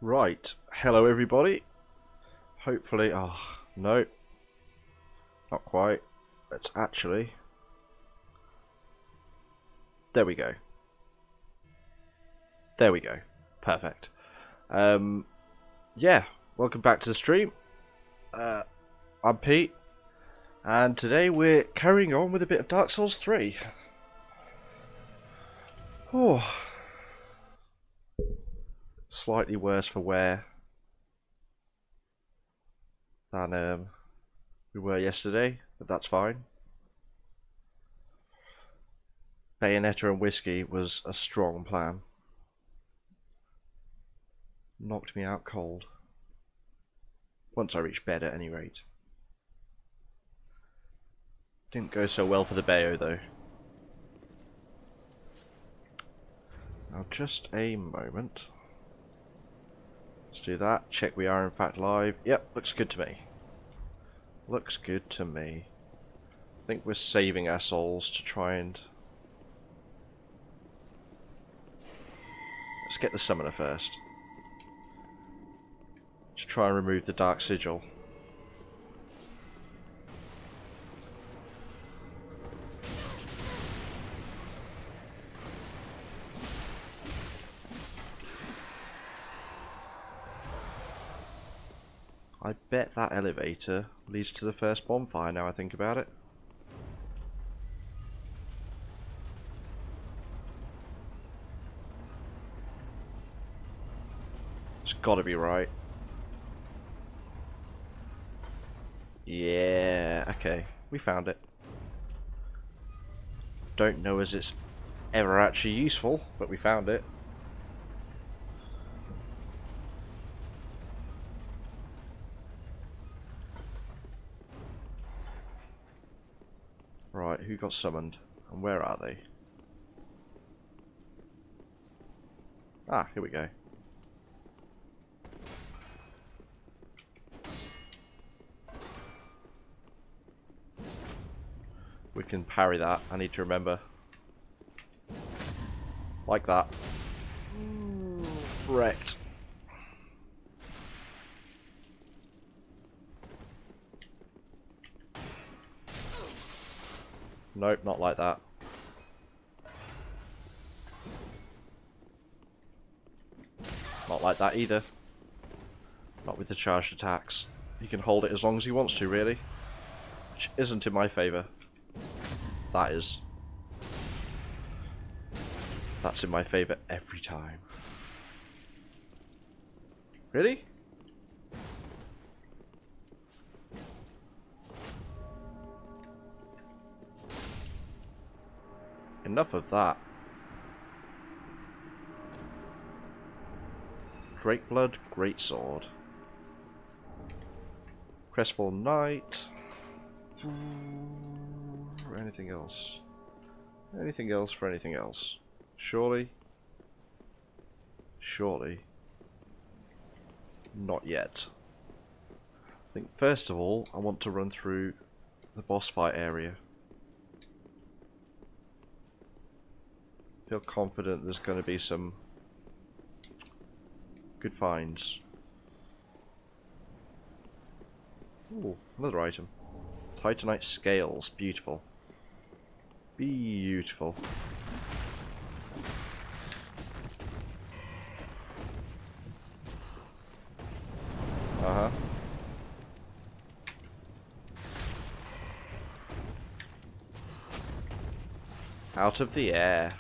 Right, hello everybody. Hopefully, oh no, not quite. Let's actually, there we go. There we go. Perfect. Yeah, welcome back to the stream. I'm Pete, and today we're carrying on with a bit of Dark Souls 3. Oh, slightly worse for wear than we were yesterday, but that's fine. Bayonetta and whiskey was a strong plan. Knocked me out cold. Once I reached bed at any rate. Didn't go so well for the Bayo though. Now just a moment. Let's do that. Check we are in fact live. Yep, looks good to me. Looks good to me. I think we're saving our souls to try and... Let's get the summoner first. To try and remove the dark sigil. I bet that elevator leads to the first bonfire now I think about it. It's gotta be right. Yeah, okay. We found it. Don't know as it's ever actually useful, but we found it. Right, who got summoned? And where are they? Ah, here we go. We can parry that, I need to remember. Like that. Wrecked. Nope, not like that. Not like that either. Not with the charged attacks. He can hold it as long as he wants to, really. Which isn't in my favour. That is. That's in my favour every time. Really? Enough of that. Drakeblood Greatsword. Crestfallen Knight. Anything else? Anything else for anything else? Surely? Surely? Not yet. I think first of all, I want to run through the boss fight area. Feel confident there's going to be some good finds. Ooh, another item. Titanite scales. Beautiful. Beautiful. Uh-huh. Out of the air.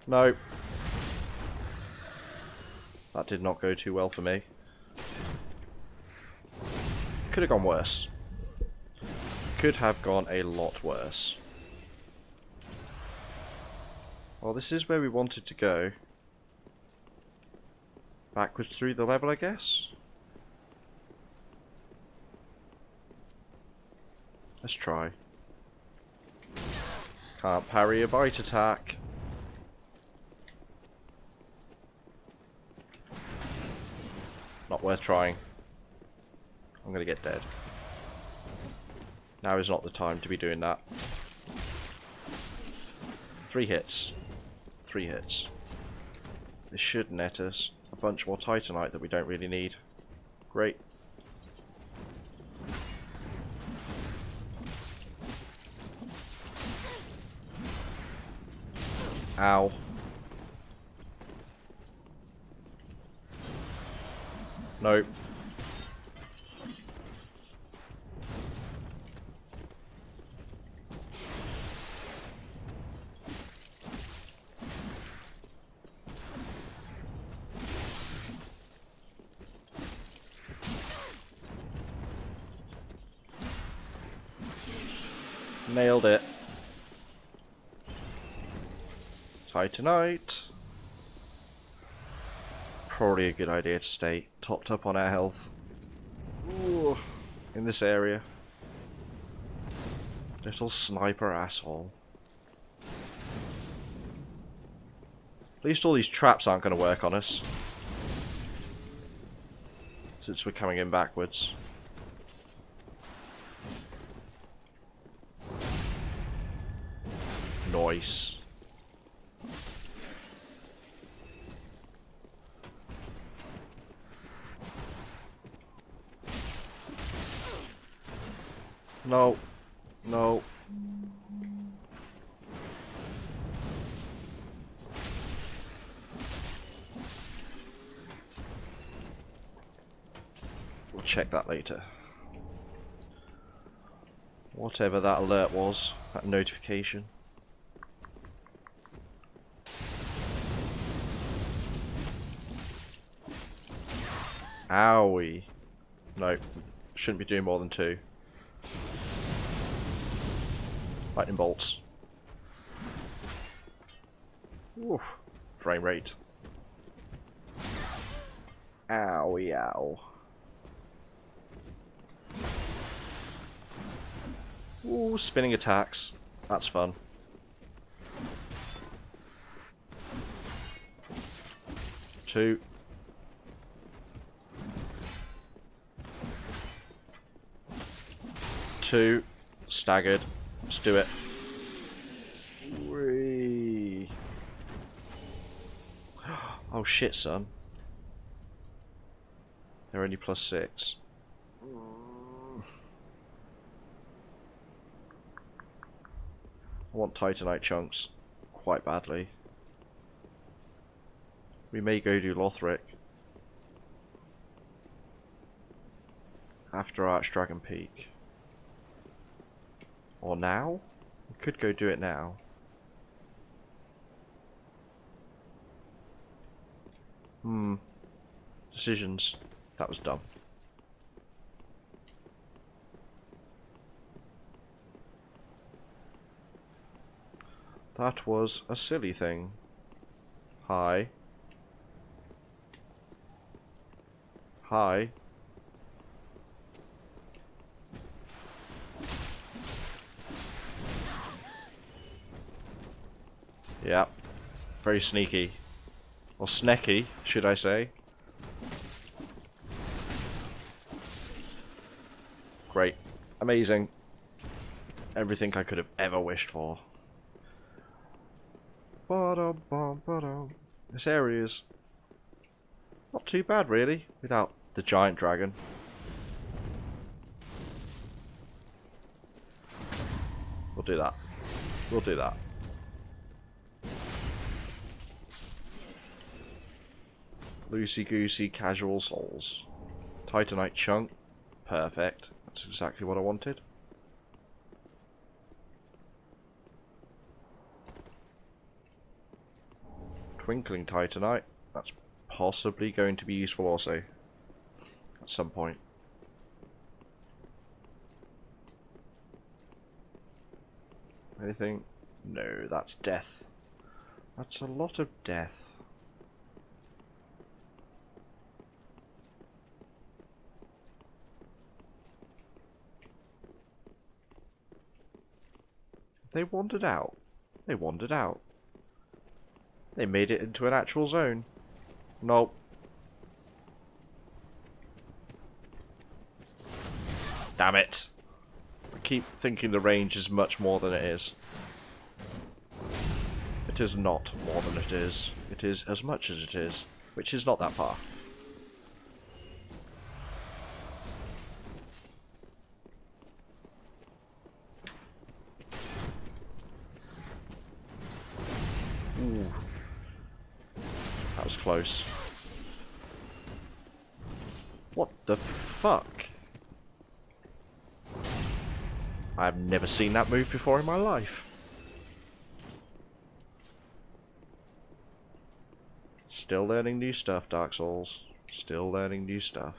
No. That did not go too well for me. Could have gone worse. Could have gone a lot worse. Well, this is where we wanted to go. Backwards through the level, I guess? Let's try. Can't parry a bite attack. worth trying. I'm gonna get dead. Now is not the time to be doing that. 3 hits. 3 hits. This should net us a bunch more Titanite that we don't really need. Great. Ow. Nope. Nailed it. Titanite. Probably a good idea to stay topped up on our health. Ooh, in this area. Little sniper asshole. At least all these traps aren't going to work on us. Since we're coming in backwards. Nice. No. No. We'll check that later. Whatever that alert was, that notification. Owie. No, shouldn't be doing more than 2. Lightning bolts. Oof. Frame rate. Owie, ow. Ooh, spinning attacks. That's fun. Two. Two. Staggered. Let's do it. Whee. Oh shit, son. They're only +6. I want Titanite chunks quite badly. We may go do Lothric after Archdragon Peak. Or now? We could go do it now. Decisions. That was dumb. That was a silly thing. Hi. Hi. Yeah. Very sneaky. Or sneaky, should I say. Great. Amazing. Everything I could have ever wished for. This area is not too bad, really, without the giant dragon. We'll do that. We'll do that. Loosey-goosey casual souls. Titanite chunk. Perfect. That's exactly what I wanted. Twinkling Titanite. That's possibly going to be useful also. At some point. Anything? No, that's death. That's a lot of death. They wandered out. They wandered out. They made it into an actual zone. Nope. Damn it. I keep thinking the range is much more than it is. It is not more than it is. It is as much as it is, which is not that far. Ooh. That was close. What the fuck? I've never seen that move before in my life. Still learning new stuff, Dark Souls. Still learning new stuff.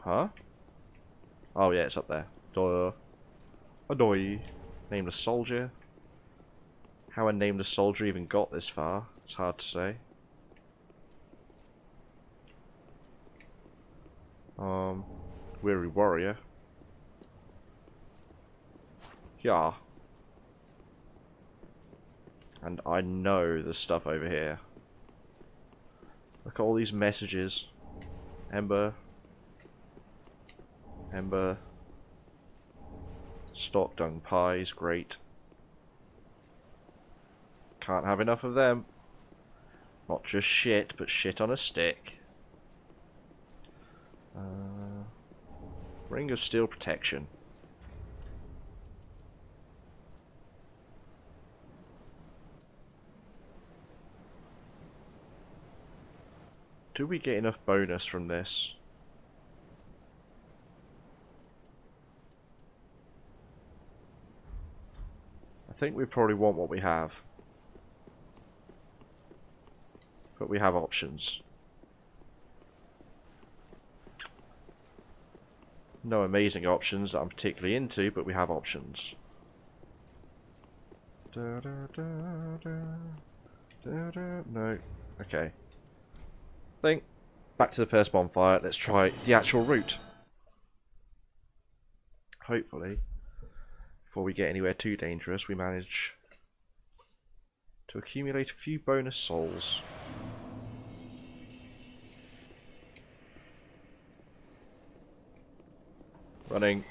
Huh? Oh yeah, it's up there. Duh. Adoy. Nameless soldier. How a nameless soldier even got this far, it's hard to say. Weary warrior. Yeah. And I know there's stuff over here. Look at all these messages. Ember. Ember. Stock dung pies, great. Can't have enough of them. Not just shit, but shit on a stick. Ring of Steel Protection. Do we get enough bonus from this? I think we probably want what we have. But we have options. No amazing options that I'm particularly into, but we have options. No. Okay. Think. Back to the first bonfire. Let's try the actual route. Hopefully, before we get anywhere too dangerous, we manage to accumulate a few bonus souls. Running.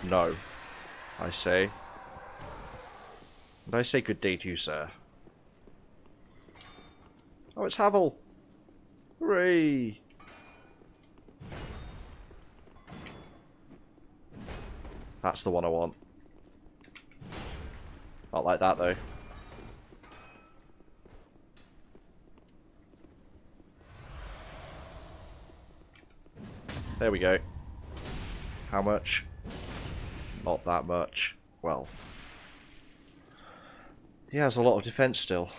No, I say. And I say good day to you, sir. Oh, it's Havel! Hooray! That's the one I want. Not like that, though. There we go. How much? Not that much. Well. He has a lot of defense still.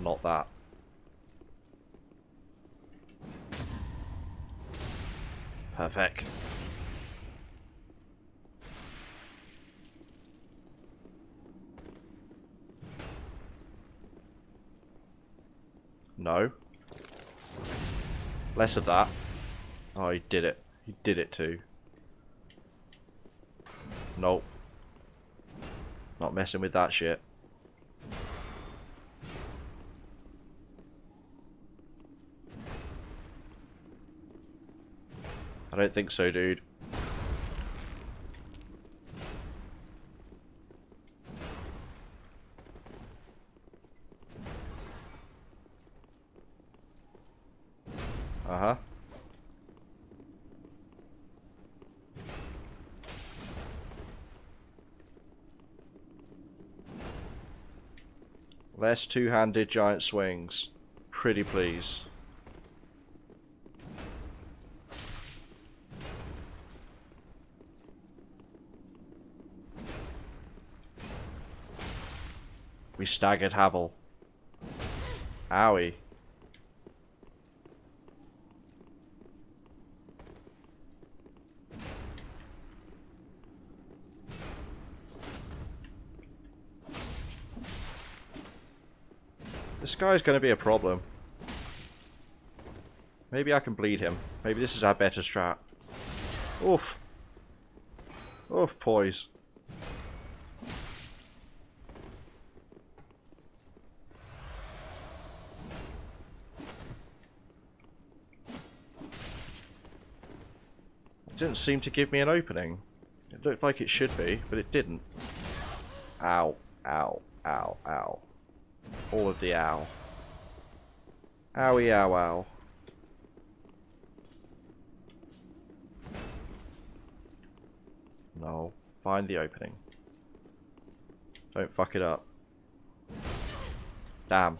Not that. Perfect. No. Less of that. Oh, he did it. He did it too. Nope. Not messing with that shit. I don't think so, dude. Uh-huh. Less two-handed giant swings. Pretty please. We staggered Havel. Owie. This guy's going to be a problem. Maybe I can bleed him. Maybe this is our better strat. Oof. Oof, poise. It didn't seem to give me an opening. It looked like it should be, but it didn't. Ow, ow, ow, ow. All of the ow. Owie, ow, ow. No. Find the opening. Don't fuck it up. Damn.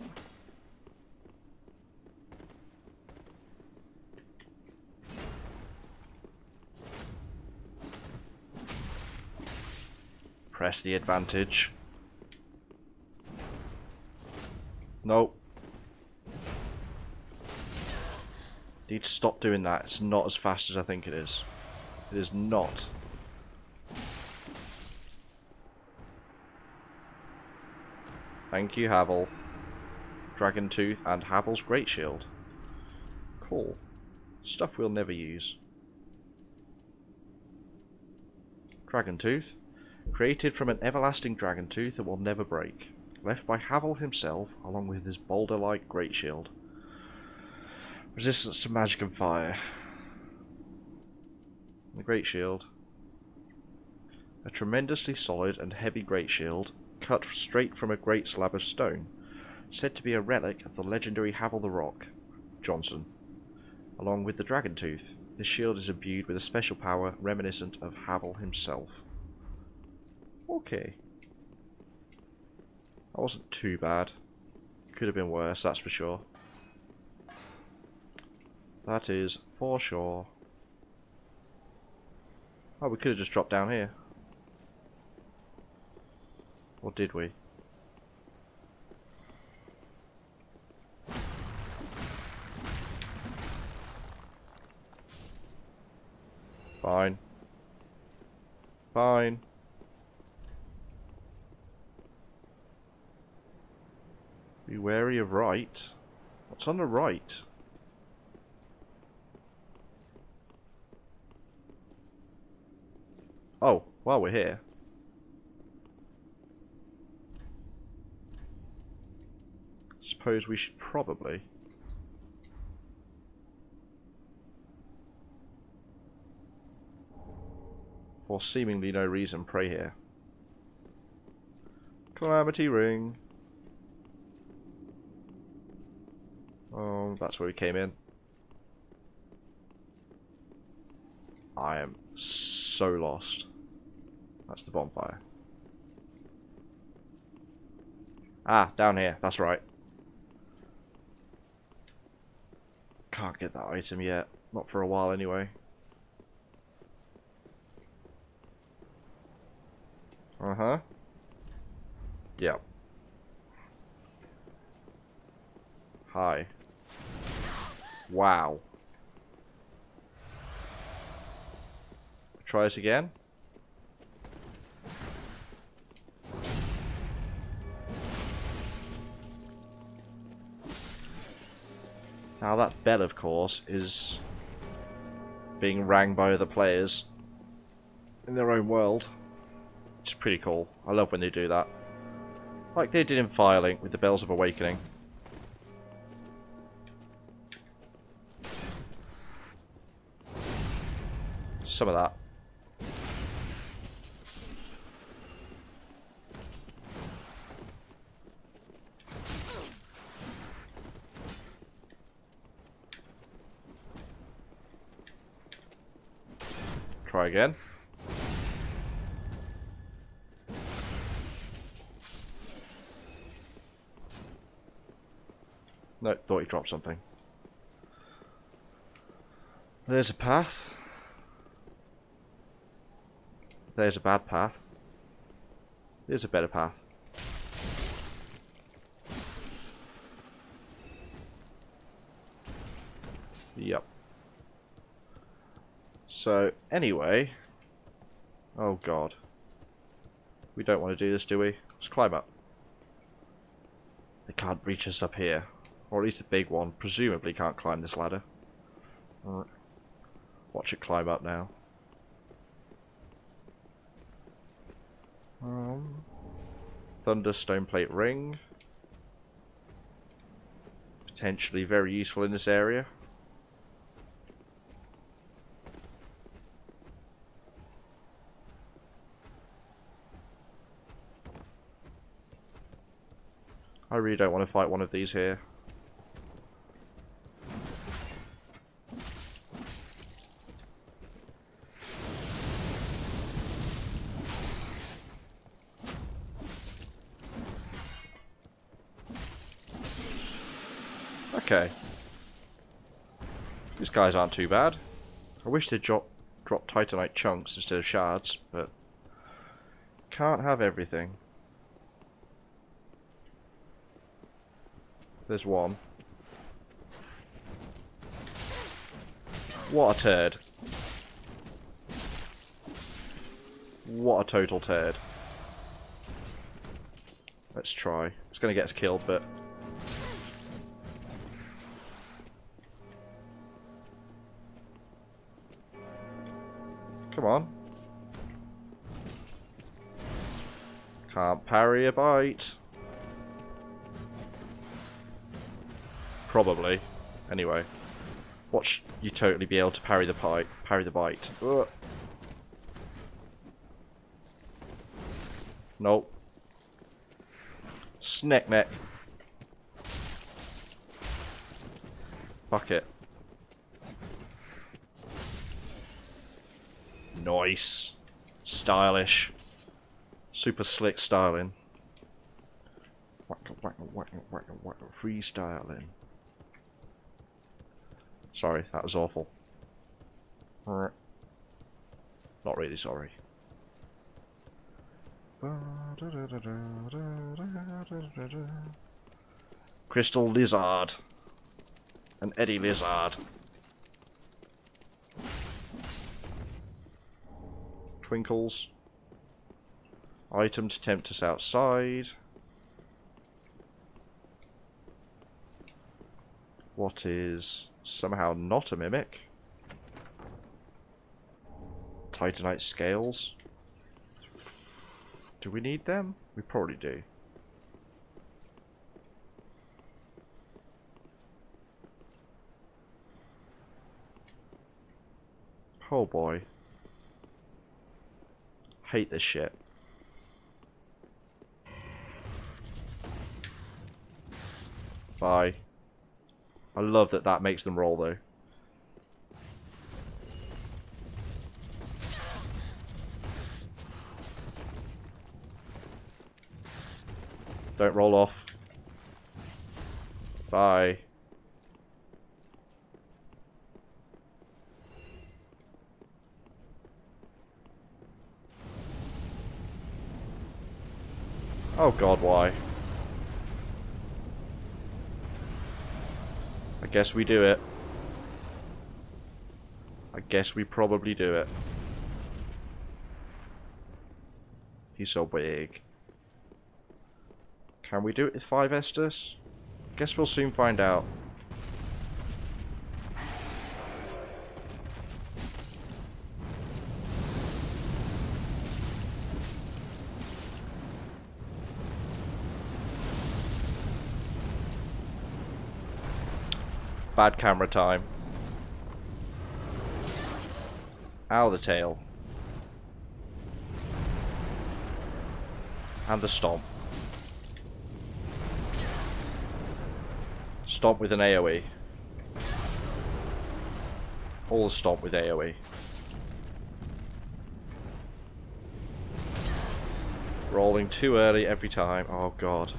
Press the advantage. Nope. Need to stop doing that. It's not as fast as I think it is. It is not. Thank you, Havel. Dragon Tooth and Havel's Great Shield. Cool. Stuff we'll never use. Dragon Tooth. Created from an everlasting dragon tooth that will never break. Left by Havel himself, along with his boulder-like Great Shield. Resistance to magic and fire. The Great Shield. A tremendously solid and heavy Great Shield, cut straight from a great slab of stone. Said to be a relic of the legendary Havel the Rock, Johnson. Along with the Dragon Tooth, this shield is imbued with a special power reminiscent of Havel himself. Okay. That wasn't too bad. Could have been worse, that's for sure. That is for sure. Oh, we could have just dropped down here. Or did we? Fine. Fine. Be wary of right. What's on the right? Oh, while we're here. Suppose we should probably... for seemingly no reason, pray here. Calamity Ring. Oh, that's where we came in. I am so lost. That's the bonfire. Ah, down here. That's right. Can't get that item yet. Not for a while anyway. Uh-huh. Yep. Hi. Wow. Try this again. Now that bell, of course, is being rang by other players in their own world. Which is pretty cool. I love when they do that. Like they did in Firelink with the Bells of Awakening. Some of that. Try again. No, thought he dropped something. There's a path. There's a bad path. There's a better path. Yep. So, anyway... Oh god. We don't want to do this, do we? Let's climb up. They can't reach us up here. Or at least the big one. Presumably can't climb this ladder. Watch it climb up now. Thunderstone plate ring. Potentially very useful in this area. I really don't want to fight one of these here. Okay. These guys aren't too bad. I wish they'd drop Titanite chunks instead of shards, but can't have everything. There's one. What a turd. What a total turd. Let's try. It's going to get us killed, but... Come on. Can't parry a bite. Probably. Anyway. Watch you totally be able to parry the bite. Ugh. Nope. Snack neck. Fuck it. Nice. Stylish. Super slick styling. Freestyling. Sorry, that was awful. Not really sorry. Crystal Lizard. An Eddie Lizard. Twinkles. Item to tempt us outside. What is somehow not a mimic? Titanite scales. Do we need them? We probably do. Oh boy. Hate this shit. Bye. I love that that makes them roll though. Don't roll off. Bye. Oh god, why? I guess we do it. I guess we probably do it. He's so big. Can we do it with 5 Estus? Guess we'll soon find out. Bad camera time. Ow, the tail. And the stomp. Stomp with an AoE. All stomp with AoE. Rolling too early every time. Oh god.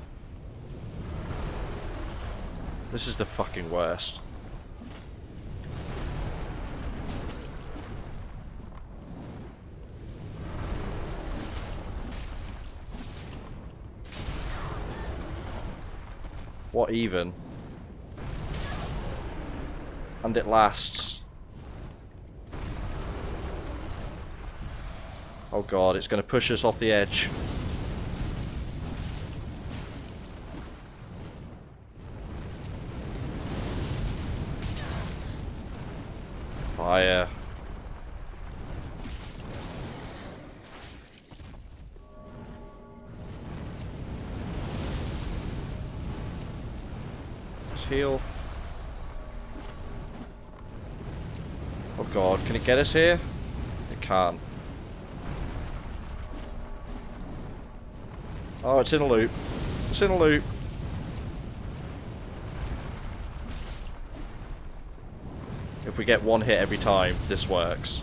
This is the fucking worst. What even? And it lasts. Oh god, it's going to push us off the edge. Fire. heal. Oh god, can it get us here? It can't. Oh, it's in a loop. It's in a loop. If we get one hit every time, this works.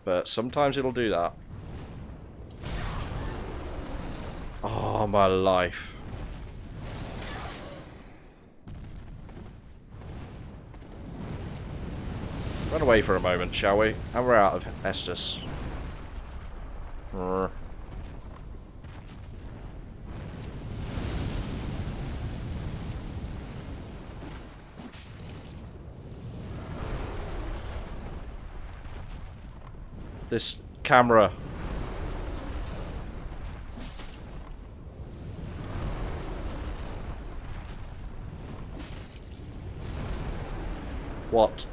But sometimes it'll do that. Oh, my life. Run away for a moment, shall we? And we're out of Estus. This camera. What?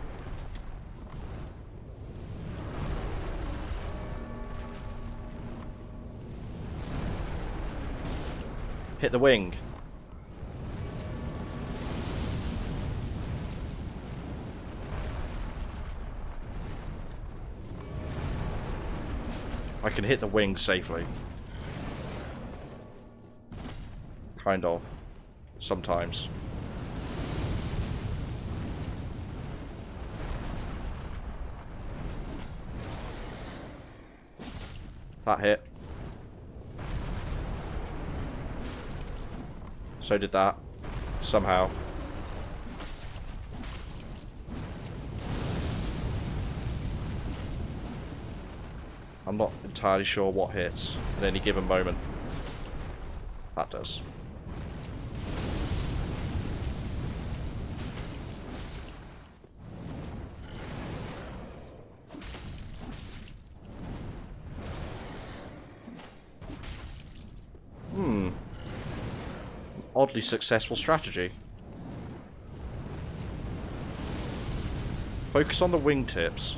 Hit the wing. I can hit the wing safely. Kind of. Sometimes. That hit. So did that. Somehow. I'm not entirely sure what hits at any given moment. That does. Oddly successful strategy. Focus on the wingtips.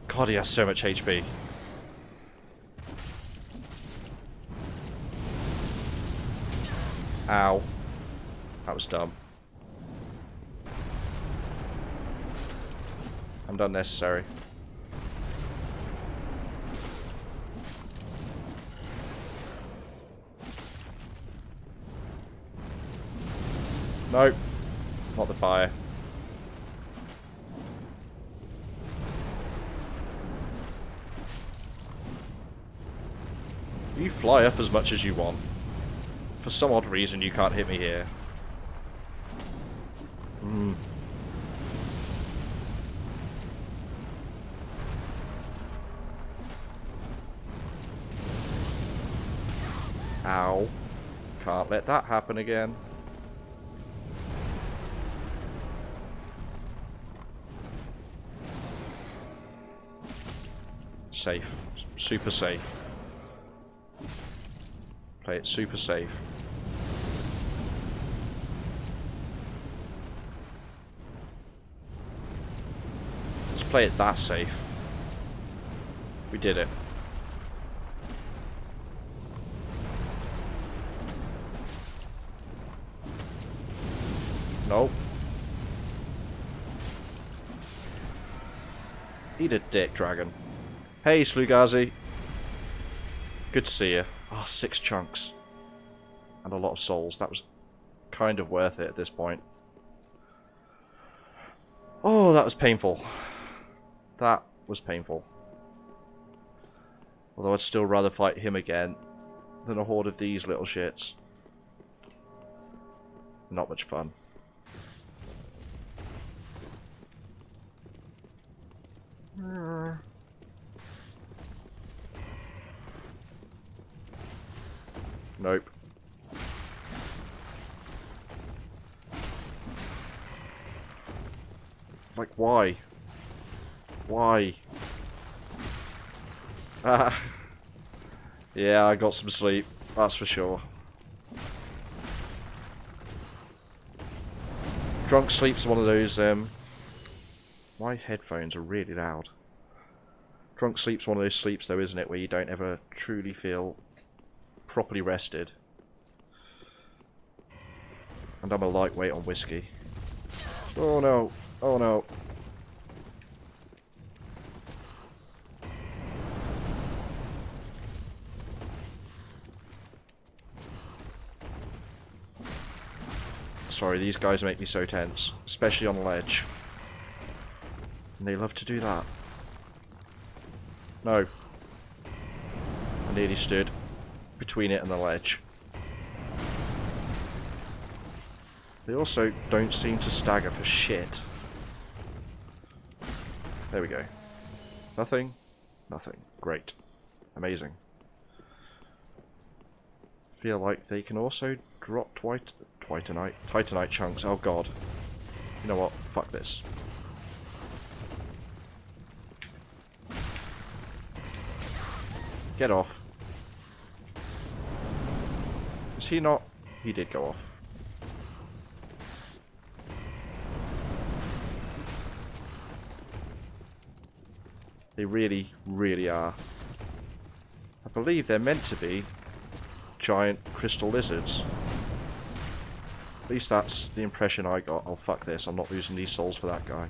God, he has so much HP. Ow. That was dumb. And unnecessary. Nope. Not the fire. You fly up as much as you want. For some odd reason you can't hit me here. Ow. Can't let that happen again. Safe. Super safe. Play it super safe. Let's play it that safe. We did it. Nope. Eat a dick, dragon. Hey, Slugazi. Good to see you. Ah, 6 chunks. And a lot of souls. That was kind of worth it at this point. Oh, that was painful. That was painful. Although I'd still rather fight him again than a horde of these little shits. Not much fun. Nope. Like, why? Why? Ah. Yeah, I got some sleep. That's for sure. Drunk Sleep's one of those, my headphones are really loud. Drunk Sleep's one of those sleeps though, isn't it, where you don't ever truly feel properly rested. And I'm a lightweight on whiskey. Oh no, oh no. Sorry, these guys make me so tense, especially on the ledge. And they love to do that. No. I nearly stood between it and the ledge. They also don't seem to stagger for shit. There we go. Nothing. Nothing. Great. Amazing. Feel like they can also drop Titanite chunks. Oh god. You know what? Fuck this. Get off. Is he not? He did go off. They really, really are. I believe they're meant to be giant crystal lizards. At least that's the impression I got. Oh, fuck this. I'm not losing these souls for that guy.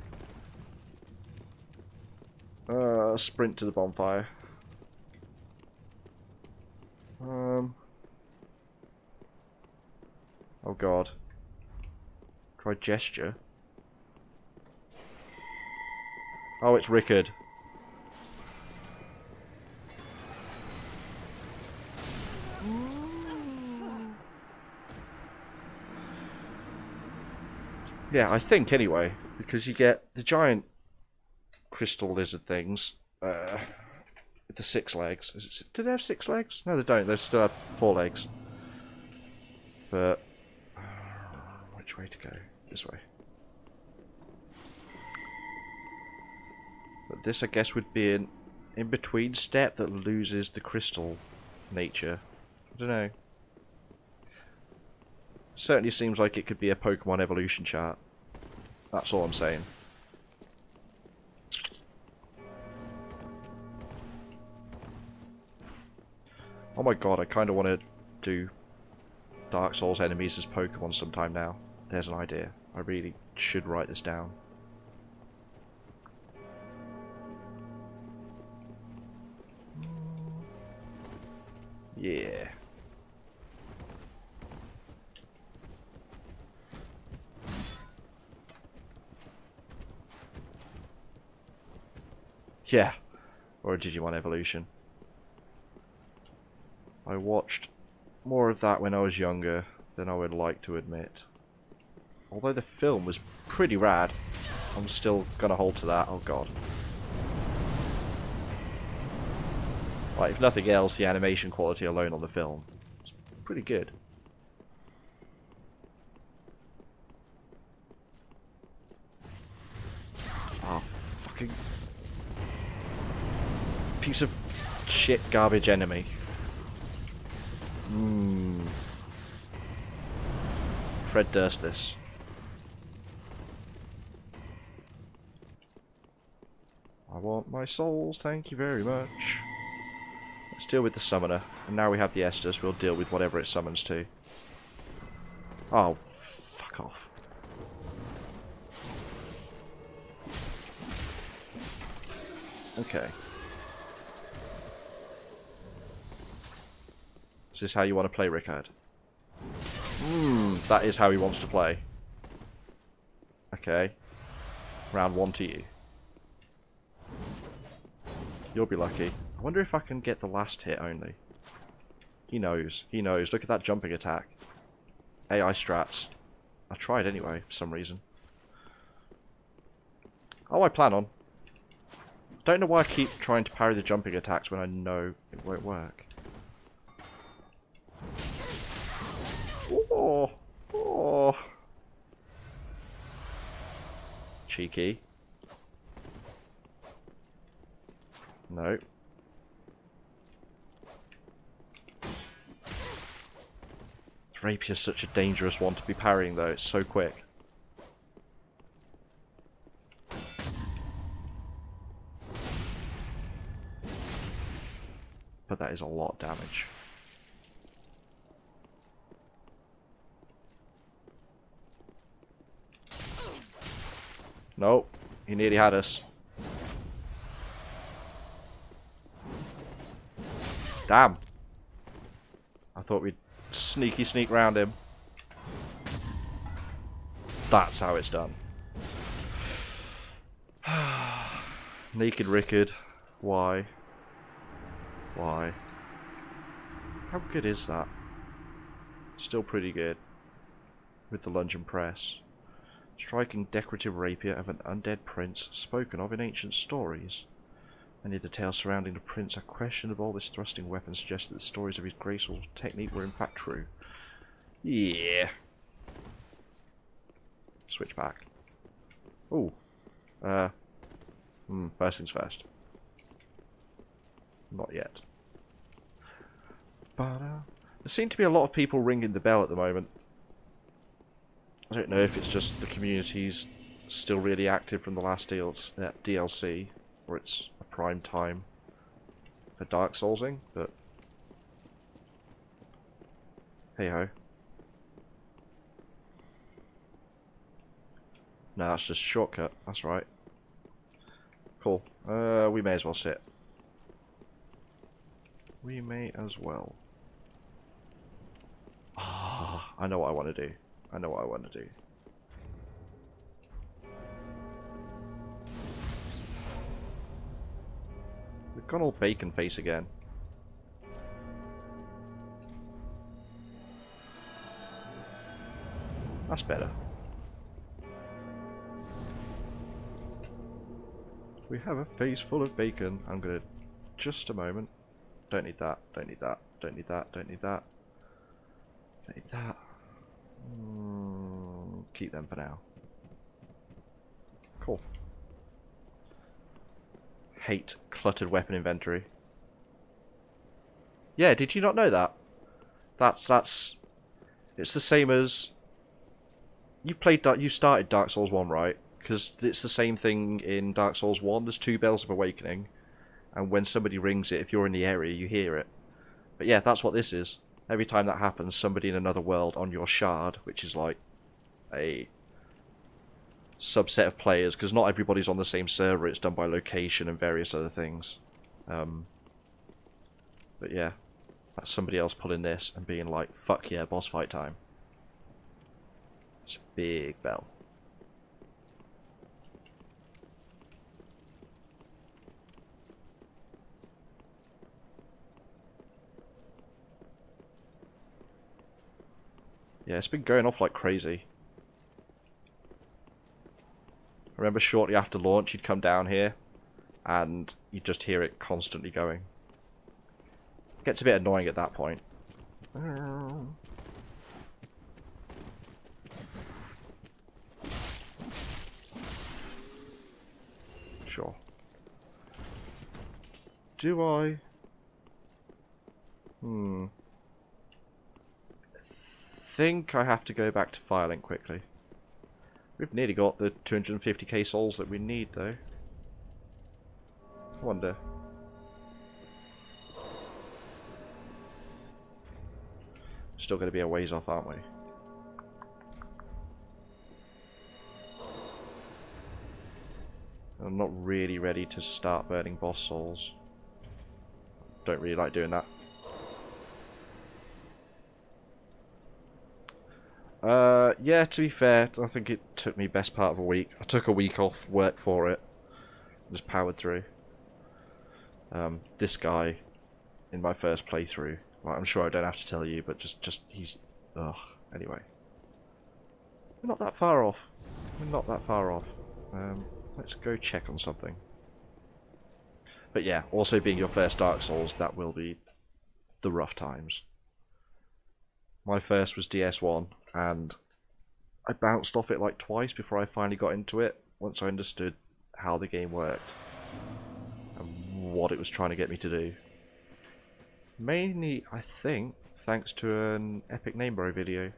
Sprint to the bonfire. Oh god. Try gesture. Oh, it's Rickard. Yeah, I think anyway, because you get the giant crystal lizard things with the 6 legs. Do they have 6 legs? No, they don't. They still have 4 legs. But which way to go? This way. But this, I guess, would be an in-between step that loses the crystal nature. I don't know. Certainly seems like it could be a Pokemon evolution chart. That's all I'm saying. Oh my god, I kind of want to do Dark Souls enemies as Pokemon sometime now. There's an idea. I really should write this down. Yeah. Yeah. Or a Digimon evolution. I watched more of that when I was younger than I would like to admit. Although the film was pretty rad, I'm still gonna hold to that. Oh god. Like, if nothing else, the animation quality alone on the film is pretty good. Oh, fucking piece of shit garbage enemy. Fred Durstis. I want my souls, thank you very much. Let's deal with the summoner. And now we have the Estus, we'll deal with whatever it summons to. Oh, fuck off. Okay. Is this how you want to play, Rickard? That is how he wants to play. Okay. Round 1 to you. You'll be lucky. I wonder if I can get the last hit only. He knows. He knows. Look at that jumping attack. AI strats. I tried anyway, for some reason. Oh, I plan on. Don't know why I keep trying to parry the jumping attacks when I know it won't work. Oh, oh. Cheeky. No. Rapier's such a dangerous one to be parrying though, it's so quick. but that is a lot of damage. Nope, he nearly had us. Damn. I thought we'd sneak round him. That's how it's done. Naked Rickard. Why? Why? How good is that? Still pretty good. With the lunge and press. Striking decorative rapier of an undead prince spoken of in ancient stories. Many of the tales surrounding the prince are questionable. This thrusting weapon suggests that the stories of his graceful technique were in fact true. Yeah. Switch back. Ooh. First things first. Not yet. But, there seem to be a lot of people ringing the bell at the moment. I don't know if it's just the community's still really active from the last DLC, or it's a prime time for Dark Soulsing, but hey ho. No, that's just a shortcut, that's right. Cool. We may as well sit. We may as well. Ah, I know what I want to do. I know what I want to do. We've gone all bacon face again. That's better. We have a face full of bacon. I'm gonna... Just a moment. Don't need that. Don't need that. Don't need that. Don't need that. Don't need that. Keep them for now. Cool. Hate cluttered weapon inventory. Yeah, did you not know that? That's... It's the same as... You started Dark Souls 1, right? Because it's the same thing in Dark Souls 1. There's 2 Bells of Awakening. And when somebody rings it, if you're in the area, you hear it. But yeah, that's what this is. Every time that happens, somebody in another world on your shard, which is like a subset of players, because not everybody's on the same server, it's done by location and various other things. But yeah, that's somebody else pulling this and being like, fuck yeah, boss fight time. It's a big bell. Yeah, it's been going off like crazy. I remember shortly after launch, you'd come down here, and you'd just hear it constantly going. It gets a bit annoying at that point. Sure. Do I? Think I have to go back to filing quickly. We've nearly got the 250k souls that we need, though. I wonder. Still going to be a ways off, aren't we? I'm not really ready to start burning boss souls. Don't really like doing that. Yeah, to be fair, I think it took me best part of a week. I took a week off work for it. Just powered through. This guy, in my first playthrough, well, I'm sure I don't have to tell you, but he's... Ugh, anyway. We're not that far off. We're not that far off. Let's go check on something. But yeah, also being your first Dark Souls, that will be the rough times. My first was DS1, and I bounced off it like twice before I finally got into it, once I understood how the game worked and what it was trying to get me to do. Mainly, I think, thanks to an Epic Name Bro video.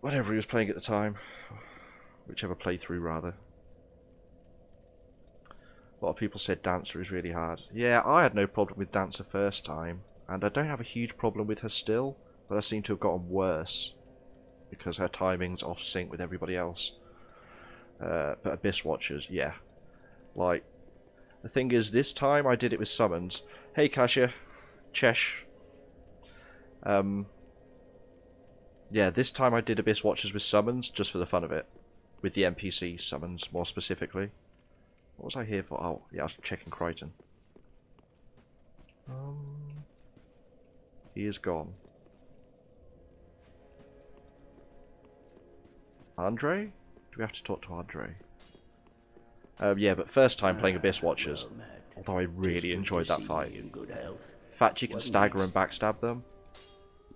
Whatever he was playing at the time. Whichever playthrough, rather. A lot of people said Dancer is really hard. Yeah, I had no problem with Dancer first time, and I don't have a huge problem with her still, but I seem to have gotten worse because her timing's off sync with everybody else. But Abyss Watchers, yeah. Like, the thing is, this time I did it with summons. Hey, Kasia. Chesh. Yeah, this time I did Abyss Watchers with summons, just for the fun of it. With the NPC summons, more specifically. What was I here for? Oh, yeah, I was checking Crichton. He is gone. Andre? Do we have to talk to Andre? Yeah, but first time playing Abyss Watchers. Although I really enjoyed that fight. In fact, you can stagger and backstab them.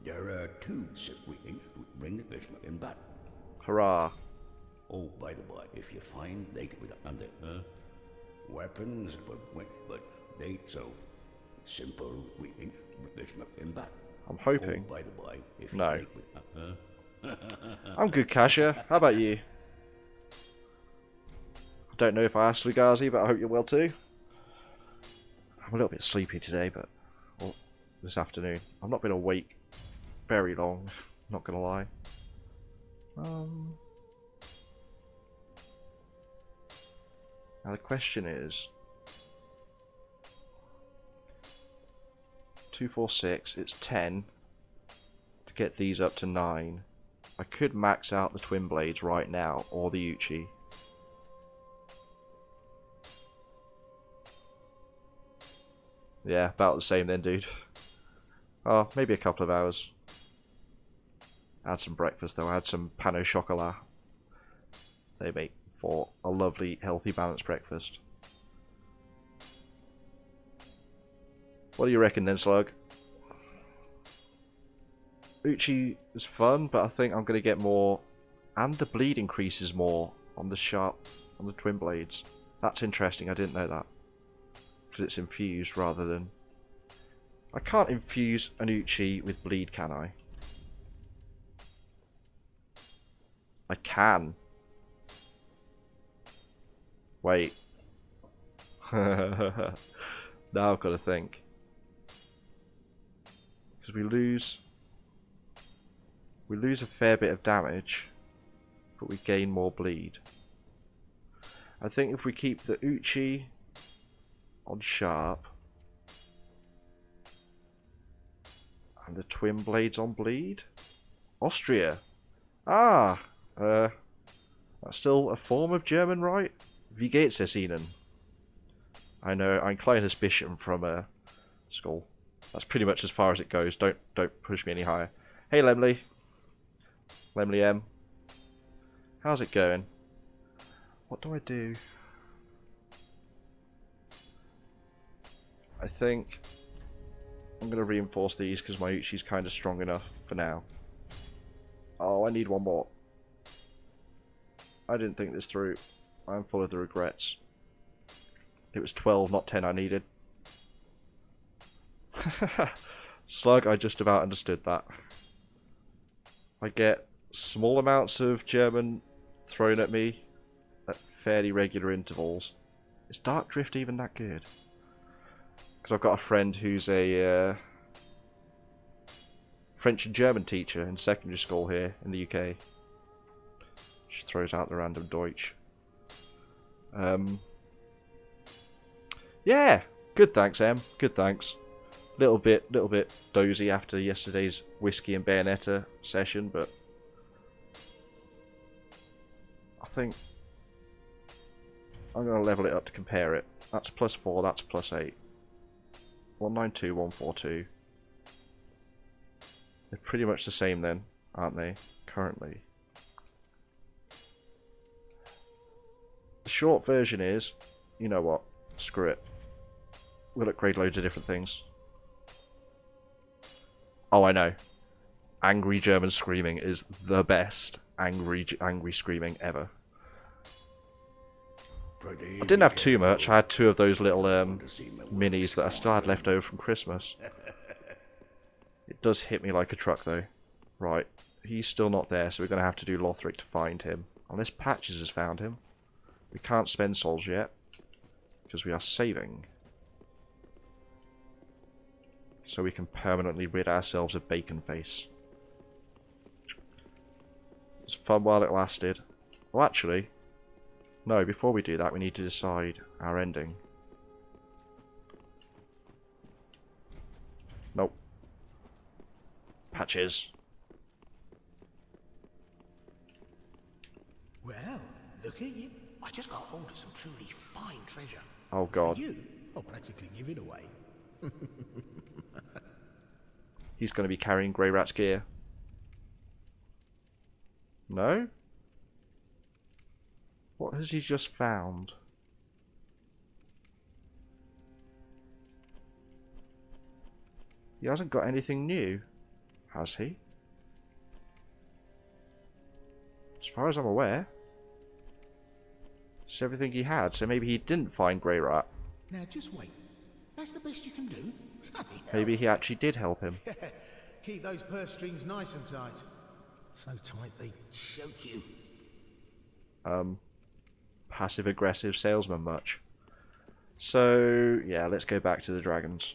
There are two waiting to bring the basement in back. Hurrah. Oh, by the way, if you find they with under weapons, but they so simple waiting basement in back. I'm hoping. Oh, by the way, if no. You with, I'm good, Kasia. How about you? I don't know if I asked Lugazi, but I hope you're well too. I'm a little bit sleepy today, but well, this afternoon. I've not been awake very long, not gonna lie. Now the question is 2, 4, 6, it's 10 to get these up to 9. I could max out the twin blades right now, or the Uchi. Yeah, about the same then, dude. Oh, maybe a couple of hours. I had some breakfast though. I had some pain au chocolat. They make for a lovely, healthy, balanced breakfast. What do you reckon then, Slug? Uchi is fun, but I think I'm going to get more, and the bleed increases more on the twin blades. That's interesting. I didn't know that because it's infused rather than. I can't infuse an Uchi with bleed, can I? I can. Wait. Now I've got to think. Because we lose a fair bit of damage, but we gain more bleed. I think if we keep the Uchi on sharp and the twin blades on bleed. Austria. Ah, that's still a form of German, right? Wie geht's es Ihnen? I know, I'm inclined suspicion from school. That's pretty much as far as it goes. Don't push me any higher. Hey Lemley. Lemley M. How's it going? What do I do? I think I'm going to reinforce these because my Uchi's kind of strong enough for now. Oh, I need one more. I didn't think this through. I'm full of the regrets. It was 12, not 10 I needed. Slug, I just about understood that. I get small amounts of German thrown at me at fairly regular intervals. Is Dark Drift even that good? Because I've got a friend who's a French and German teacher in secondary school here in the UK. She throws out the random Deutsch. Yeah, good thanks, Em. Good thanks. Little bit dozy after yesterday's whiskey and Bayonetta session, but I think I'm going to level it up to compare it. That's +4, that's +8. 192, 142. They're pretty much the same then, aren't they, currently? The short version is, you know what, screw it. We'll upgrade loads of different things. Oh, I know. Angry German screaming is the best angry screaming ever. I didn't have too much. I had 2 of those little minis that I still had left over from Christmas. It does hit me like a truck though. Right, he's still not there, so we're going to have to do Lothric to find him. Unless Patches has found him. We can't spend souls yet, because we are saving. So we can permanently rid ourselves of Bacon Face. It's fun while it lasted. Well, actually, no, before we do that, we need to decide our ending. Nope. Patches. Well, look at you. I just got hold of some truly fine treasure. Oh, God. For you, I'll practically give it away. He's going to be carrying Grey Rat's gear. No? What has he just found? He hasn't got anything new, has he? As far as I'm aware. It's everything he had, so maybe he didn't find Grey Rat. Now just wait. That's the best you can do? Bloody hell. Maybe he actually did help him. Keep those purse strings nice and tight. So tight they choke you. Passive-aggressive salesman much. So, yeah, let's go back to the dragons.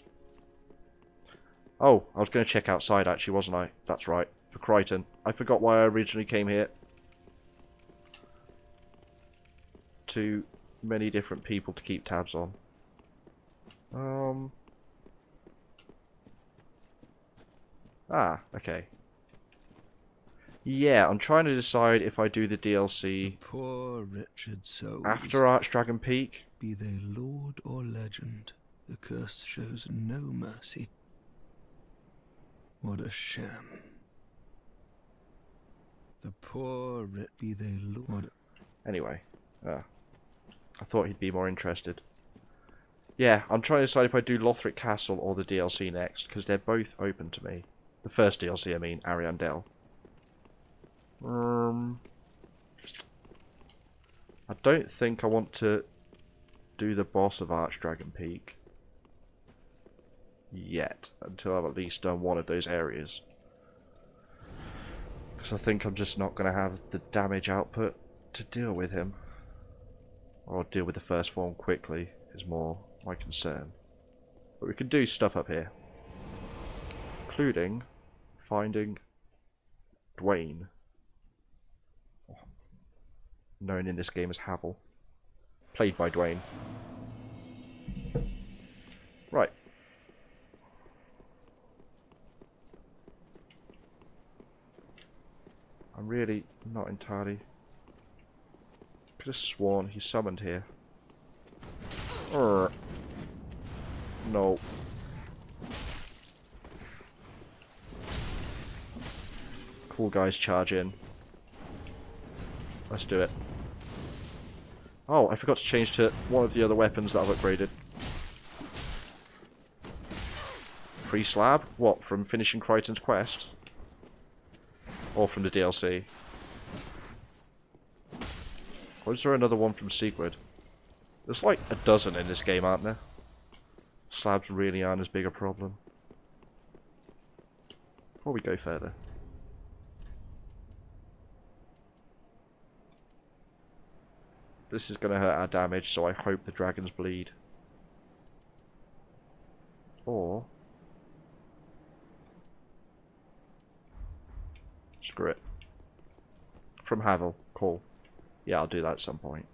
Oh, I was going to check outside actually, wasn't I? That's right, for Crichton. I forgot why I originally came here. Too many different people to keep tabs on. Okay. Yeah, I'm trying to decide if I do the DLC Poor wretched souls. after Archdragon Peak. Be they lord or legend, the curse shows no mercy. What a sham. The poor be they lord. Anyway, I thought he'd be more interested. Yeah, I'm trying to decide if I do Lothric Castle or the DLC next, because they're both open to me. The first DLC, I mean, Ariandel. I don't think I want to do the boss of Archdragon Peak yet, until I've at least done one of those areas. Because I think I'm just not going to have the damage output to deal with him. Or deal with the first form quickly is more my concern. But we can do stuff up here. Including finding Dwayne. Known in this game as Havel. Played by Dwayne. Right. I'm really not entirely... Could have sworn he summoned here. No. Cool guys charge in. Let's do it. Oh, I forgot to change to one of the other weapons that I've upgraded. Free slab? What, from finishing Crichton's quest? Or from the DLC? Or is there another one from Sigurd? There's like a dozen in this game, aren't there? Slabs really aren't as big a problem. Before we go further. This is going to hurt our damage, so I hope the dragons bleed. Or... screw it. From Havel. Cool. Yeah, I'll do that at some point.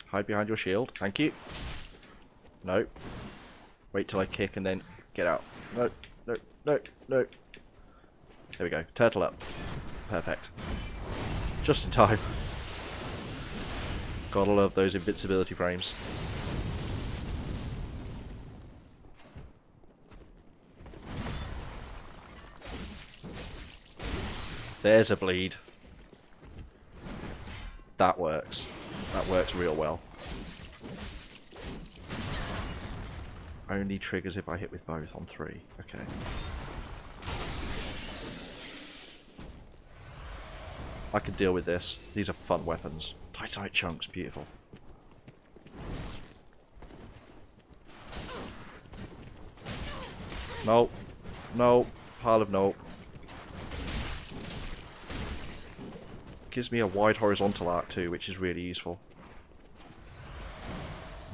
Hide behind your shield. Thank you. No. Wait till I kick and then get out. No, no, no, no. There we go. Turtle up. Perfect. Just in time. Gotta love those invincibility frames. There's a bleed. That works. That works real well. Only triggers if I hit with both on 3. Okay. I could deal with this. These are fun weapons. Tight chunks, beautiful. Nope. Nope. Pile of nope. gives me a wide horizontal arc too, which is really useful.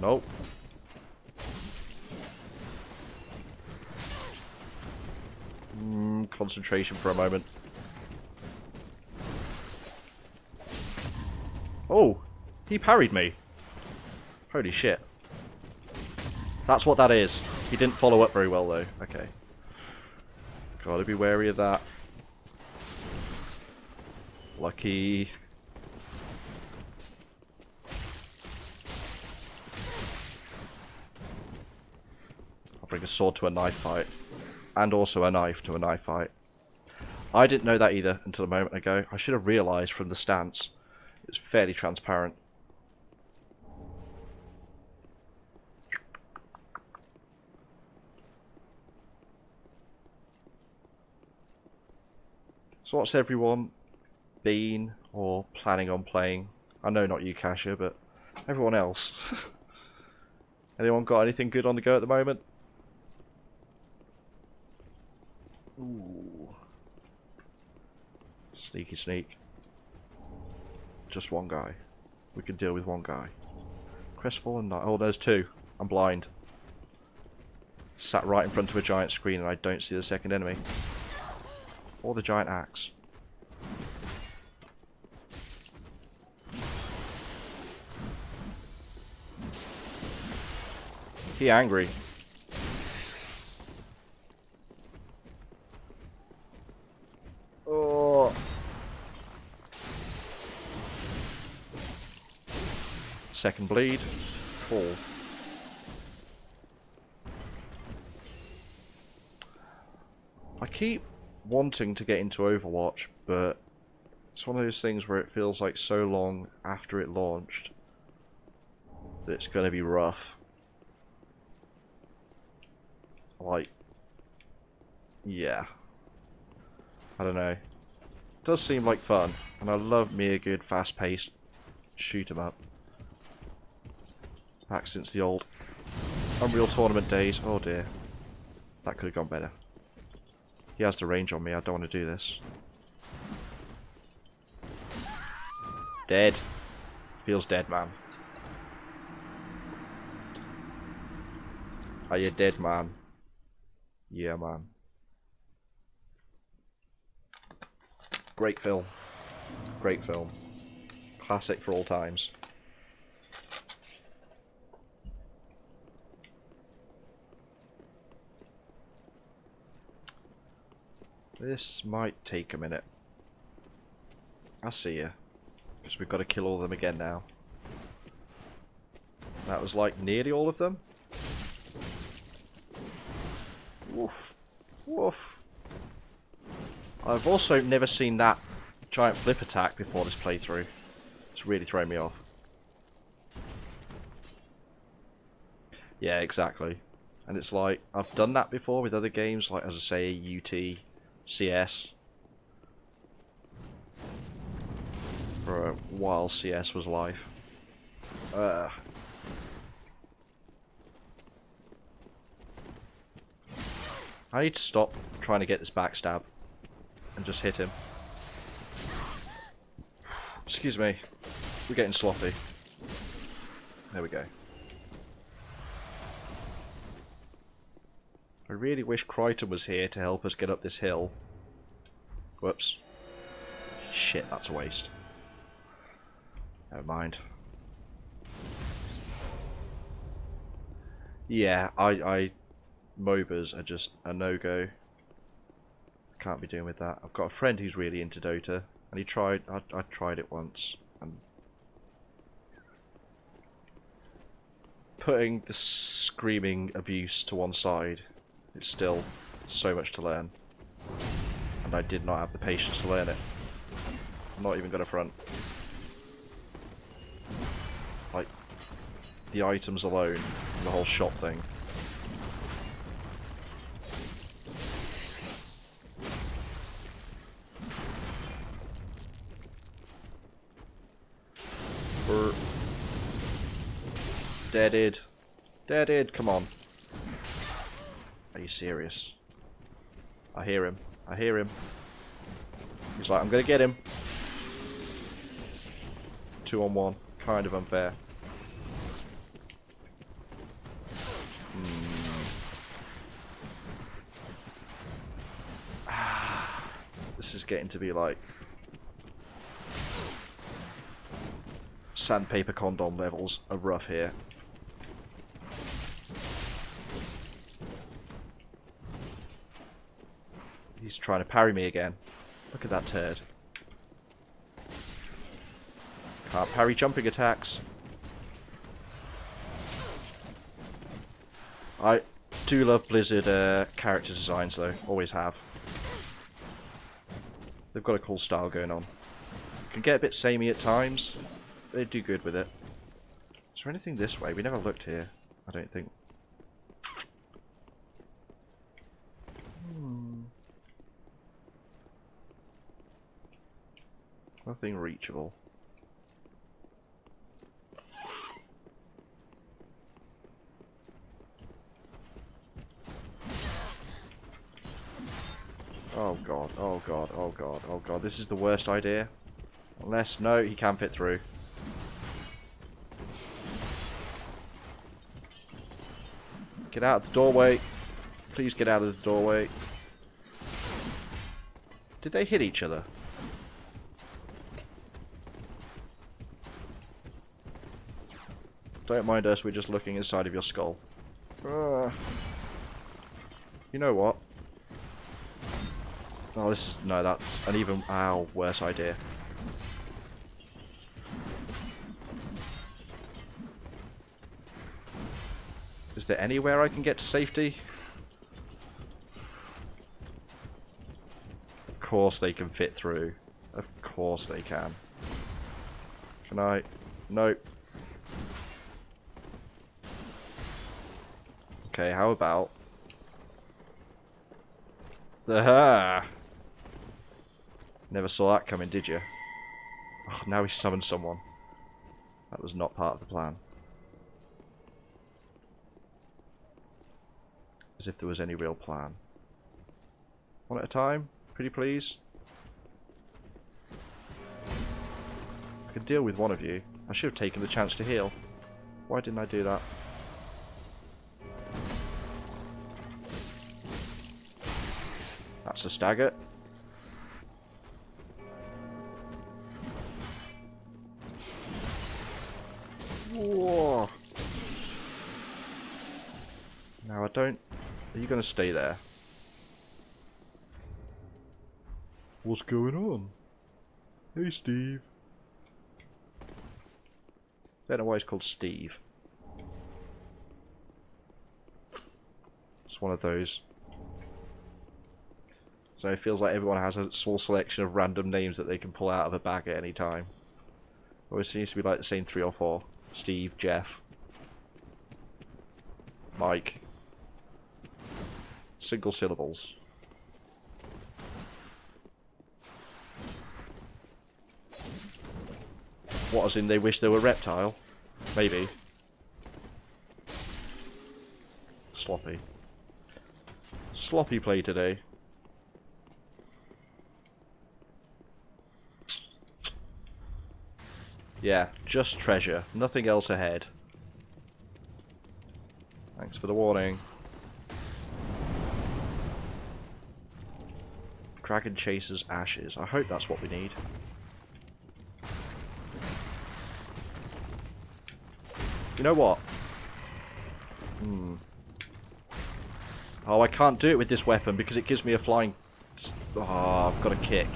Nope. Concentration for a moment. Oh, he parried me. Holy shit. That's what that is. He didn't follow up very well though. Okay. Gotta be wary of that. Lucky. I'll bring a sword to a knife fight. And also a knife to a knife fight. I didn't know that either until a moment ago. I should have realised from the stance. It's fairly transparent. So what's everyone been or planning on playing? I know not you, Kasha, but everyone else. Anyone got anything good on the go at the moment? Ooh. Sneaky sneak. Just one guy. We can deal with one guy. Crestfallen Knight. Oh, there's two. I'm blind. Sat right in front of a giant screen and I don't see the second enemy. Or the giant axe. He angry. Oh. Second bleed. Fall. I keep wanting to get into Overwatch, but it's one of those things where it feels like so long after it launched that it's going to be rough. Like, yeah. I don't know. It does seem like fun, and I love me a good fast-paced shoot 'em up. Back since the old Unreal Tournament days. Oh dear. That could have gone better. He has the range on me, I don't want to do this. Dead. Feels dead, man. Are you dead, man? Yeah, man. Great film. Great film. Classic for all times. This might take a minute. I see ya. Because we've got to kill all of them again now. That was like nearly all of them. Woof. Woof. I've also never seen that giant flip attack before this playthrough. It's really thrown me off. Yeah, exactly. And it's like, I've done that before with other games, like as I say, UT, CS. For a while CS was life. I need to stop trying to get this backstab and just hit him. Excuse me. We're getting sloppy. There we go. I really wish Crichton was here to help us get up this hill. Whoops. Shit, that's a waste. Never mind. Yeah, MOBAs are just a no-go. Can't be doing with that. I've got a friend who's really into Dota, and he tried. I tried it once, and putting the screaming abuse to one side, it's still so much to learn, and I did not have the patience to learn it. I'm not even gonna front. Like the items alone, and the whole shop thing. Deaded. Deaded, come on. Are you serious? I hear him. I hear him. He's like, I'm gonna get him. 2-on-1. Kind of unfair. This is getting to be like sandpaper condom levels are rough here. He's trying to parry me again. Look at that turd. Can't parry jumping attacks. I do love Blizzard character designs though, always have. They've got a cool style going on. Can get a bit samey at times. They do good with it. Is there anything this way? We never looked here, I don't think. Nothing reachable. Oh god, oh god, oh god, oh god. This is the worst idea. Unless, no, he can fit through. Get out of the doorway. Please get out of the doorway. Did they hit each other? Don't mind us, we're just looking inside of your skull. You know what? Oh, this is... no, that's an even... ow, worse idea. Is there anywhere I can get to safety? Of course they can fit through. Of course they can. Can I? Nope. Okay, how about... Aha! Never saw that coming, did you? Oh, now he summoned someone. That was not part of the plan. As if there was any real plan. One at a time, pretty please. I could deal with one of you. I should have taken the chance to heal. Why didn't I do that? That's a stagger. Whoa. Now I don't... Are you going to stay there? What's going on? Hey, Steve. I don't know why he's called Steve. It's one of those. So it feels like everyone has a small selection of random names that they can pull out of a bag at any time. Always seems to be like the same 3 or 4. Steve, Jeff, Mike. Single syllables. What, as in they wish they were reptile? Maybe. Sloppy. Sloppy play today. Yeah, just treasure. Nothing else ahead. Thanks for the warning. Dragon Chaser's Ashes. I hope that's what we need. You know what? Oh, I can't do it with this weapon because it gives me a flying... Oh, I've got a kick.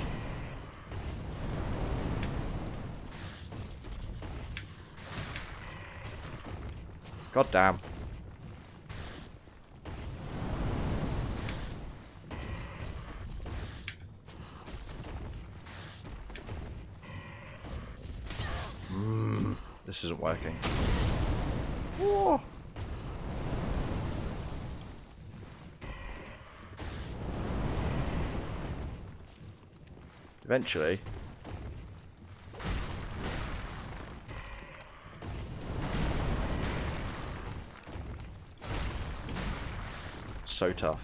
God damn. This isn't working. Whoa. Eventually. So tough.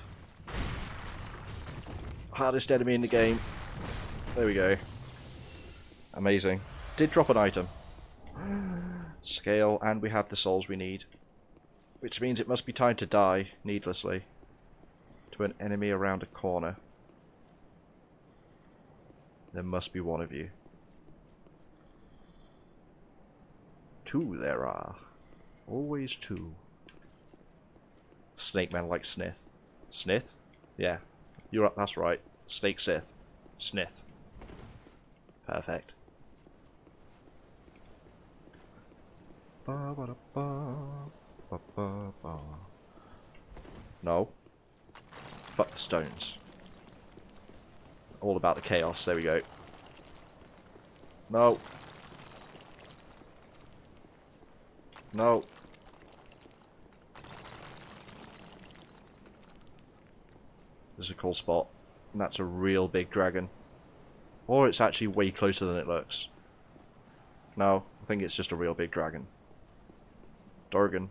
Hardest enemy in the game. There we go. Amazing. Did drop an item. Scale, and we have the souls we need. Which means it must be time to die, needlessly, to an enemy around a corner. There must be one of you. Two there are. Always two. Snake man like Snith. Snith? Yeah. You're up, that's right. Snake Sith. Snith. Perfect. Ba ba da ba. Ba ba ba. No. Fuck the stones. All about the chaos. There we go. No. No. There's a cool spot. And that's a real big dragon. Or it's actually way closer than it looks. No, I think it's just a real big dragon. Dorgan.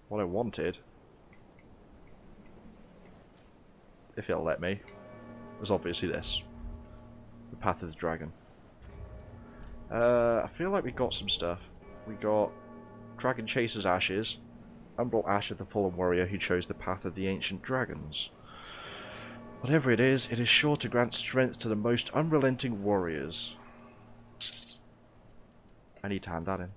What I wanted, if it'll let me, was obviously this. The Path of the Dragon. I feel like we got some stuff. We got Dragon Chaser's Ashes, Umbral Ash of the Fallen Warrior who chose the Path of the Ancient Dragons. Whatever it is sure to grant strength to the most unrelenting warriors. I need to hand that in.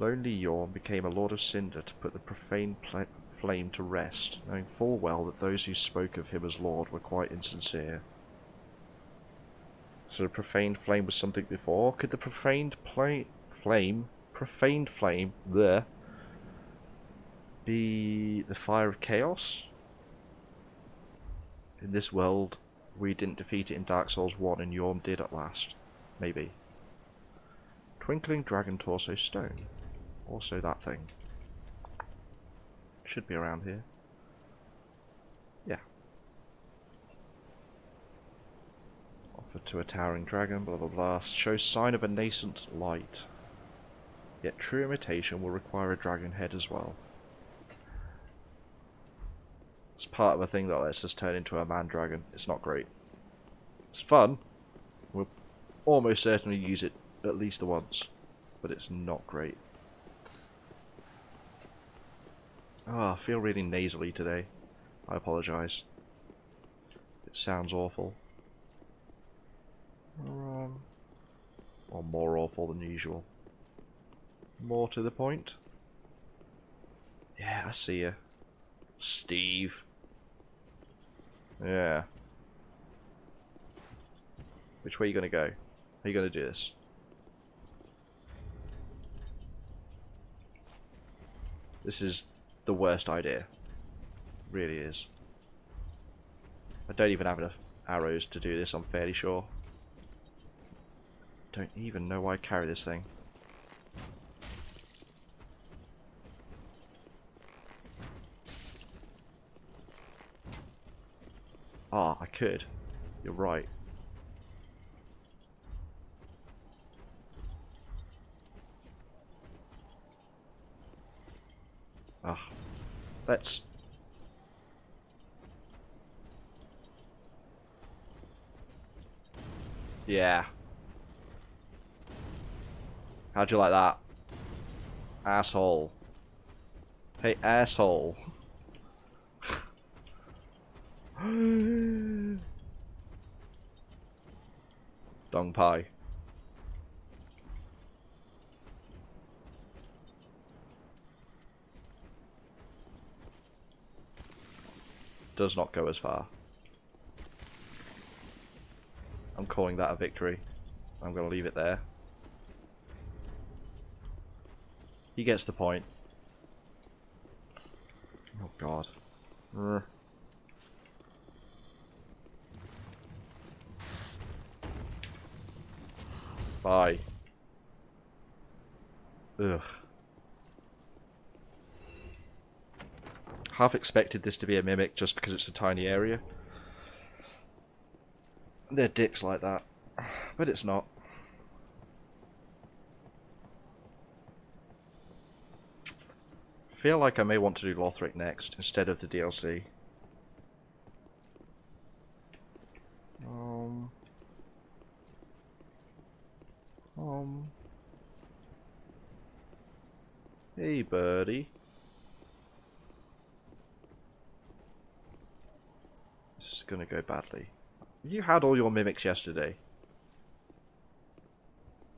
Lonely Yorn became a Lord of Cinder to put the profane flame to rest, knowing full well that those who spoke of him as Lord were quite insincere. So the profaned flame was something before? Could the profaned flame, bleh, be the fire of chaos? In this world, we didn't defeat it in Dark Souls 1 and Yorm did at last. Maybe. Twinkling Dragon Torso Stone. Also that thing. Should be around here. Yeah. Offered to a towering dragon, blah blah blah. Shows sign of a nascent light. Yet true imitation will require a dragon head as well. It's part of a thing that lets us turn into a man dragon. It's not great. It's fun. We'll almost certainly use it at least once. But it's not great. Oh, I feel really nasally today. I apologise. It sounds awful. Or more awful than usual. More to the point. Yeah, I see you. Steve. Yeah. Which way are you going to go? How are you going to do this? This is the worst idea. Really is. I don't even have enough arrows to do this, I'm fairly sure. Don't even know why I carry this thing. Ah, I could. You're right. Ah, let's... Yeah. How'd you like that? Asshole. Hey, asshole. Dong pie. Does not go as far. I'm calling that a victory. I'm going to leave it there. He gets the point. Oh god. Bye. Ugh. Half expected this to be a mimic just because it's a tiny area. They're dicks like that. But it's not. feel like I may want to do Lothric next instead of the DLC. Hey, birdie. This is gonna go badly. You had all your mimics yesterday.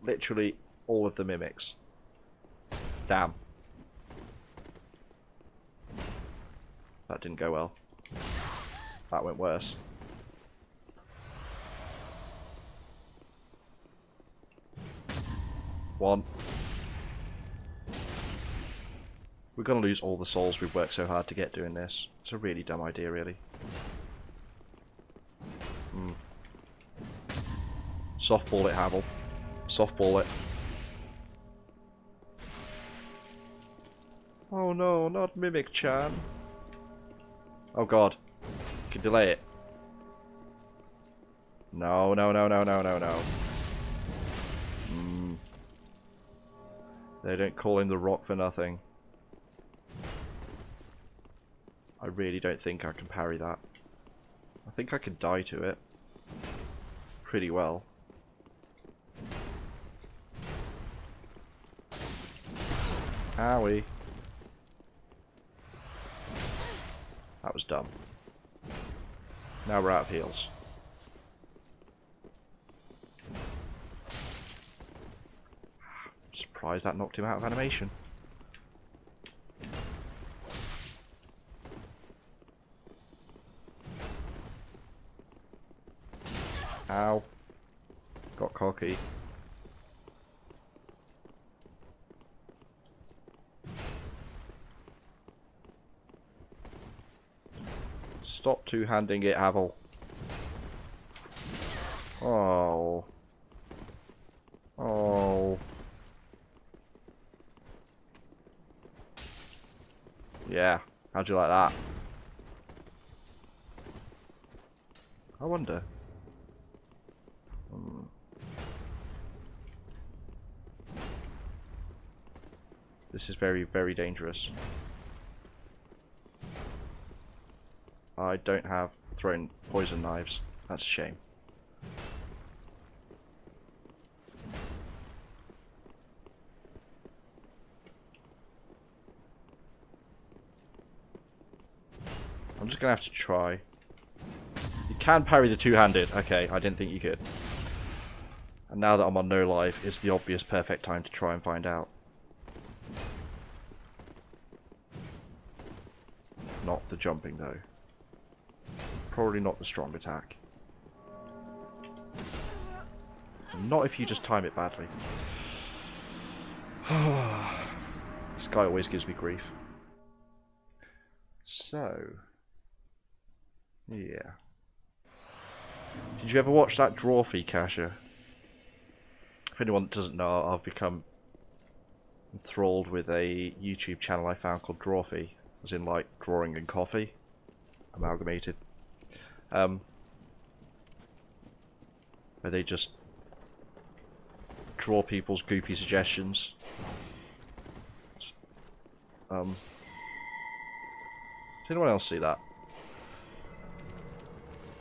Literally all of the mimics. Damn. That didn't go well. That went worse. One. We're gonna lose all the souls we've worked so hard to get doing this. It's a really dumb idea, really. Softball it, Havel. Softball it. Oh no, not Mimic-chan. Oh god. You can delay it. No, no, no, no, no, no, no. They don't call him the Rock for nothing. I really don't think I can parry that. I think I can die to it. Pretty well. Owie. That was dumb. Now we're out of heals. Surprised that knocked him out of animation. Ow. Got cocky. Stop two-handing it, Havel. Oh. Oh. Yeah. How'd you like that? I wonder. This is very, very dangerous. I don't have thrown poison knives. That's a shame. I'm just gonna have to try. You can parry the two-handed. Okay, I didn't think you could. And now that I'm on no life, it's the obvious perfect time to try and find out. Not the jumping though. Probably not the strong attack. Not if you just time it badly. This guy always gives me grief. So, yeah. Did you ever watch that Drawfee, Kasha? If anyone doesn't know, I've become enthralled with a YouTube channel I found called Drawfee, as in like drawing and coffee, amalgamated. Where they just draw people's goofy suggestions. Did anyone else see that?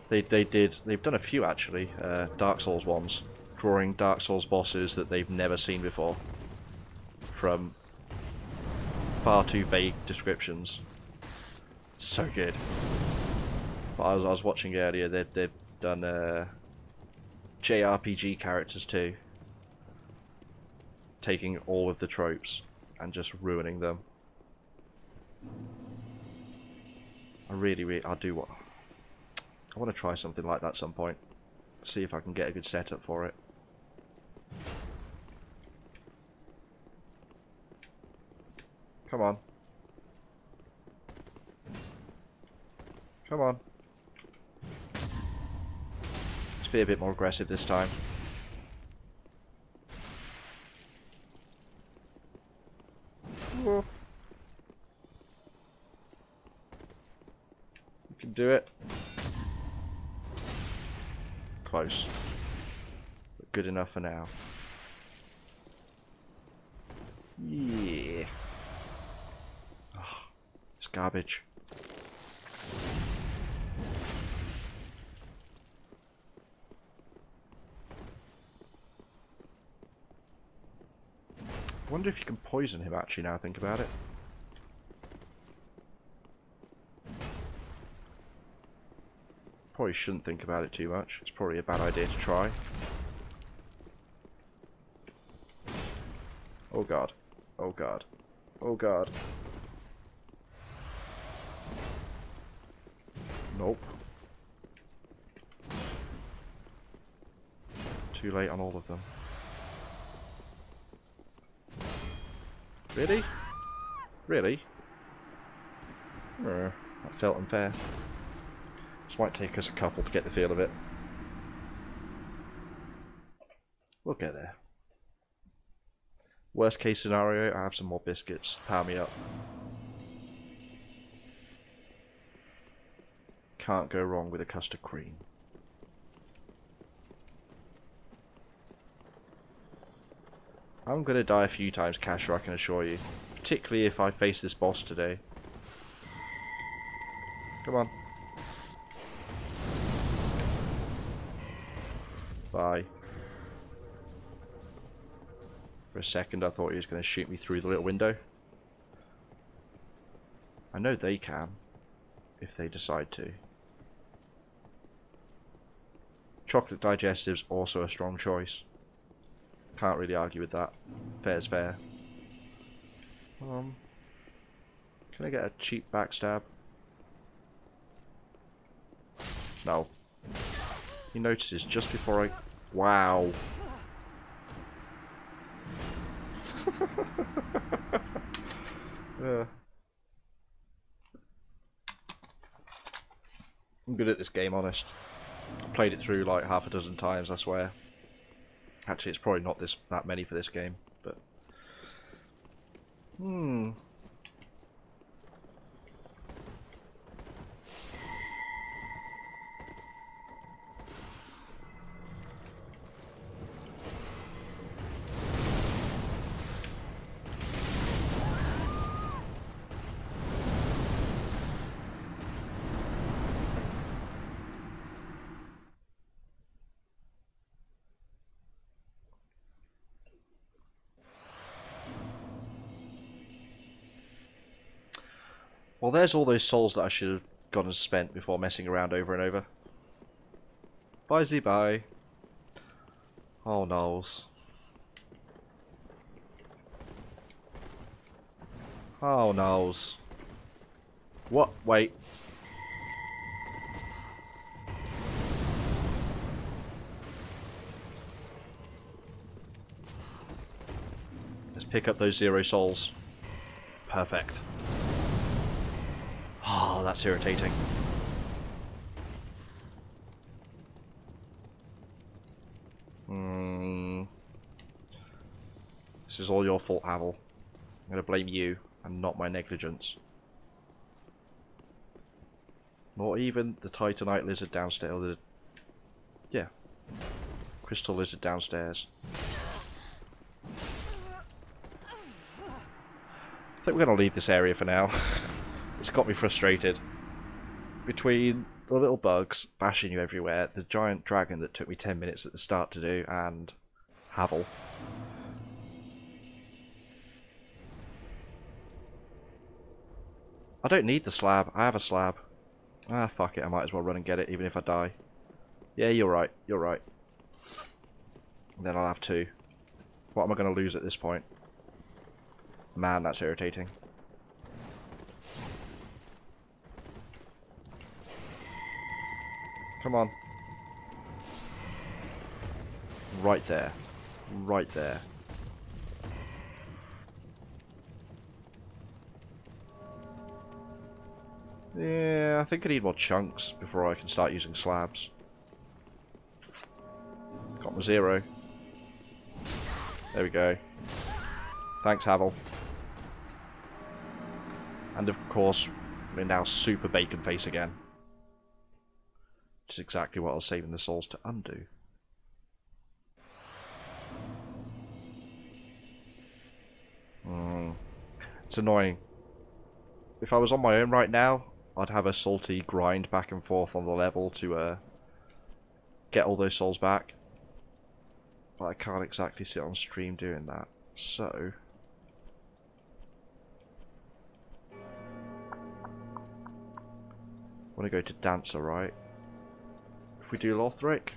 They've done a few actually, Dark Souls ones, drawing Dark Souls bosses that they've never seen before from far too vague descriptions. So good. But I was watching earlier, they've done JRPG characters too, taking all of the tropes and just ruining them. I want to try something like that at some point. See if I can get a good setup for it. Come on. Come on. Let's be a bit more aggressive this time. Whoa. You can do it. Close. But good enough for now. Yeah. Oh, garbage. I wonder if you can poison him actually now I think about it. Probably shouldn't think about it too much. It's probably a bad idea to try. Oh god. Oh god. Oh god. Nope. Too late on all of them. Really? Really? That felt unfair. This might take us a couple to get the feel of it. We'll get there. Worst case scenario, I have some more biscuits to power me up. Can't go wrong with a custard cream. I'm gonna die a few times, Casher, I can assure you. Particularly if I face this boss today. Come on. Bye. For a second I thought he was going to shoot me through the little window. I know they can, if they decide to. Chocolate digestive's also a strong choice. Can't really argue with that. Fair's fair. Can I get a cheap backstab? No. He notices just before I... Wow. I'm good at this game, honest. I've played it through like half a dozen times, I swear. Actually, it's probably not that many for this game, but... Well, there's all those souls that I should have gone and spent before messing around over and over. Bye, bye. Oh, noes. Oh, noes. What? Wait. Let's pick up those 0 souls. Perfect. Oh, that's irritating. This is all your fault, Havel. I'm going to blame you, and not my negligence. Not even the Titanite lizard downstairs. Yeah. Crystal lizard downstairs. I think we're going to leave this area for now. It's got me frustrated. Between the little bugs bashing you everywhere, the giant dragon that took me 10 minutes at the start to do, and Havel. I don't need the slab. I have a slab. Ah, fuck it. I might as well run and get it, even if I die. Yeah, you're right. You're right. And then I'll have 2. What am I going to lose at this point? Man, that's irritating. Come on. Right there. Right there. Yeah, I think I need more chunks before I can start using slabs. Got my 0. There we go. Thanks, Havel. And of course, we're now super bacon face again. Which is exactly what I was saving the souls to undo. It's annoying. If I was on my own right now, I'd have a salty grind back and forth on the level to get all those souls back. But I can't exactly sit on stream doing that. So... I want to go to Dancer, right? If we do Lothric,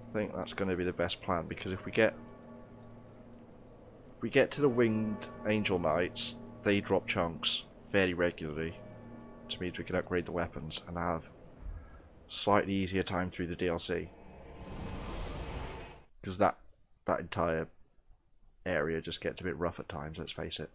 I think that's going to be the best plan, because if we get to the Winged Angel Knights, they drop chunks fairly regularly, which means we can upgrade the weapons and have slightly easier time through the DLC. Because that entire area just gets a bit rough at times, let's face it.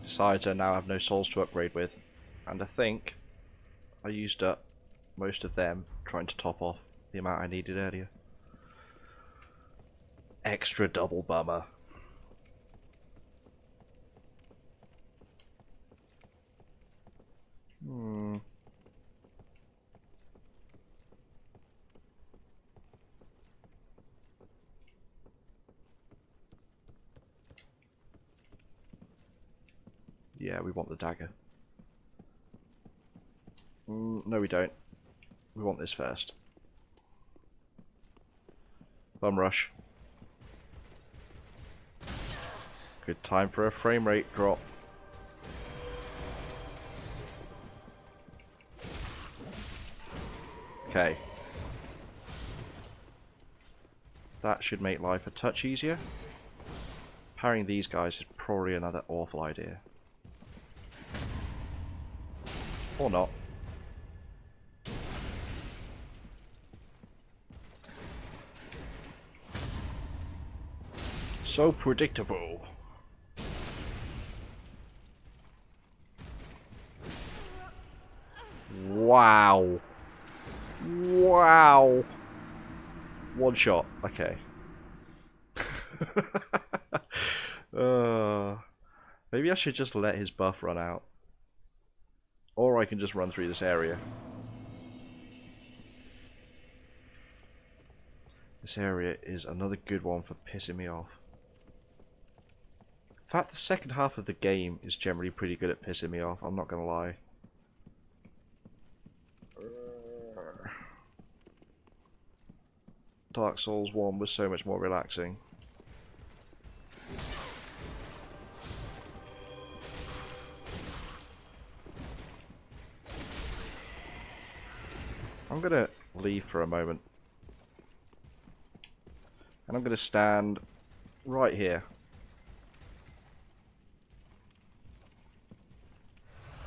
Besides, I now have no souls to upgrade with, and I think I used up most of them trying to top off the amount I needed earlier. Extra double bummer. Yeah, we want the dagger. No, we don't. We want this first. Bum rush. Good time for a frame rate drop. Okay. That should make life a touch easier. Parrying these guys is probably another awful idea. Or not. So predictable. Wow. Wow. One shot. Okay. Maybe I should just let his buff run out. Or I can just run through this area. This area is another good one for pissing me off. In fact, the second half of the game is generally pretty good at pissing me off, I'm not gonna lie. Dark Souls 1 was so much more relaxing. I'm gonna leave for a moment. And I'm gonna stand right here.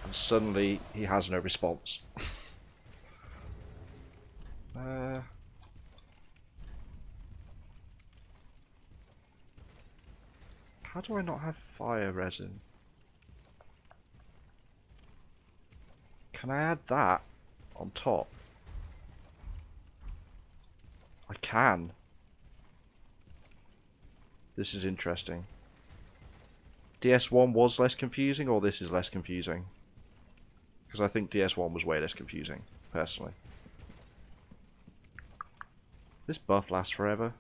And suddenly he has no response. How do I not have fire resin? Can I add that on top? I can. This is interesting. DS1 was less confusing, or this is less confusing? Because I think DS1 was way less confusing, personally. This buff lasts forever.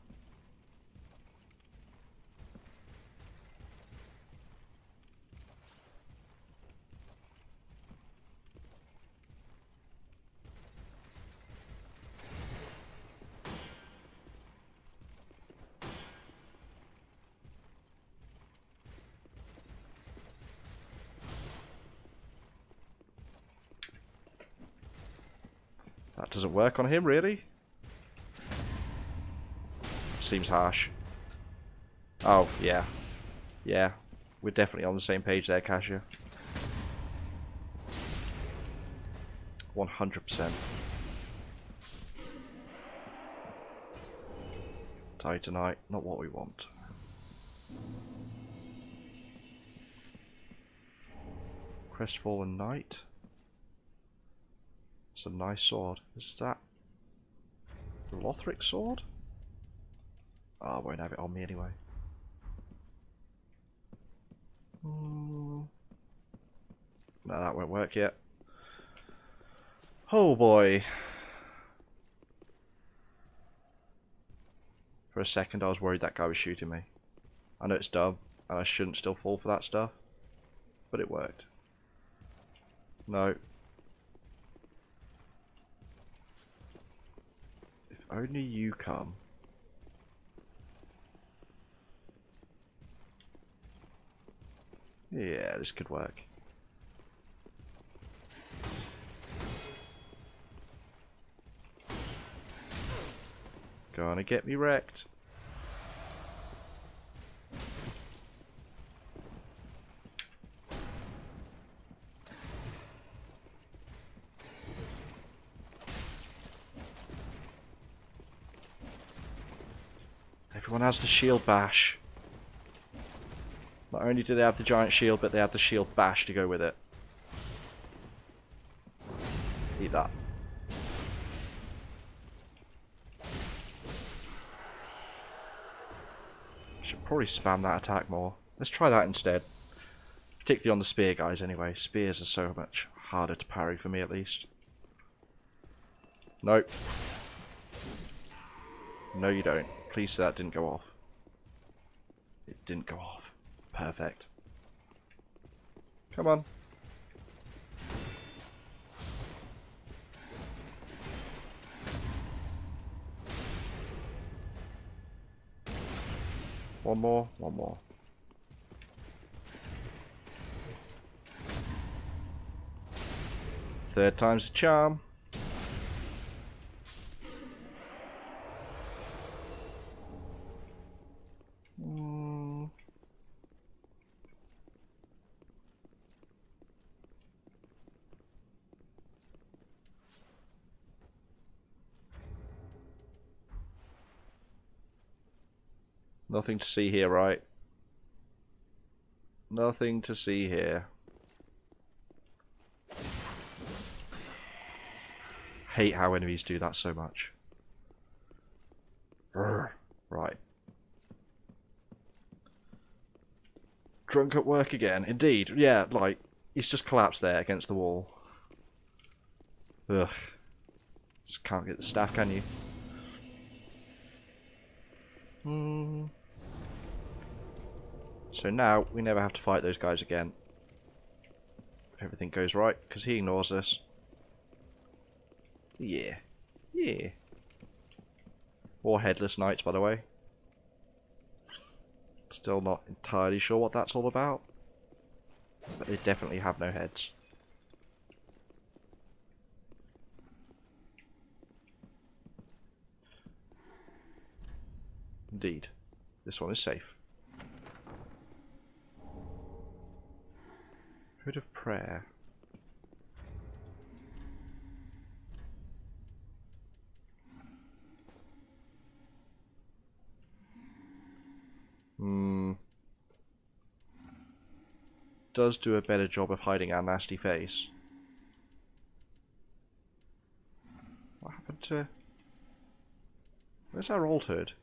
That doesn't work on him, really? Seems harsh. Oh, yeah. Yeah. We're definitely on the same page there, Kasia. 100%. Titanite, not what we want. Crestfallen Knight. It's a nice sword. Is that? Lothric sword? Oh, I won't have it on me anyway. No, that won't work yet. Oh boy. For a second I was worried that guy was shooting me. I know it's dumb, and I shouldn't still fall for that stuff. But it worked. No. If only you come. Yeah, this could work. Gonna get me wrecked. Everyone has the shield bash. Not only do they have the giant shield, but they have the shield bash to go with it. Eat that. Should probably spam that attack more. Let's try that instead. Particularly on the spear guys anyway. Spears are so much harder to parry for me at least. Nope. No you don't. Please say that didn't go off. It didn't go off. Perfect. Come on. One more, one more. Third time's the charm. Nothing to see here, right? Nothing to see here. Hate how enemies do that so much. Urgh. Right. Drunk at work again. Indeed. Yeah, like, he's just collapsed there against the wall. Ugh. Just can't get the staff, can you? So now we never have to fight those guys again. If everything goes right, because he ignores us. Yeah. Yeah. Or headless knights, by the way. Still not entirely sure what that's all about. But they definitely have no heads. Indeed. This one is safe. Hood of Prayer. Does do a better job of hiding our nasty face. What happened to... Where's our old hood?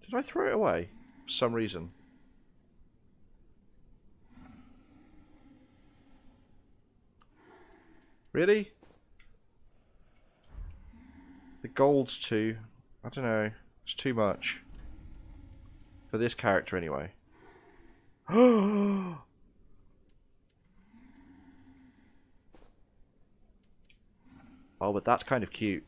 Did I throw it away? For some reason. Really? The gold's too... I don't know. It's too much. For this character anyway. Oh, but that's kind of cute.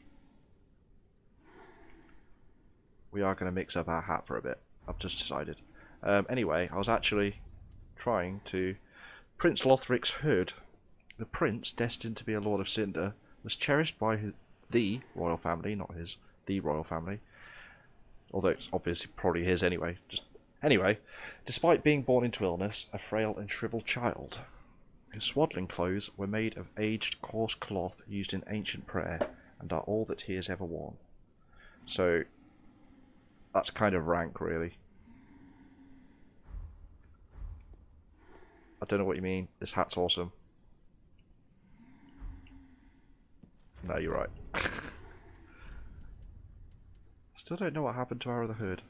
We are going to mix up our hat for a bit. I've just decided. Anyway, I was actually trying to... Prince Lothric's hood. The prince, destined to be a Lord of Cinder, was cherished by the royal family, not his, the royal family. Although it's obviously probably his anyway. Anyway, despite being born into illness, a frail and shriveled child, his swaddling clothes were made of aged coarse cloth used in ancient prayer, and are all that he has ever worn. So, that's kind of rank, really. I don't know what you mean. This hat's awesome. No, you're right. Still don't know what happened to our other hood.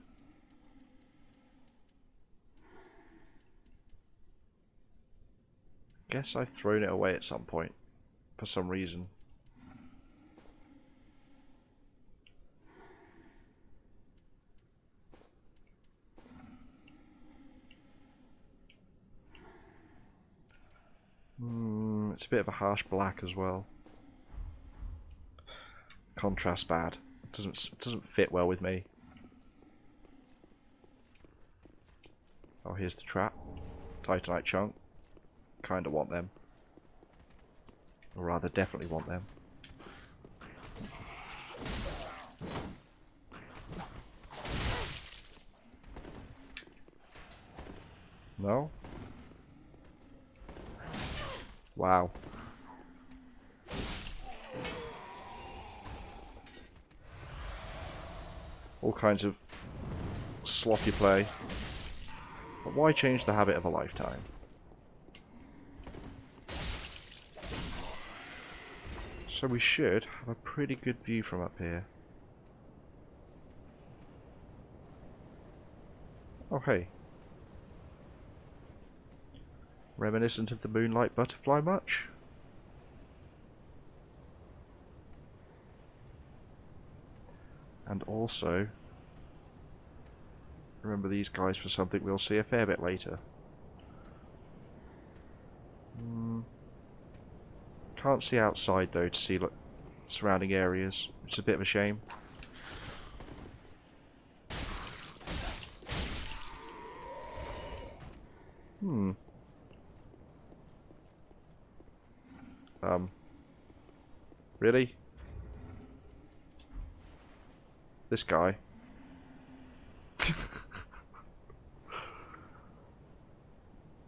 Guess I've thrown it away at some point. For some reason. It's a bit of a harsh black as well. Contrast bad. It doesn't fit well with me. Oh, here's the trap. Titanite chunk. Kinda want them. Or rather, definitely want them. No? Wow. All kinds of sloppy play. But why change the habit of a lifetime? So we should have a pretty good view from up here. Oh hey. Reminiscent of the Moonlight Butterfly much? And also, remember these guys for something we'll see a fair bit later. Can't see outside though to see surrounding areas, which is a bit of a shame. Really? This guy?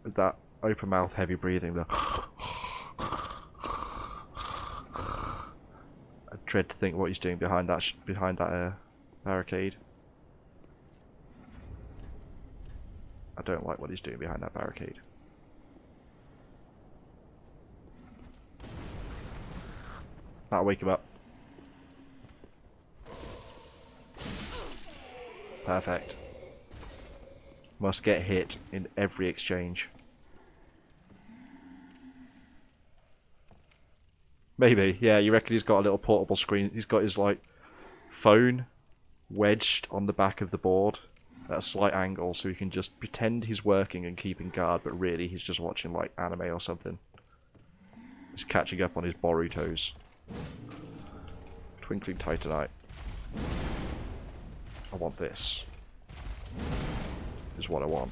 With that open mouth, heavy breathing, I dread to think what he's doing behind that barricade. I don't like what he's doing behind that barricade. That'll wake him up. Perfect. Must get hit in every exchange. Maybe, yeah, you reckon he's got a little portable screen. He's got his, like, phone wedged on the back of the board at a slight angle so he can just pretend he's working and keeping guard, but really he's just watching, like, anime or something. He's catching up on his Borutos. Twinkling Titanite. I want this. Is what I want.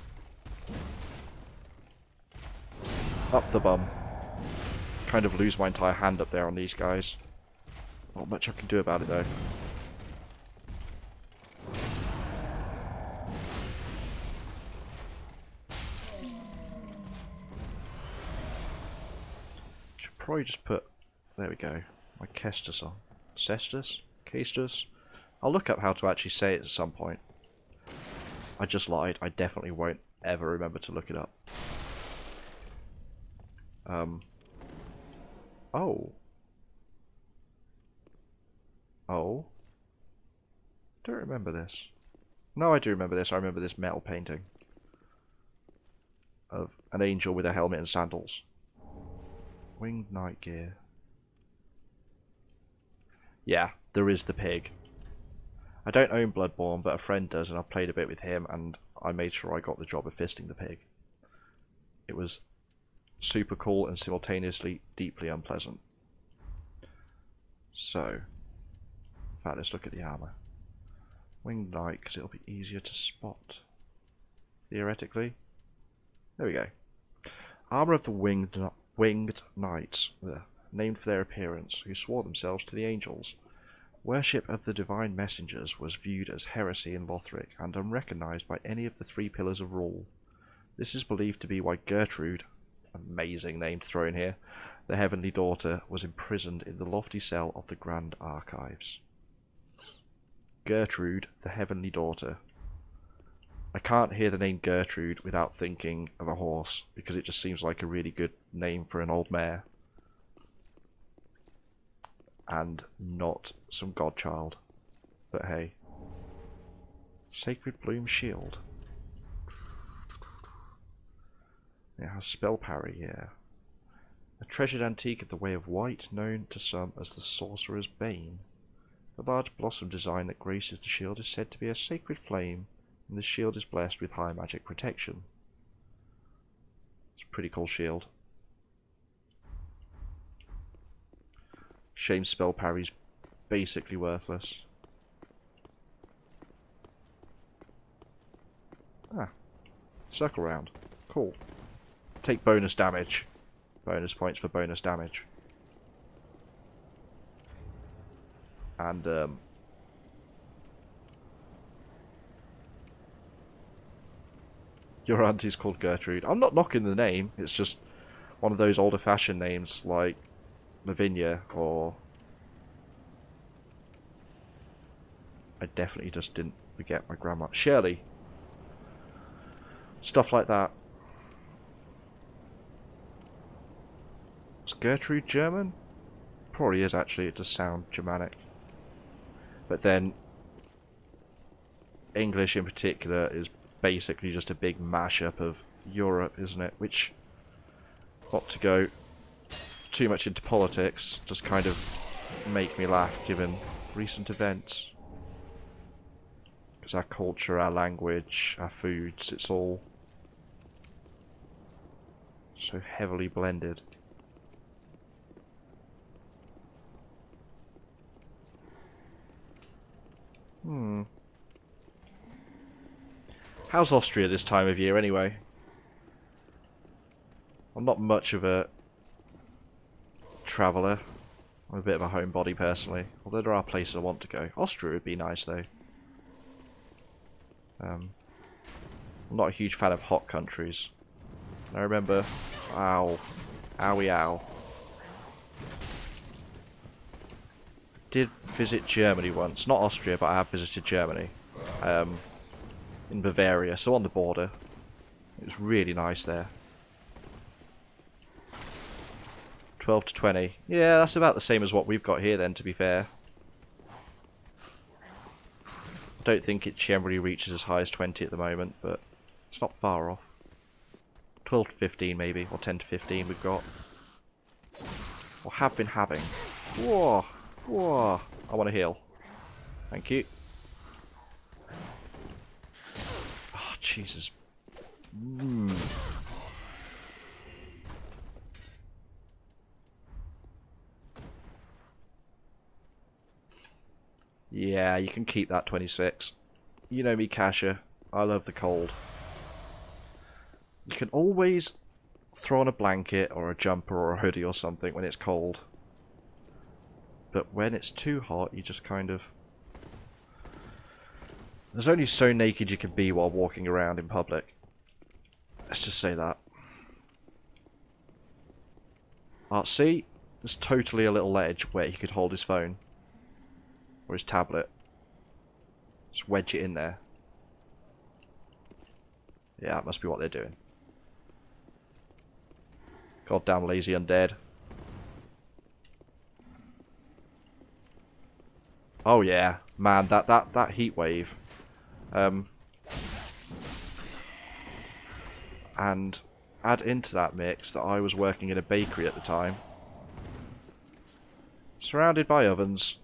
Up the bum. Kind of lose my entire hand up there on these guys. Not much I can do about it though. Should probably just put... There we go. My Kestus on. Cestus? Kestus? I'll look up how to actually say it at some point. I just lied. I definitely won't ever remember to look it up. Oh. Oh. Don't remember this. No, I do remember this. I remember this metal painting of an angel with a helmet and sandals. Winged knight gear. Yeah, there is the pig. I don't own Bloodborne, but a friend does, and I played a bit with him, and I made sure I got the job of fisting the pig. It was super cool and simultaneously deeply unpleasant. So, in fact, let's look at the armour. Winged Knight, because it'll be easier to spot. Theoretically. There we go. Armour of the Winged Knights, named for their appearance, who swore themselves to the angels. Worship of the divine messengers was viewed as heresy in Lothric and unrecognised by any of the three pillars of rule. This is believed to be why Gertrude, amazing name to throw in here, the Heavenly Daughter, was imprisoned in the lofty cell of the Grand Archives. Gertrude, the Heavenly Daughter. I can't hear the name Gertrude without thinking of a horse, because it just seems like a really good name for an old mare. And not some godchild. But hey. Sacred Bloom Shield. It has spell parry, yeah. A treasured antique of the Way of White, known to some as the Sorcerer's Bane. The large blossom design that graces the shield is said to be a sacred flame, and the shield is blessed with high magic protection. It's a pretty cool shield. Shame spell parry's basically worthless. Ah. Circle round. Cool. Take bonus damage. Bonus points for bonus damage. And, your auntie's called Gertrude. I'm not knocking the name, it's just one of those older fashioned names like Lavinia or... I definitely just didn't forget my grandma. Shirley. Stuff like that. Is Gertrude German? Probably is actually, it does sound Germanic. But then English in particular is basically just a big mashup of Europe, isn't it? Which, not to go too much into politics, just kind of make me laugh given recent events. Because our culture, our language, our foods, it's all so heavily blended. How's Austria this time of year anyway? I'm not much of a traveller. I'm a bit of a homebody personally. Although there are places I want to go. Austria would be nice though. I'm not a huge fan of hot countries. I remember... Ow. Owie ow. Did visit Germany once. Not Austria, but I have visited Germany. In Bavaria, so on the border. It was really nice there. 12 to 20. Yeah, that's about the same as what we've got here then, to be fair. I don't think it generally reaches as high as 20 at the moment, but it's not far off. 12 to 15 maybe, or 10 to 15 we've got. Or have been having. Whoa! Whoa! I want to heal. Thank you. Oh, Jesus. Yeah, you can keep that 26. You know me, Kasha. I love the cold. You can always throw on a blanket or a jumper or a hoodie or something when it's cold. But when it's too hot, you just kind of... There's only so naked you can be while walking around in public. Let's just say that. See? There's totally a little ledge where he could hold his phone. Or his tablet. Just wedge it in there. Yeah, that must be what they're doing. Goddamn lazy undead. Oh yeah, man, that heat wave. And add into that mix that I was working in a bakery at the time. Surrounded by ovens.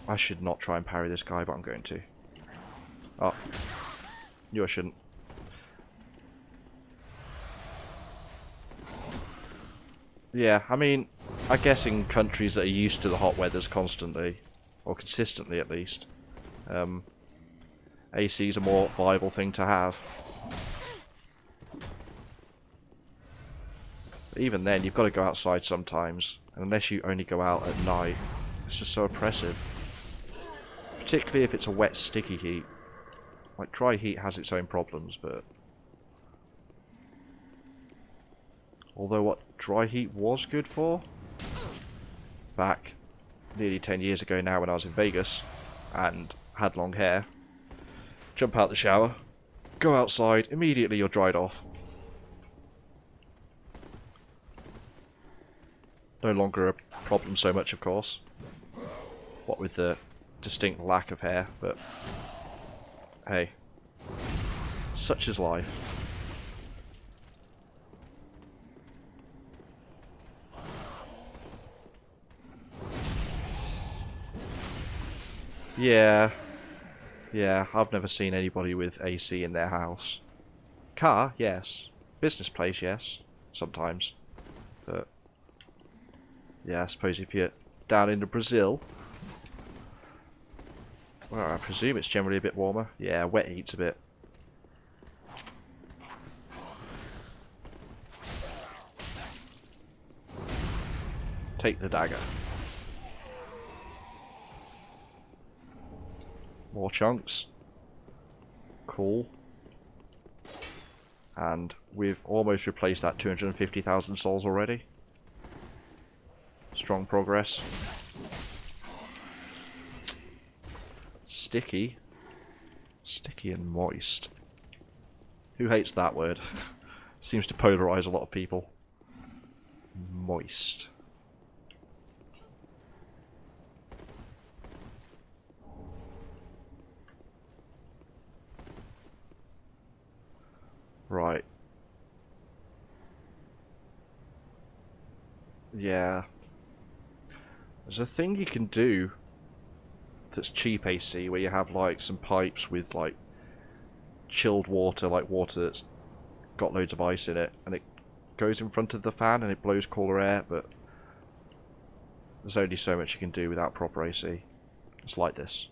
I should not try and parry this guy, but I'm going to. Oh. Knew I shouldn't. Yeah, I mean, I guess in countries that are used to the hot weathers constantly, or consistently at least, AC is a more viable thing to have. But even then, you've got to go outside sometimes, and unless you only go out at night, it's just so oppressive. Particularly if it's a wet, sticky heat. Like, dry heat has its own problems, but... Although what dry heat was good for, back nearly 10 years ago now when I was in Vegas, and had long hair, jump out the shower, go outside, immediately you're dried off. No longer a problem so much, of course. What with the distinct lack of hair, but hey, such is life. Yeah, I've never seen anybody with AC in their house. Car, yes. Business place, yes. Sometimes. But, yeah, I suppose if you're down in Brazil, well, I presume it's generally a bit warmer. Yeah, wet heat's a bit. Take the dagger. More chunks. Cool. And we've almost replaced that 250,000 souls already. Strong progress. Sticky. Sticky and moist. Who hates that word? Seems to polarize a lot of people. Moist. Right. Yeah. There's a thing you can do that's cheap AC where you have like some pipes with like chilled water, like water that's got loads of ice in it, and it goes in front of the fan and it blows cooler air, but there's only so much you can do without proper AC. It's like this.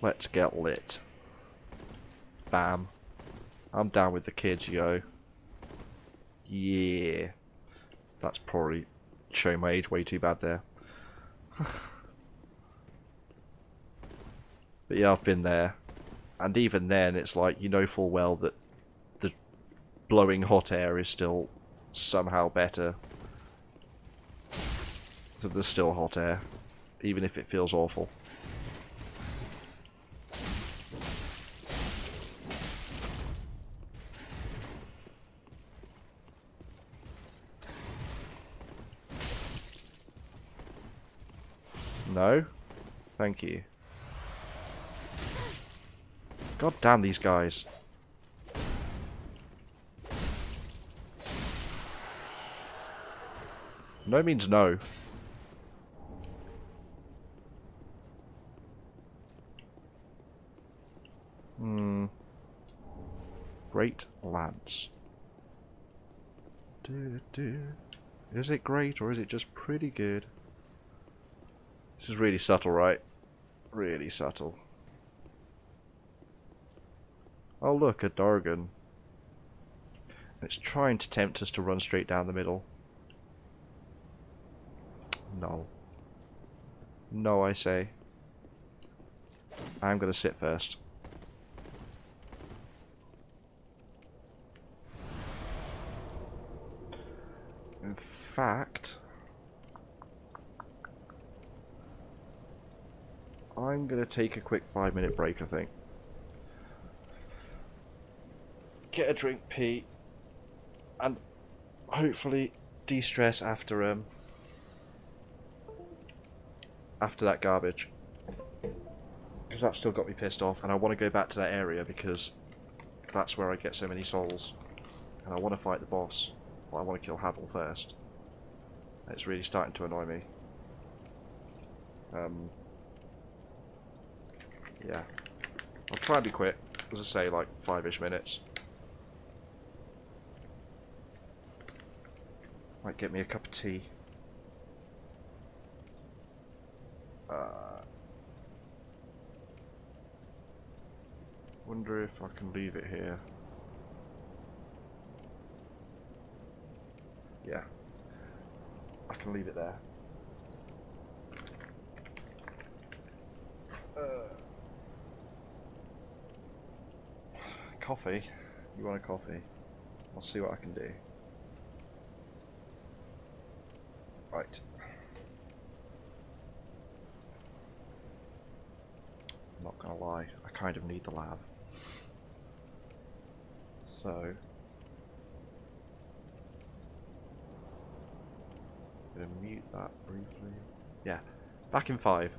Let's get lit. Fam. I'm down with the kids, yo. Yeah. That's probably showing my age way too bad there. But yeah, I've been there. And even then, it's like, you know full well that the blowing hot air is still somehow better. So there's still hot air, even if it feels awful. No? Thank you. God damn these guys. No means no. Great Lance. Is it great or is it just pretty good? This is really subtle, right? Really subtle. Oh look, a Dargon. It's trying to tempt us to run straight down the middle. No. No, I say. I'm gonna sit first. In fact, I'm gonna take a quick 5-minute break, I think. Get a drink, pee, and hopefully de-stress after that garbage. Because that still got me pissed off, and I want to go back to that area because that's where I get so many souls. And I want to fight the boss, but I want to kill Havel first. And it's really starting to annoy me. Yeah. I'll try and be quick. As I say, like 5-ish minutes. Might get me a cup of tea. Wonder if I can leave it here. Yeah. I can leave it there. Coffee? You want a coffee? I'll see what I can do. Right. I'm not gonna lie, I kind of need the lab. So... I'm gonna mute that briefly. Yeah, back in 5.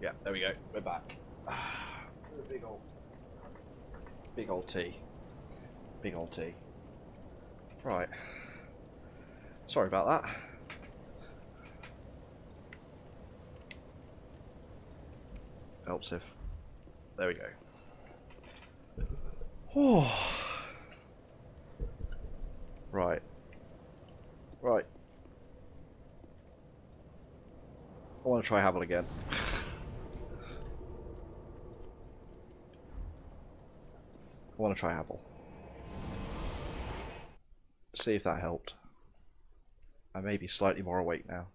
Yeah, there we go. We're back. Big old tea. Big old tea. Right. Sorry about that. Helps if... There we go. Oh. Right. Right. I want to try Havel again. I want to try Havel. See if that helped. I may be slightly more awake now.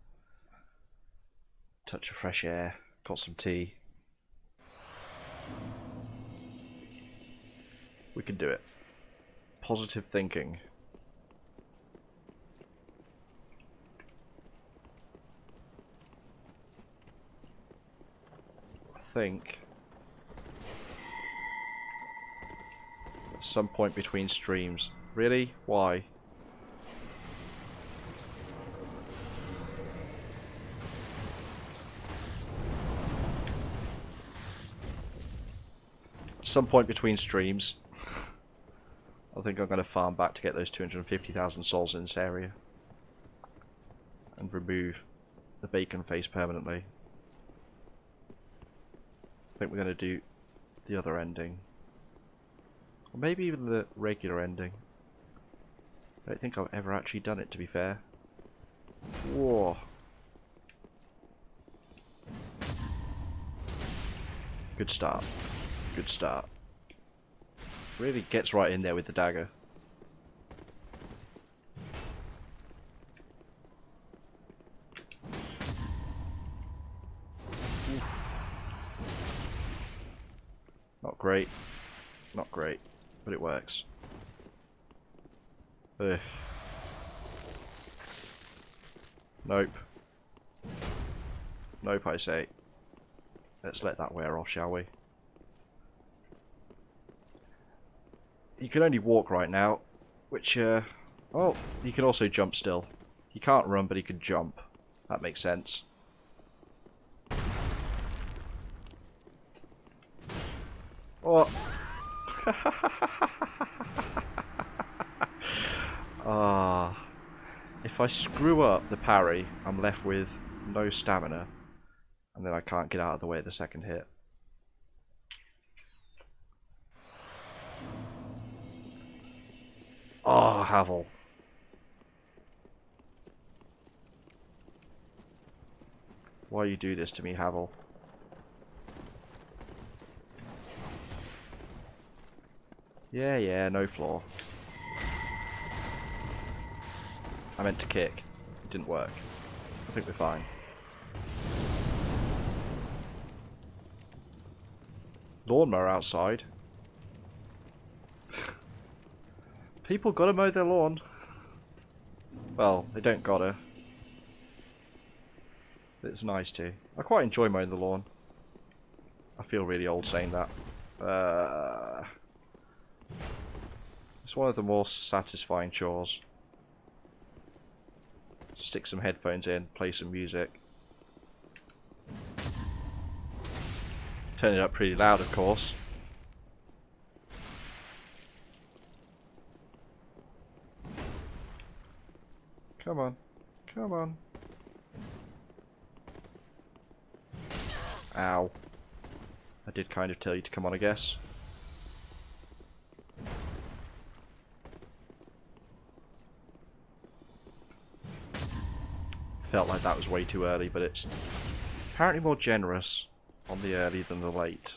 Touch of fresh air. Got some tea. We can do it. Positive thinking. I think at some point between streams. Really? Why? Some point between streams. I think I'm going to farm back to get those 250,000 souls in this area. And remove the bacon face permanently. I think we're going to do the other ending. Or maybe even the regular ending. I don't think I've ever actually done it, to be fair. Whoa. Good start. Good start. Really gets right in there with the dagger. Oof. Not great. Not great. But it works. Ugh. Nope. Nope, I say. Let's let that wear off, shall we? You can only walk right now, which, oh, you can also jump still. He can't run, but he can jump. That makes sense. Oh. Ah. If I screw up the parry, I'm left with no stamina. And then I can't get out of the way of the second hit. Oh, Havel. Why you do this to me, Havel? Yeah, no flaw. I meant to kick. It didn't work. I think we're fine. Lawnmower outside. People gotta mow their lawn. Well, they don't gotta. It's nice to. I quite enjoy mowing the lawn. I feel really old saying that. It's one of the more satisfying chores. Stick some headphones in, play some music. Turn it up pretty loud, of course. Come on. Come on. Ow. I did kind of tell you to come on, I guess. Felt like that was way too early, but it's apparently more generous on the early than the late.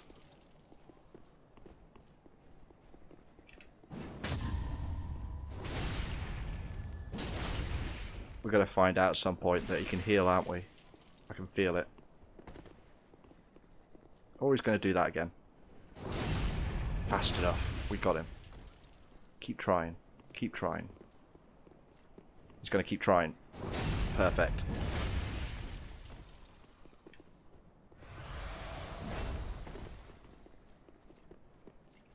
We're going to find out at some point that he can heal, aren't we? I can feel it. Or he's going to do that again. Fast enough. We got him. Keep trying. Keep trying. He's going to keep trying. Perfect.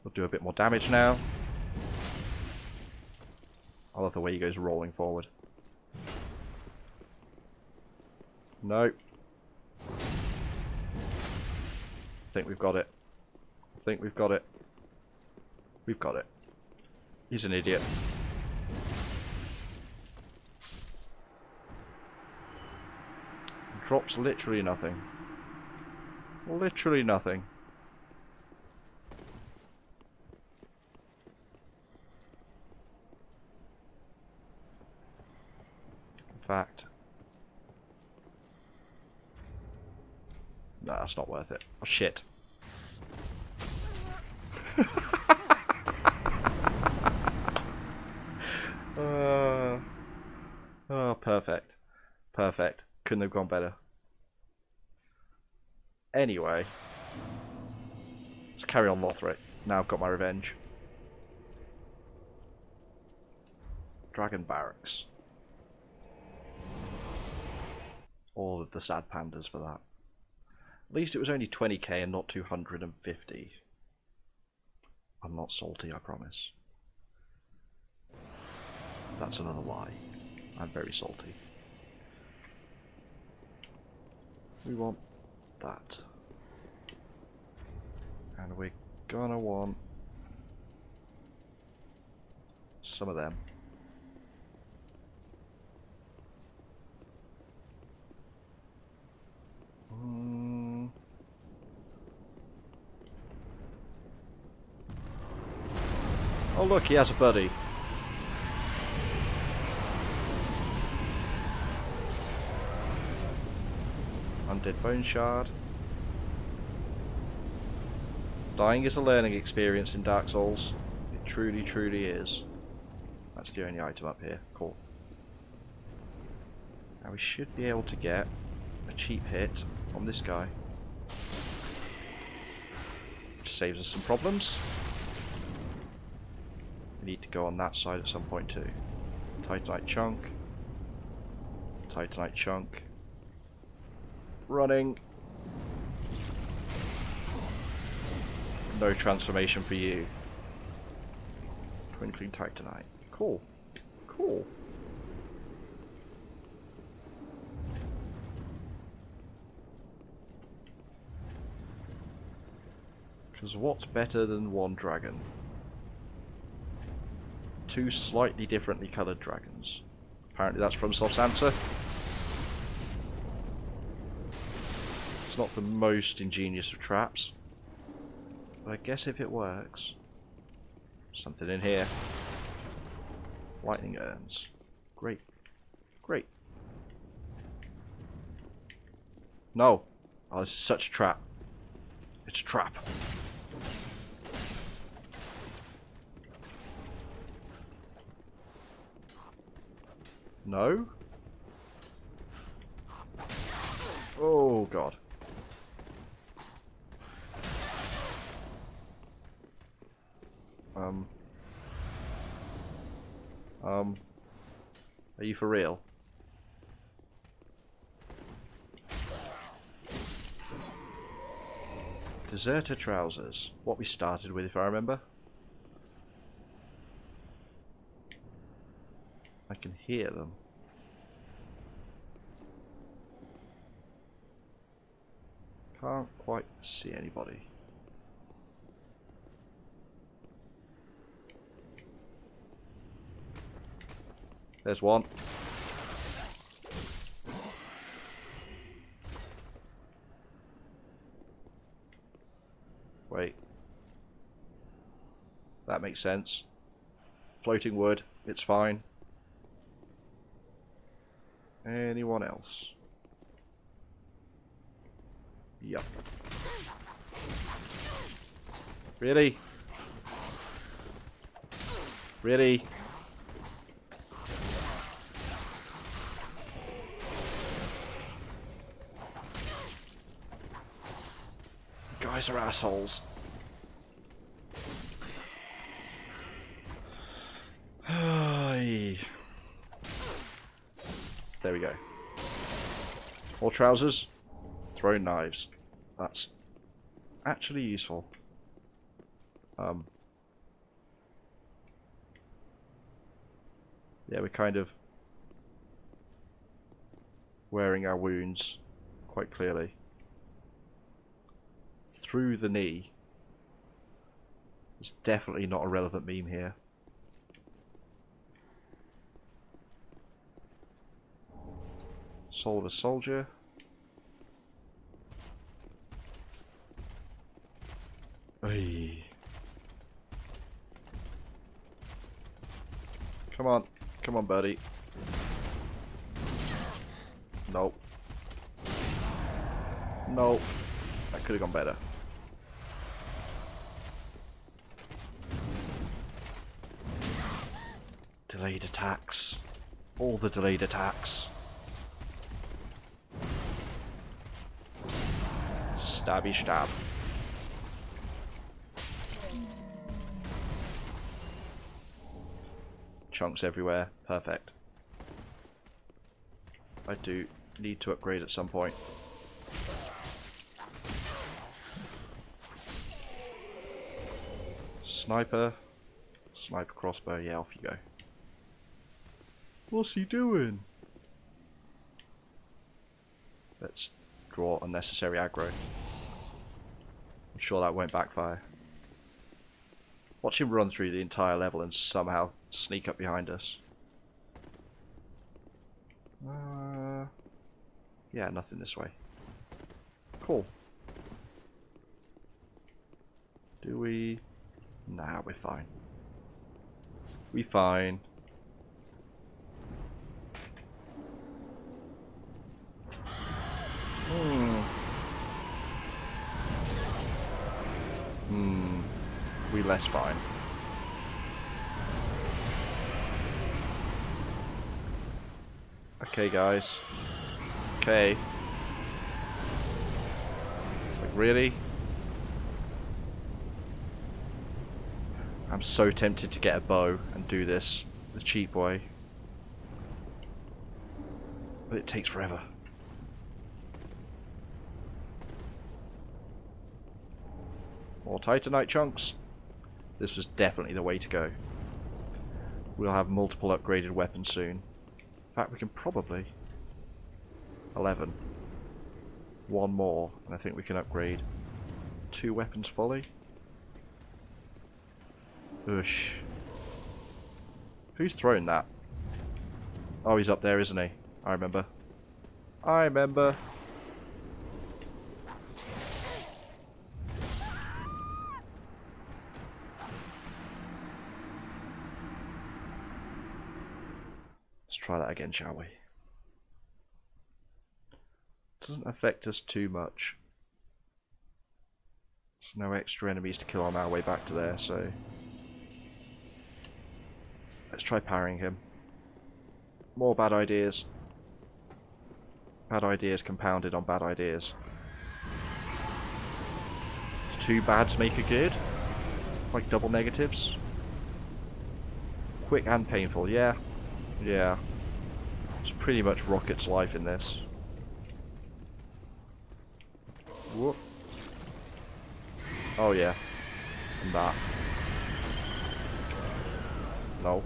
We'll do a bit more damage now. I love the way he goes rolling forward. No. I think we've got it. I think we've got it. We've got it. He's an idiot. Drops literally nothing. Literally nothing. In fact... no, that's not worth it. Oh, shit. Oh, perfect. Perfect. Couldn't have gone better. Anyway. Let's carry on Lothric. Now I've got my revenge. Dragon Barracks. All of the sad pandas for that. At least it was only 20k and not 250. I'm not salty, I promise. That's another lie. I'm very salty. We want that. And we're gonna want some of them. Oh look, he has a buddy. Undead Bone Shard. Dying is a learning experience in Dark Souls. It truly, truly is. That's the only item up here. Cool. Now we should be able to get a cheap hit on this guy. Which saves us some problems. We need to go on that side at some point too. Titanite chunk. Titanite chunk. Running. No transformation for you. Twinkling Titanite. Cool. Cool. Because what's better than one dragon? Two slightly differently coloured dragons. Apparently that's from Soft's answer. It's not the most ingenious of traps. But I guess if it works... something in here. Lightning urns. Great. Great. No. Oh, this is such a trap. It's a trap. No? Oh god. Are you for real? Deserter trousers. What we started with, if I remember. I can hear them. Can't quite see anybody. There's one. Wait. That makes sense. Floating wood, it's fine. Anyone else? Yep. Really? Really? Guys are assholes. There we go. More trousers. Throwing knives. That's actually useful. Yeah, we're kind of wearing our wounds quite clearly. through the knee. It's definitely not a relevant meme here. Soul of a soldier. Ay. Come on. Come on, buddy. Nope. Nope. That could have gone better. Delayed attacks. All the delayed attacks. Stabby stab. Chunks everywhere. Perfect. I do need to upgrade at some point. Sniper. Sniper crossbow. Yeah, off you go. What's he doing? Let's draw unnecessary aggro. I'm sure that won't backfire. Watch him run through the entire level and somehow sneak up behind us. Yeah, nothing this way. Cool. Do we... Nah, we're fine. We fine. We less fine. Okay, guys. Okay. Like, really? I'm so tempted to get a bow and do this the cheap way. But it takes forever. More Titanite chunks. This was definitely the way to go. We'll have multiple upgraded weapons soon. In fact, we can probably... 11. One more, and I think we can upgrade 2 weapons fully. Oosh. Who's throwing that? Oh, he's up there, isn't he? I remember. I remember. Let's try that again, shall we? Doesn't affect us too much. There's no extra enemies to kill on our way back to there, so... Let's try parrying him. More bad ideas. Bad ideas compounded on bad ideas. 2 bads make a good? Like double negatives? Quick and painful, yeah. Yeah. It's pretty much Rocket's life in this. Whoop. Oh yeah. And that. No.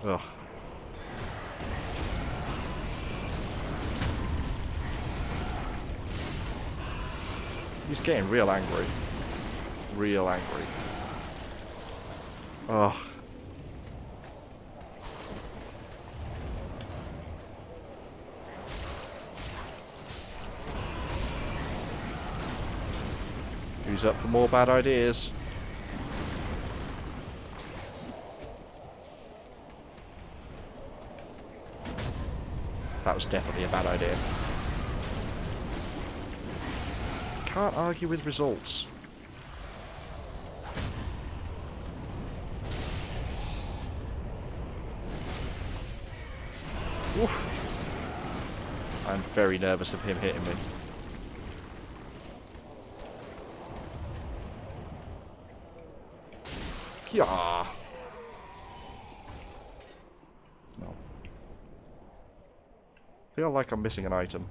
Ugh. He's getting real angry. Real angry. Ugh. Who's up for more bad ideas? That was definitely a bad idea. Can't argue with results. Oof. I'm very nervous of him hitting me. Yeah. No. Feel like I'm missing an item.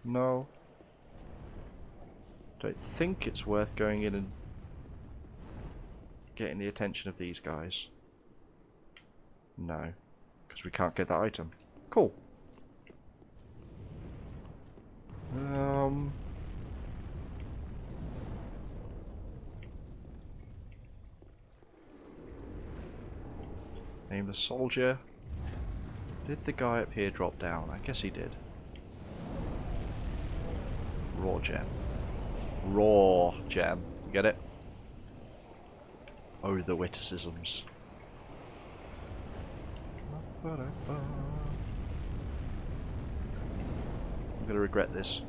No. Don't think it's worth going in and getting the attention of these guys. No. Because we can't get that item. Cool. Name the soldier. Did the guy up here drop down? I guess he did. Raw gem. Raw gem. You get it? Oh, the witticisms. I'm gonna regret this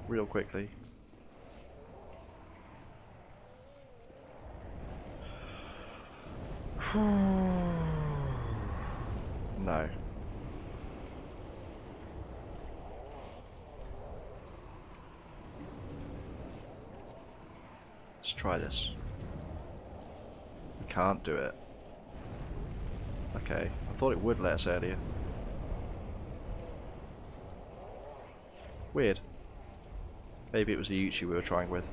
real quickly. No. Let's try this. We can't do it. Okay, I thought it would let us earlier. Weird. Maybe it was the Uchi we were trying with.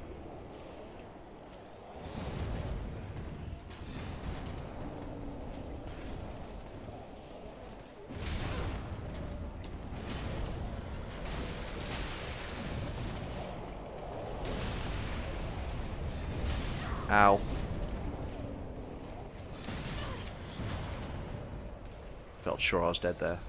Ow. Felt sure I was dead there.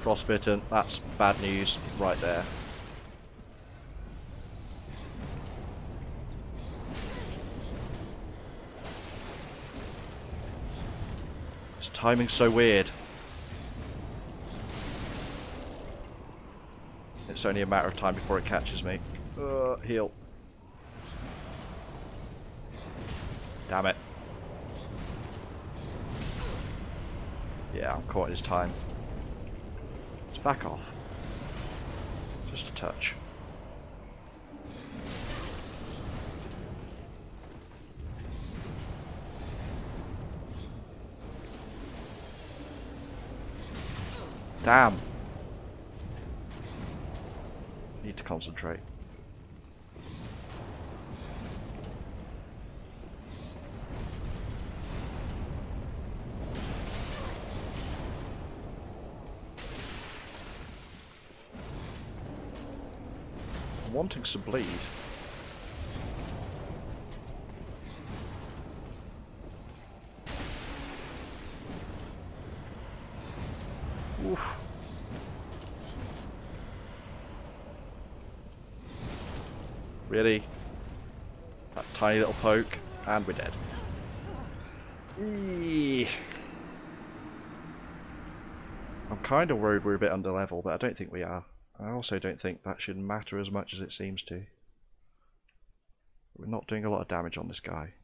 Frostbitten, that's bad news right there. This timing's so weird. It's only a matter of time before it catches me. Heal. Damn it. Yeah, I'm caught his time. Let's back off. Just a touch. Damn. Need to concentrate. I'm wanting some bleed. Oof. Really? That tiny little poke, and we're dead. Eee. I'm kind of worried we're a bit under level, but I don't think we are. I also don't think that should matter as much as it seems to. We're not doing a lot of damage on this guy.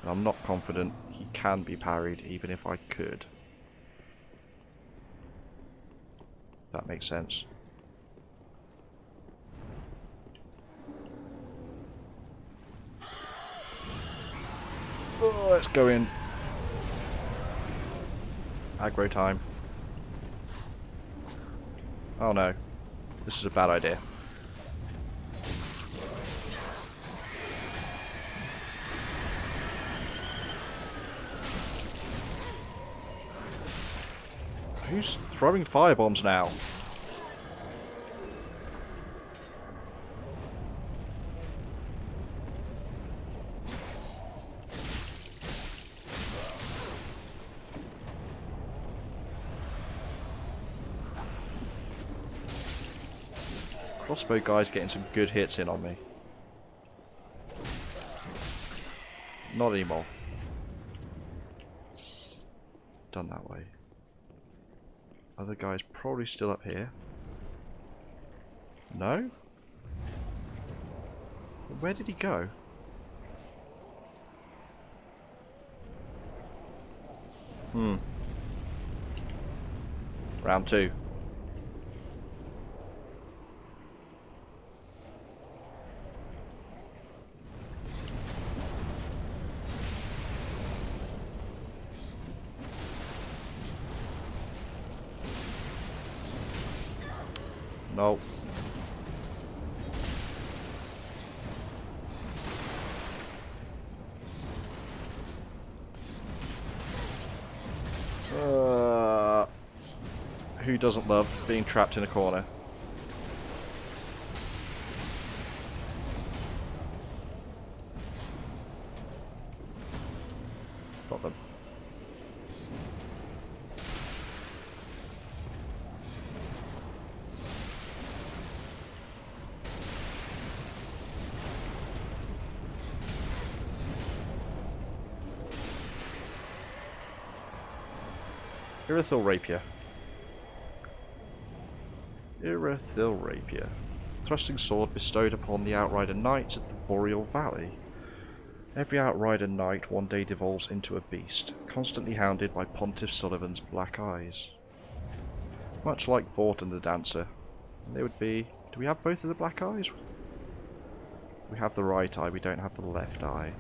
And I'm not confident he can be parried, even if I could. That makes sense. Oh, let's go in. Aggro time. Oh no. This is a bad idea. Who's throwing firebombs now? Crossbow guy's getting some good hits in on me. Not anymore. Done that way. Other guy's probably still up here. No? Where did he go? Round 2. No. Who doesn't love being trapped in a corner? Got them. Irithyll Rapier. Irithyll Rapier. Thrusting sword bestowed upon the Outrider Knights of the Boreal Valley. Every Outrider Knight one day devolves into a beast, constantly hounded by Pontiff Sullivan's black eyes. Much like Vort and the Dancer. They would be... Do we have both of the black eyes? We have the right eye, we don't have the left eye.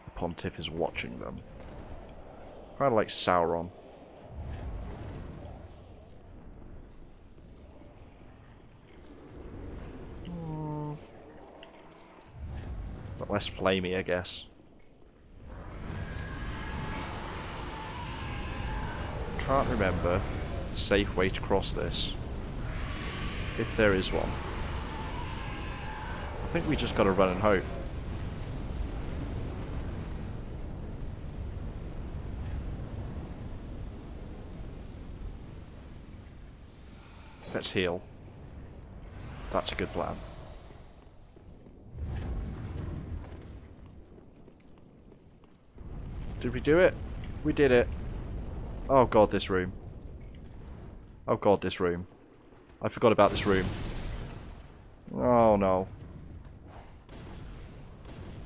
The Pontiff is watching them. Kind of like Sauron. But less flamey, I guess. Can't remember a safe way to cross this. If there is one. I think we just gotta run and hope. Let's heal. That's a good plan. Did we do it? We did it. Oh god, this room. Oh god, this room. I forgot about this room. Oh no.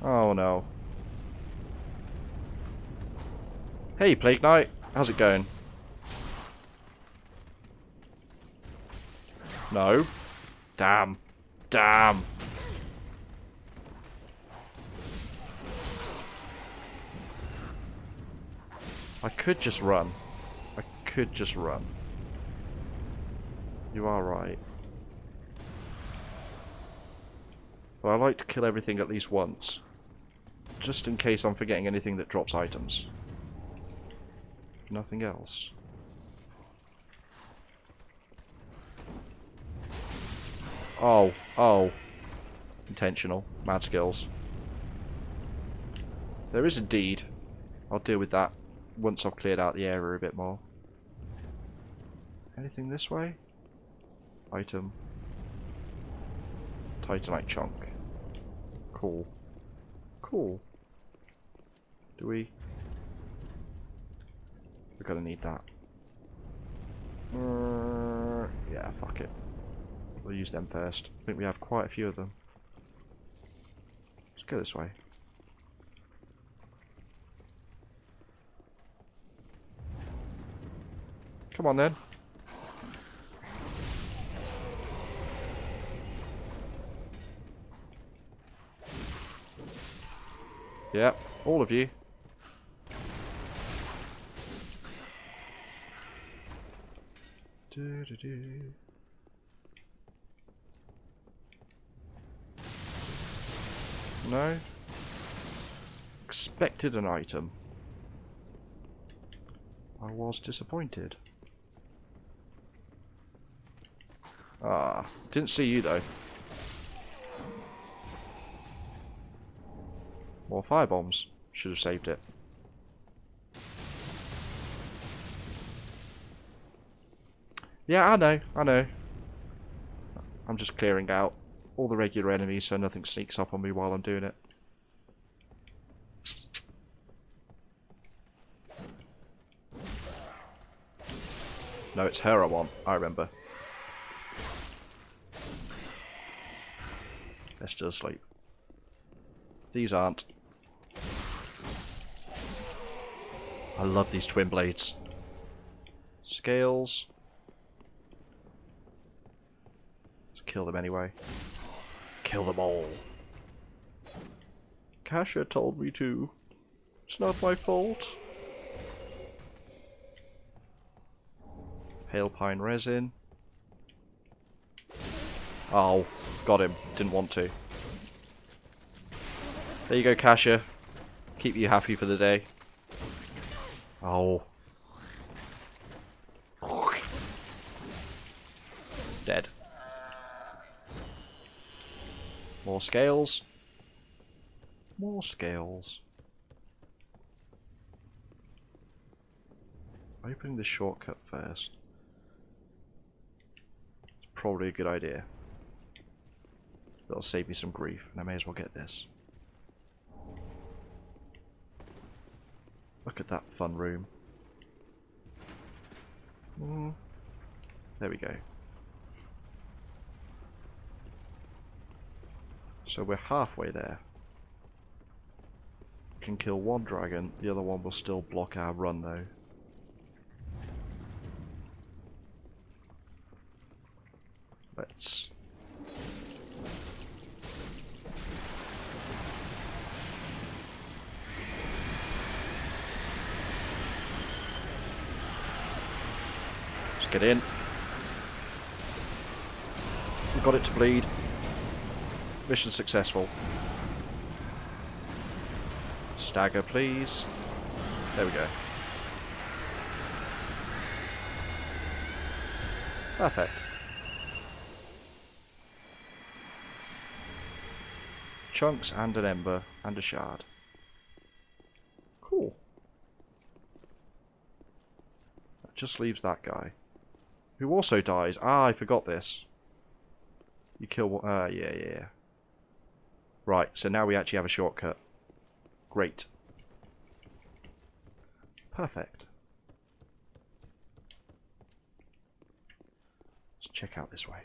Oh no. Hey, Plague Knight. How's it going? No. Damn. Damn. I could just run. I could just run. You are right. But I like to kill everything at least once. Just in case I'm forgetting anything that drops items. If nothing else. Oh, oh. Intentional. Mad skills. There is indeed. I'll deal with that once I've cleared out the area a bit more. Anything this way? Item. Titanite chunk. Cool. Cool. Do we? We're gonna need that. Yeah, fuck it. We'll use them first. I think we have quite a few of them. Let's go this way. Come on then. Yep, all of you. No. Expected an item. I was disappointed. Ah, didn't see you though. More firebombs. Should have saved it. Yeah, I know, I know. I'm just clearing out all the regular enemies so nothing sneaks up on me while I'm doing it. No, it's her I want, I remember. They're still asleep. These aren't. I love these twin blades. Scales. Let's kill them anyway. Kill them all. Kasha told me to. It's not my fault. Pale pine resin. Oh, got him. Didn't want to. There you go, Kasha. Keep you happy for the day. Oh. Dead. More scales. More scales. Opening the shortcut first. It's probably a good idea. That'll save me some grief, and I may as well get this. Look at that fun room. There we go. So we're halfway there. Can kill one dragon, the other one will still block our run though. Let's... Let's get in. We got it to bleed. Mission successful. Stagger, please. There we go. Perfect. Chunks and an ember and a shard. Cool. That just leaves that guy. Who also dies. Ah, I forgot this. You kill one. Yeah. Right, so now we actually have a shortcut. Great. Perfect. Let's check out this way.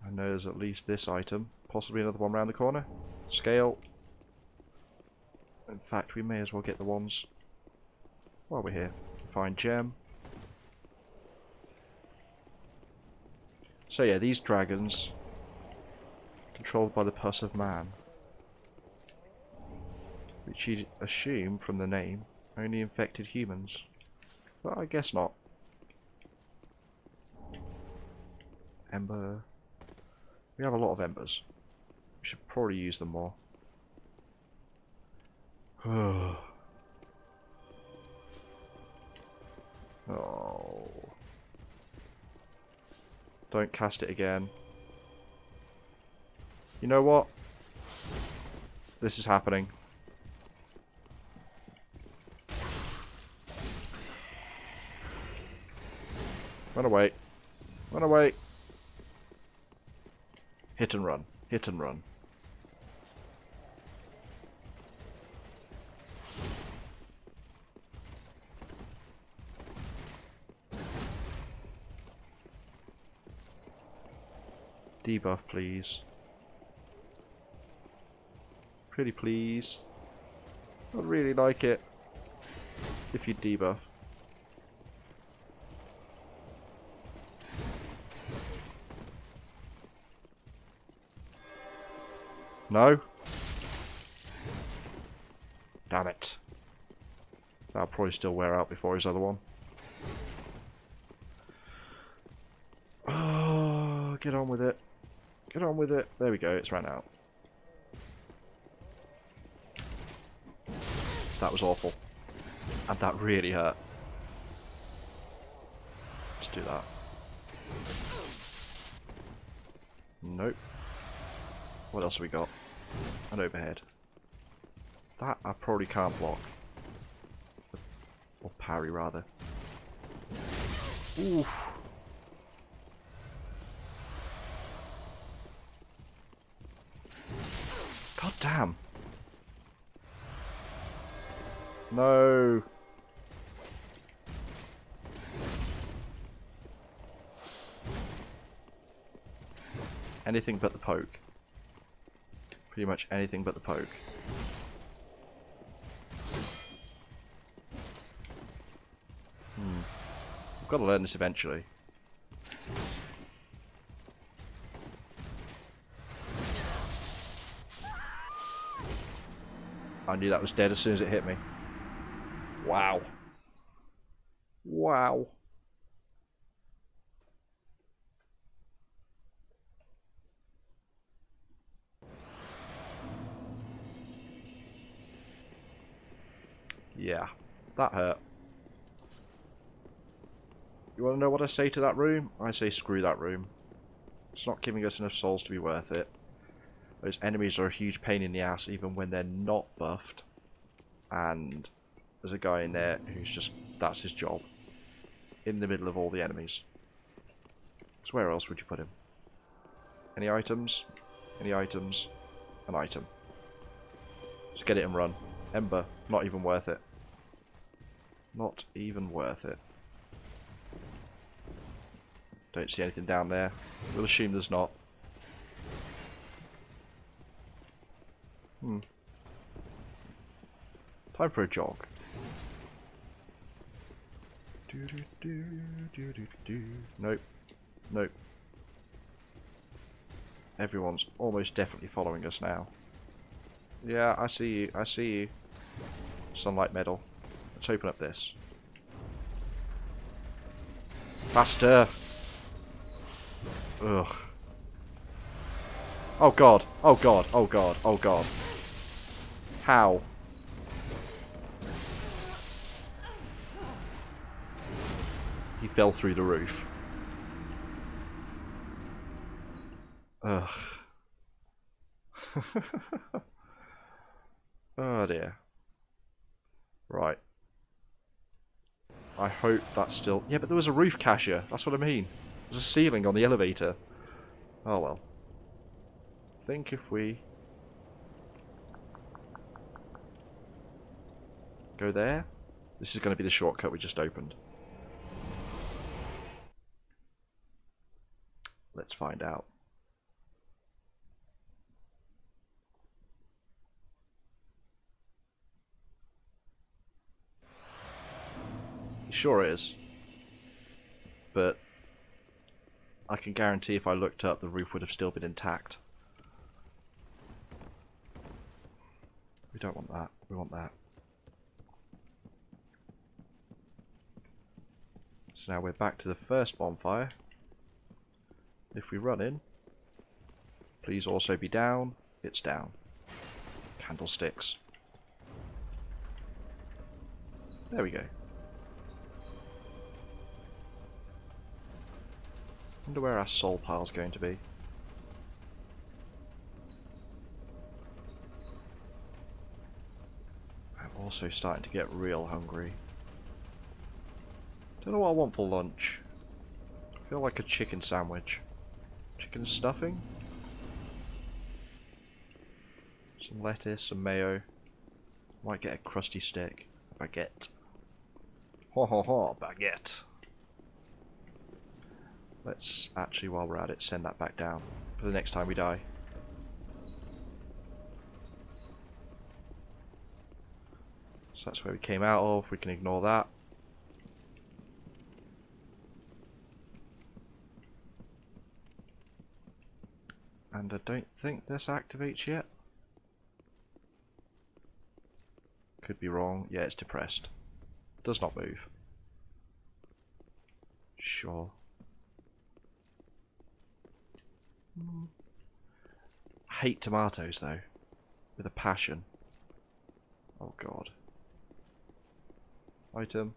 I know there's at least this item. Possibly another one around the corner. Scale. In fact, we may as well get the ones while we're here. Find gem. So yeah, these dragons controlled by the pus of man, which you'd assume from the name only infected humans, but I guess not. Ember. We have a lot of embers. We should probably use them more. Oh. Don't cast it again. You know what? This is happening. Run away. Run away. Hit and run. Hit and run. Debuff, please. Pretty please. I'd really like it if you debuff. No? Damn it. That'll probably still wear out before his other one. Oh, get on with it. Get on with it. There we go, it's ran out. That was awful. And that really hurt. Let's do that. Nope. What else have we got? An overhead. That I probably can't block. Or parry, rather. Oof. God damn. No. Anything but the poke. Pretty much anything but the poke. I've got to learn this eventually. I knew that was dead as soon as it hit me. Wow. Wow. Yeah, that hurt. You want to know what I say to that room? I say screw that room. It's not giving us enough souls to be worth it. Those enemies are a huge pain in the ass even when they're not buffed. And there's a guy in there who's just, that's his job. In the middle of all the enemies. So where else would you put him? Any items? Any items? An item. Just get it and run. Ember, not even worth it. Not even worth it. Don't see anything down there. We'll assume there's not. Time for a jog. Nope. Nope. Everyone's almost definitely following us now. Yeah, I see you. I see you. Sunlight medal. Let's open up this. Faster! Ugh. Oh god. Oh god. Oh god. Oh god. How? He fell through the roof. Ugh. Oh dear. Right. I hope that's still... Yeah, but there was a roof cacher. That's what I mean. There's a ceiling on the elevator. Oh well. I think if we... go there... This is going to be the shortcut we just opened. Let's find out. Sure is. But I can guarantee if I looked up the roof would have still been intact. We don't want that. We want that. So now we're back to the first bonfire. If we run in, please also be down. It's down. Candlesticks. There we go. Wonder where our soul pile's going to be. I'm also starting to get real hungry. Don't know what I want for lunch. I feel like a chicken sandwich. Chicken stuffing? Some lettuce, some mayo. Might get a crusty stick. Baguette. Ho ho ho, baguette. Let's actually, while we're at it, send that back down for the next time we die. So that's where we came out of. We can ignore that. And I don't think this activates yet. Could be wrong. Yeah, it's depressed. Does not move. Sure. I hate tomatoes though. With a passion. Oh god. Item.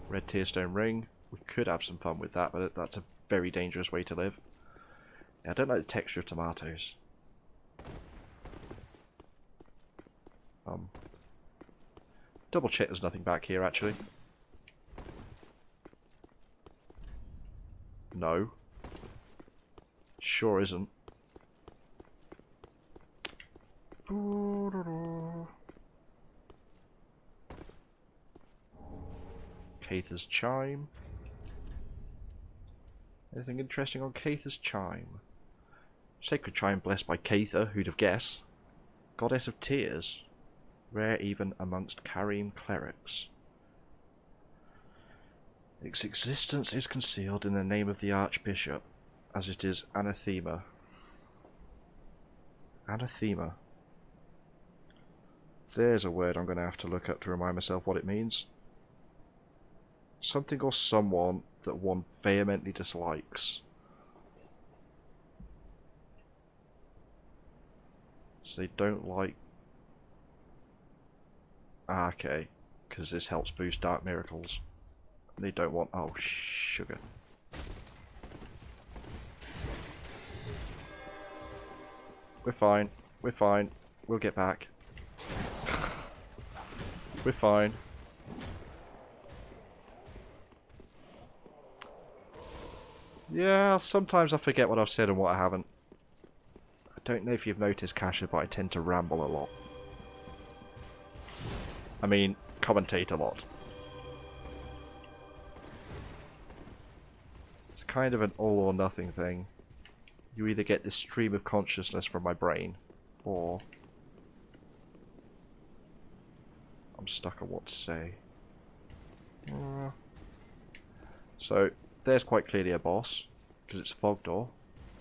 Red tearstone ring. We could have some fun with that, but that's a very dangerous way to live. Yeah, I don't like the texture of tomatoes. Double check there's nothing back here actually. No. Sure isn't. Caither's chime. Anything interesting on Caither's chime? Sacred chime blessed by Caither, who'd have guessed. Goddess of tears. Rare even amongst Karim clerics. Its existence is concealed in the name of the Archbishop, as it is anathema. Anathema. There's a word I'm going to have to look up to remind myself what it means. Something or someone that one vehemently dislikes. So they don't like... Ah, okay. because this helps boost Dark Miracles. They don't want... oh, sugar. We're fine. We're fine. We'll get back. We're fine. Yeah, sometimes I forget what I've said and what I haven't. I don't know if you've noticed, Kasha, but I tend to ramble a lot. I mean, commentate a lot. It's kind of an all or nothing thing. You either get this stream of consciousness from my brain, or I'm stuck on what to say. So, there's quite clearly a boss, because it's a fog door,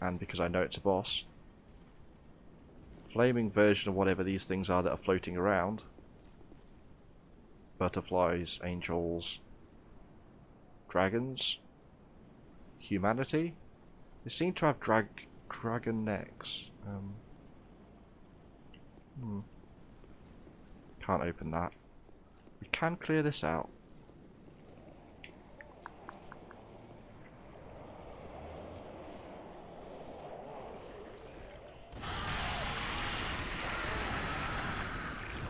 and because I know it's a boss. Flaming version of whatever these things are that are floating around. Butterflies, angels, dragons, humanity. They seem to have dragon necks. Can't open that. We can clear this out.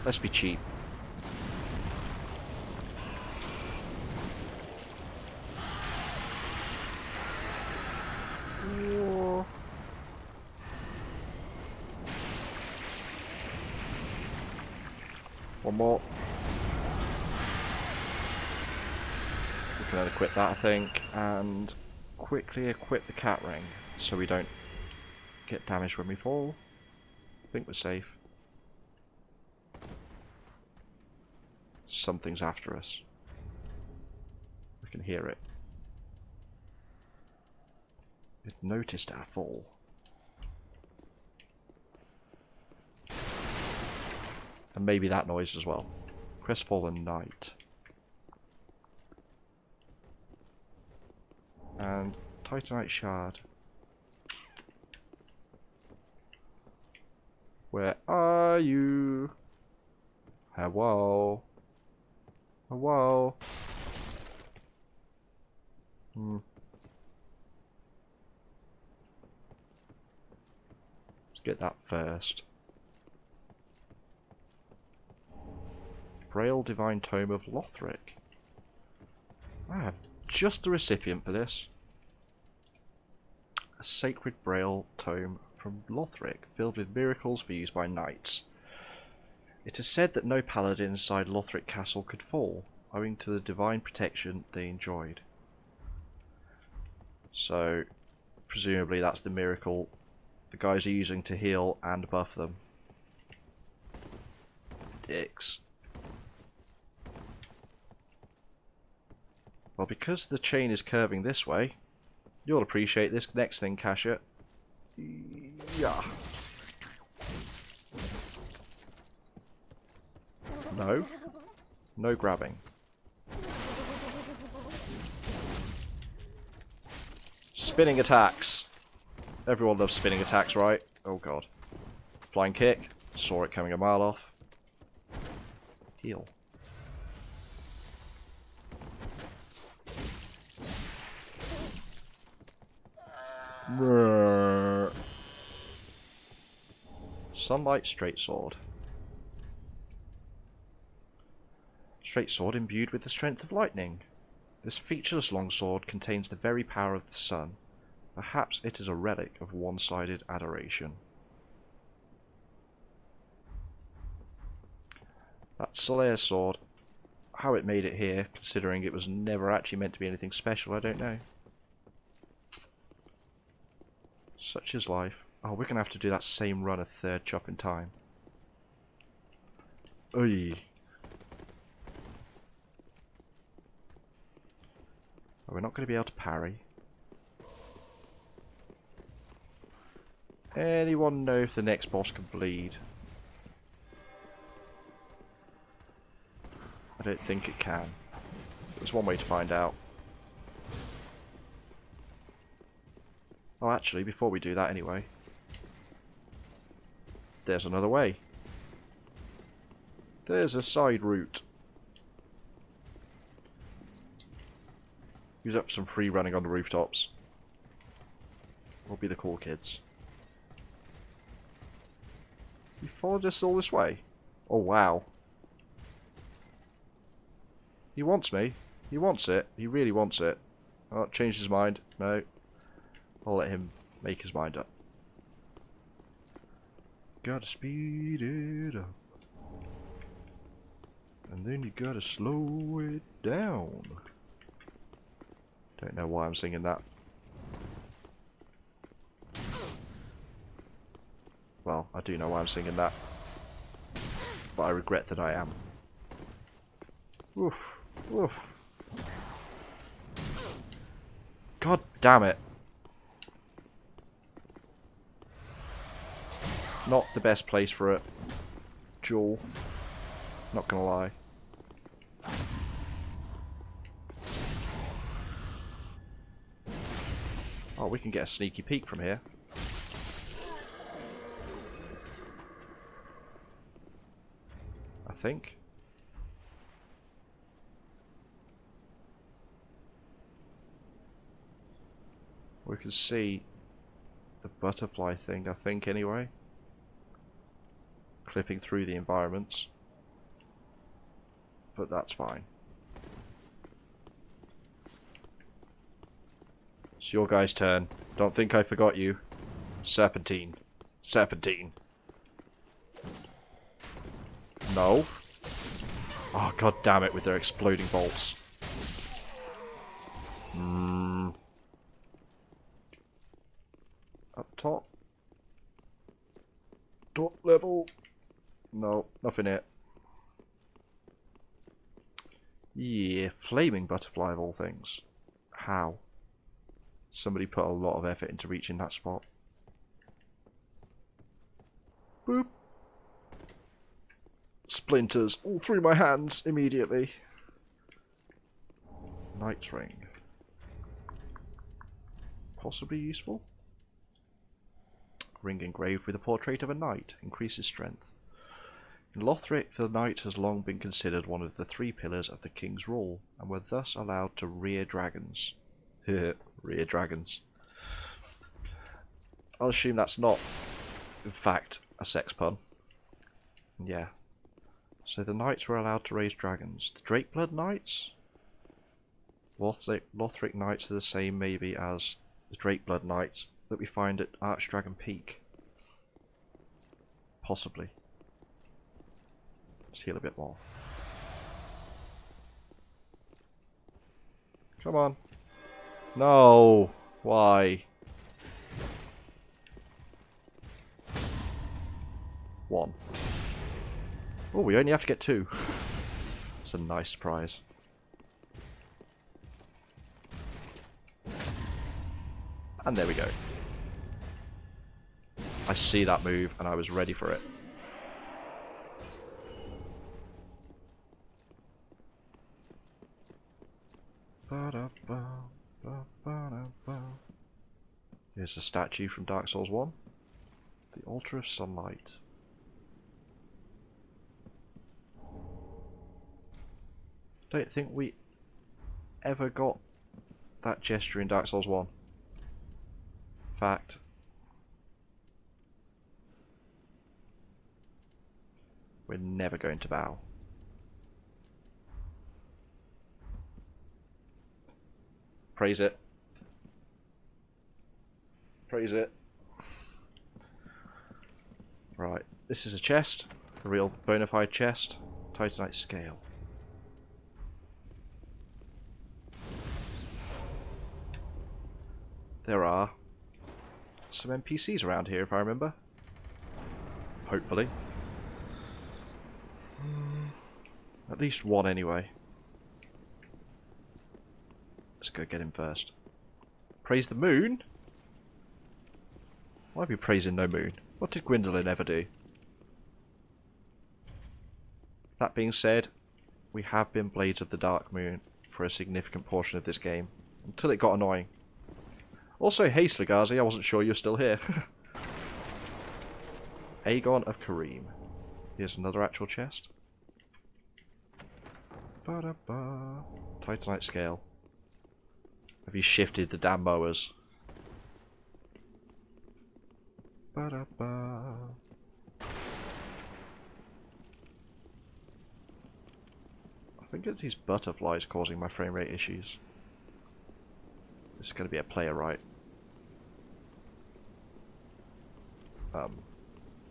Let's be cheap. One more. We can equip that, I think, and quickly equip the cat ring so we don't get damaged when we fall. I think we're safe. Something's after us. We can hear it. It noticed our fall. And maybe that noise as well. Crestfallen Knight. And Titanite Shard. Where are you? Hello? Hello? Let's get that first. Braille Divine Tome of Lothric. I have just the recipient for this. A sacred Braille Tome from Lothric, filled with miracles for use by knights. It is said that no paladin inside Lothric Castle could fall, owing to the divine protection they enjoyed. So, presumably that's the miracle the guys are using to heal and buff them. Dicks. Well, because the chain is curving this way, you'll appreciate this next thing, Kasha. Yeah. No. No grabbing. Spinning attacks. Everyone loves spinning attacks, right? Oh god. Flying kick. Saw it coming a mile off. Heal. Sunlight Straight Sword. Straight sword imbued with the strength of lightning. This featureless longsword contains the very power of the sun. Perhaps it is a relic of one-sided adoration. That Solaire sword. How it made it here, considering it was never actually meant to be anything special, I don't know. Such is life. Oh, we're going to have to do that same run a third chopping time. Oy. Oh, we're not going to be able to parry. Anyone know if the next boss can bleed? I don't think it can. There's one way to find out. Oh, actually, before we do that anyway. There's another way. There's a side route. Who's up for some free running on the rooftops? We'll be the cool kids. You followed us all this way? Oh, wow. He wants me. He wants it. He really wants it. Oh, changed his mind. No. I'll let him make his mind up. Gotta speed it up. And then you gotta slow it down. Don't know why I'm singing that. Well, I do know why I'm singing that. But I regret that I am. Woof. Woof. God damn it. Not the best place for a duel. Not gonna lie. Oh, we can get a sneaky peek from here. I think. We can see the butterfly thing, I think, anyway. Clipping through the environments. But that's fine. It's your guys' turn. Don't think I forgot you. Serpentine. Serpentine. No. Oh, god damn it with their exploding bolts. Up top. Top level. No, nothing here. Yeah, flaming butterfly of all things. How? Somebody put a lot of effort into reaching that spot. Boop. Splinters all through my hands immediately. Knight's ring. Possibly useful. Ring engraved with a portrait of a knight. Increases strength. In Lothric, the knight has long been considered one of the 3 pillars of the king's rule, and were thus allowed to rear dragons. Rear dragons. I'll assume that's not, in fact, a sex pun. Yeah. So the knights were allowed to raise dragons. The Drakeblood knights? Lothric knights are the same, maybe, as the Drakeblood knights that we find at Archdragon Peak. Possibly. Let's heal a bit more. Come on. No! Why? 1. Oh, we only have to get 2. It's a nice surprise. And there we go. I see that move and I was ready for it. Here's a statue from Dark Souls 1. The Altar of Sunlight. Don't think we ever got that gesture in Dark Souls 1. Fact. We're never going to bow. Praise it. Praise it. Right, this is a chest. A real bona fide chest. Titanite scale. There are some NPCs around here, if I remember. Hopefully. At least one, anyway. Let's go get him first. Praise the moon? Why are we praising no moon? What did Gwendolyn ever do? That being said, we have been Blades of the Dark Moon for a significant portion of this game. Until it got annoying. Also, hey Slagazi, I wasn't sure you're still here. Aegon of Kareem. Here's another actual chest. Ba-da-ba. Titanite scale. Have you shifted the damn mowers? Ba-da-ba. I think it's these butterflies causing my frame rate issues. This is going to be a player, right?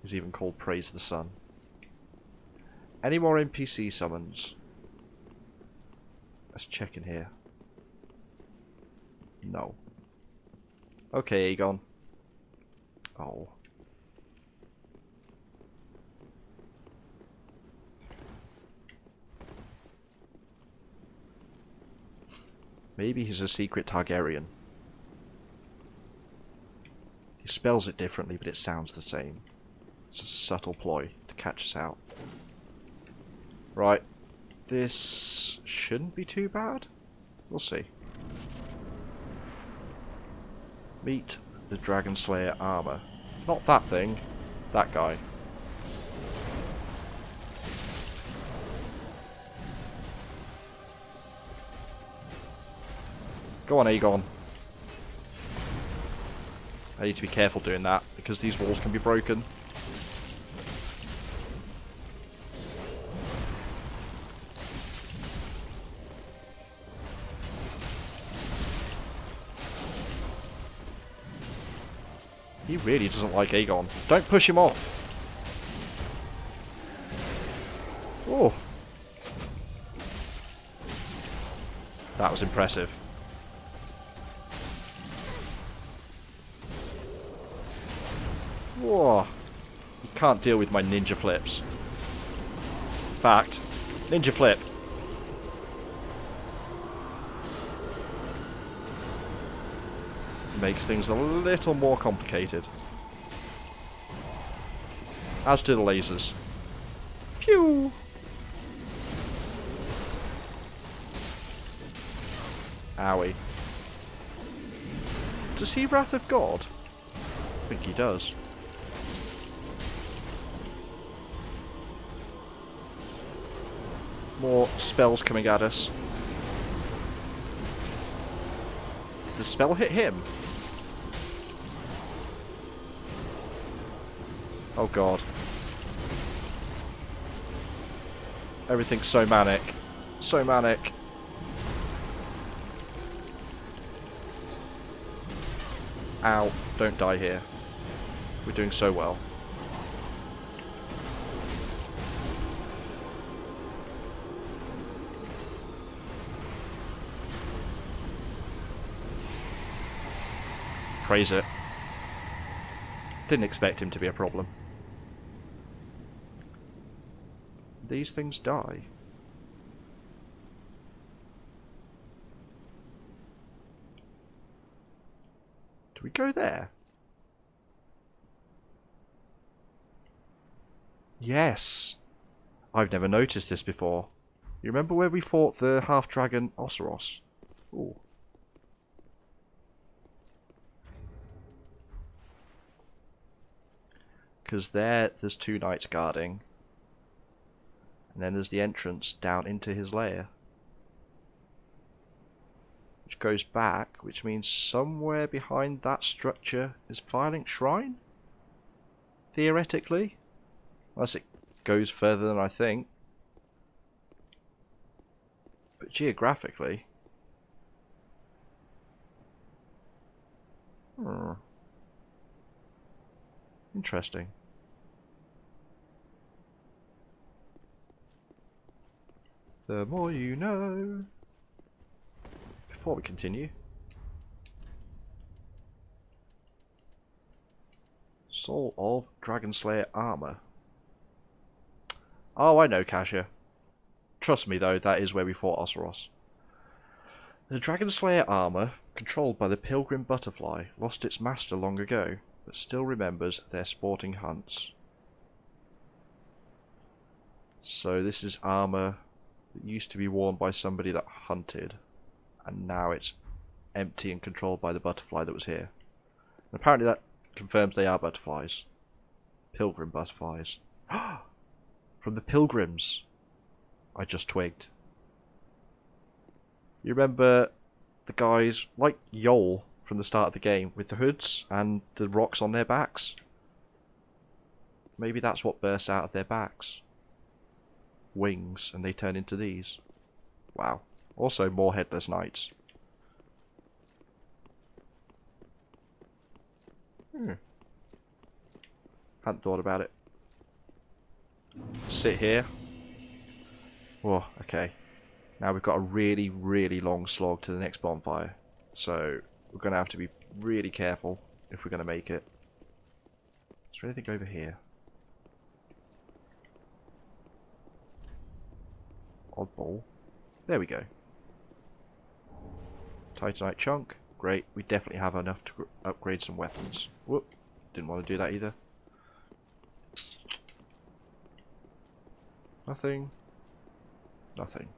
He's even called Praise the Sun. Any more NPC summons? Let's check in here. No. Okay, Aegon. Oh. Maybe he's a secret Targaryen. He spells it differently, but it sounds the same. It's a subtle ploy to catch us out. Right. This shouldn't be too bad. We'll see. Meet the Dragon Slayer armor. Not that thing. That guy. Go on, Aegon. I need to be careful doing that, because these walls can be broken. He really doesn't like Aegon. Don't push him off. Oh. That was impressive. Whoa. You can't deal with my ninja flips. Fact. Ninja flip. Makes things a little more complicated. As do the lasers. Pew! Owie. Does he Wrath of God? I think he does. More spells coming at us. Did the spell hit him? Oh god. Everything's so manic. So manic. Ow. Don't die here. We're doing so well. Praise it. Didn't expect him to be a problem. These things die. Do we go there? Yes! I've never noticed this before. You remember where we fought the half-dragon Oceros? Ooh. Because there's two knights guarding. And then there's the entrance down into his lair. Which goes back, which means somewhere behind that structure is Firelink Shrine? Theoretically. Unless it goes further than I think. But geographically... Interesting. The more you know. Before we continue. Soul of Dragon Slayer armor. Oh, I know, Kasia. Trust me though, that is where we fought Oceros. The Dragon Slayer armor, controlled by the Pilgrim Butterfly, lost its master long ago, but still remembers their sporting hunts. So this is armor that used to be worn by somebody that hunted, and now it's empty and controlled by the butterfly that was here. And apparently that confirms they are butterflies. Pilgrim butterflies. From the Pilgrims. I just twigged. You remember the guys, like Yol from the start of the game, with the hoods and the rocks on their backs. Maybe that's what bursts out of their backs. Wings, and they turn into these. Wow. Also, more headless knights. Hadn't thought about it. Sit here. Oh, okay. Now we've got a really, really long slog to the next bonfire. So, we're going to have to be really careful if we're going to make it. Is there anything over here? Oddball. There we go. Titanite chunk. Great. We definitely have enough to upgrade some weapons. Whoop. Didn't want to do that either. Nothing. Nothing.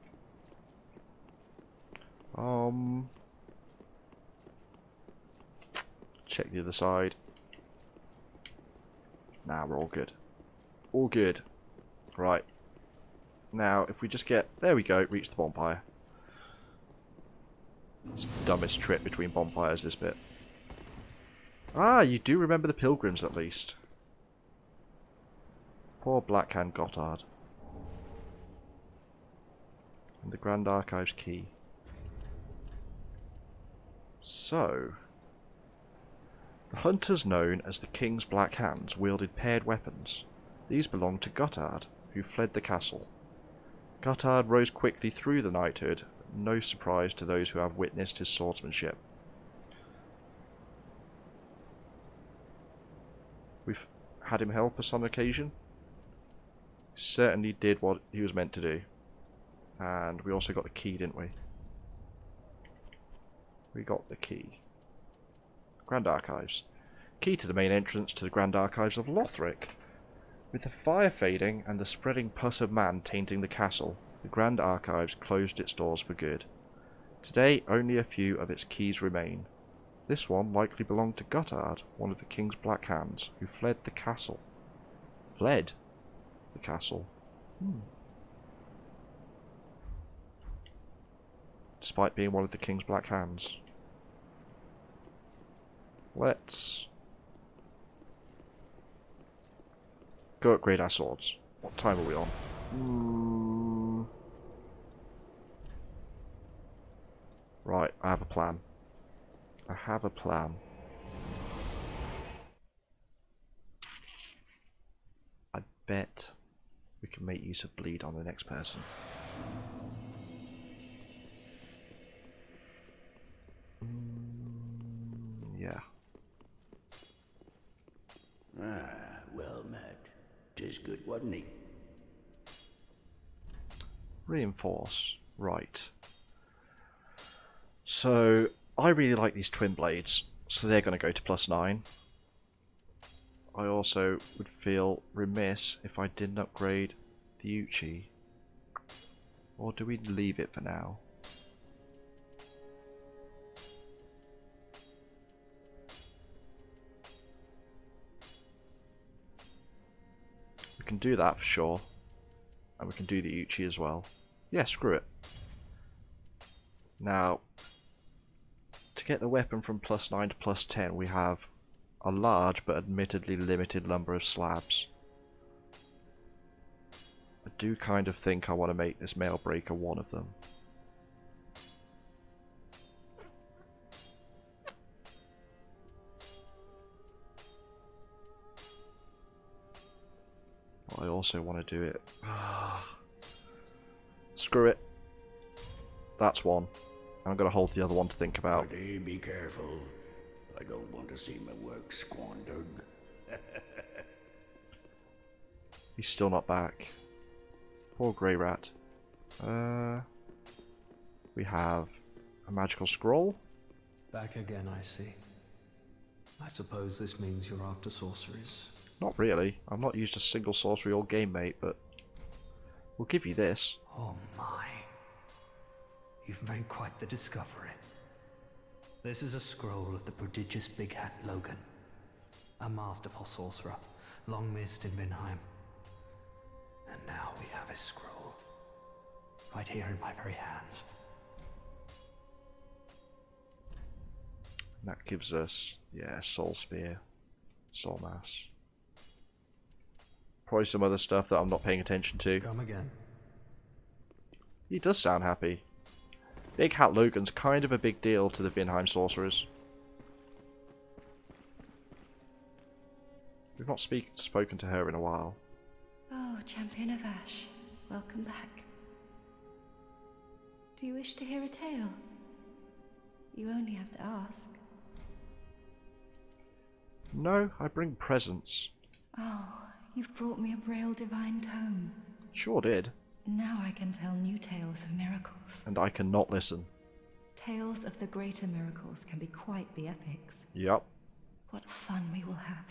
Check the other side. Nah, we're all good. All good. Right. Now, if we just get... There we go, reach the bonfire. It's the dumbest trip between bonfires, this bit. Ah, you do remember the pilgrims, at least. Poor Blackhand Gotthard. And the Grand Archives key. So... The hunters known as the King's Black Hands wielded paired weapons. These belonged to Gotthard, who fled the castle. Gotthard rose quickly through the knighthood, no surprise to those who have witnessed his swordsmanship. We've had him help us on occasion. He certainly did what he was meant to do. And we also got the key, didn't we? We got the key. Grand Archives. Key to the main entrance to the Grand Archives of Lothric. With the fire fading and the spreading pus of man tainting the castle, the Grand Archives closed its doors for good. Today, only a few of its keys remain. This one likely belonged to Gotthard, one of the King's Black Hands, who fled the castle. Fled the castle. Despite being one of the King's Black Hands. Let's go upgrade our swords. What time are we on? Right, I have a plan. I have a plan. I bet we can make use of bleed on the next person. Yeah. Ah, well met. 'Tis good, wasn't he? Reinforce. Right. So, I really like these twin blades, so they're going to go to +9. I also would feel remiss if I didn't upgrade the Uchi. Or do we leave it for now? We can do that for sure. And we can do the Uchi as well. Yeah, screw it. Now, to get the weapon from +9 to +10, we have a large but admittedly limited number of slabs. I do kind of think I want to make this mail breaker one of them. But I also want to do it. Screw it. That's one. I'm going to hold the other one to think about. Buddy, be careful. I don't want to see my work squandered. He's still not back. Poor grey rat. We have a magical scroll. Back again, I see. I suppose this means you're after sorceries. Not really. I've not used a single sorcery all game, mate, but we'll give you this. Oh my. You've made quite the discovery. This is a scroll of the prodigious Big Hat Logan, a masterful sorcerer, long missed in Vinheim. And now we have his scroll, right here in my very hands. And that gives us, yeah, Soul Spear, Soul Mass. Probably some other stuff that I'm not paying attention to. Come again. He does sound happy. Big Hat Logan's kind of a big deal to the Vinheim sorcerers. We've not spoken to her in a while. Oh, Champion of Ash, welcome back. Do you wish to hear a tale? You only have to ask. No, I bring presents. Oh, you've brought me a Braille Divine Tome. Sure did. Now I can tell new tales of miracles. And I cannot listen. Tales of the greater miracles can be quite the epics. Yup. What fun we will have.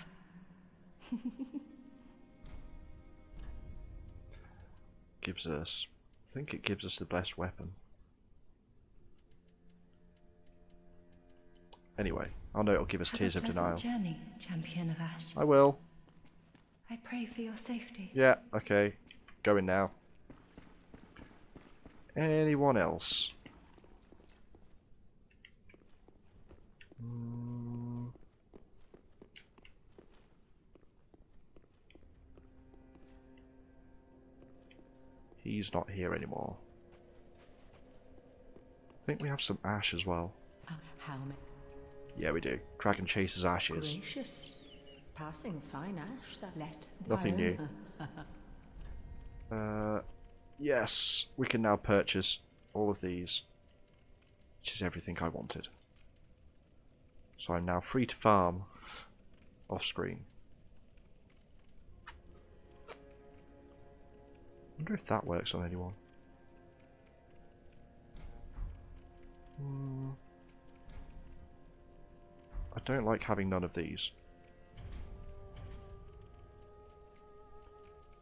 Gives us... I think it gives us the best weapon. Anyway, I know it'll give us Tears of Denial. Journey, Champion of Ash. I will. I pray for your safety. Yeah, okay. Going now. Anyone else? He's not here anymore. I think we have some ash as well. How many? Yeah, we do. Dragon chases ashes. Gracious. Passing fine ash that let. Nothing new. Yes, we can now purchase all of these, which is everything I wanted. So I'm now free to farm off screen. I wonder if that works on anyone. I don't like having none of these.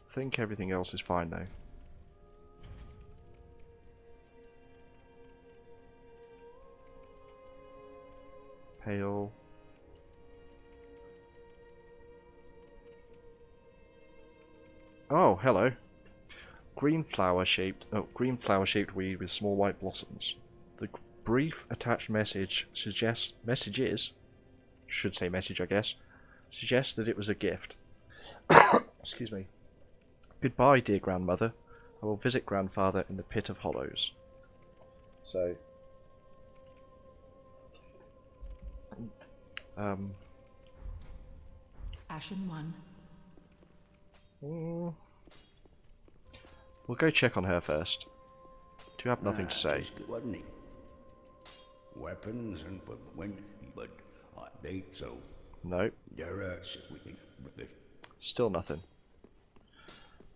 I think everything else is fine though. Pale. Oh, hello. Green flower shaped weed with small white blossoms. The brief attached message should say message I guess, suggests that it was a gift. Excuse me. Goodbye, dear grandmother. I will visit grandfather in the pit of hollows. So Ashen one. We'll go check on her first. Do you have nothing to say? Good, wasn't he? Weapons and but they so. No. They're Still nothing.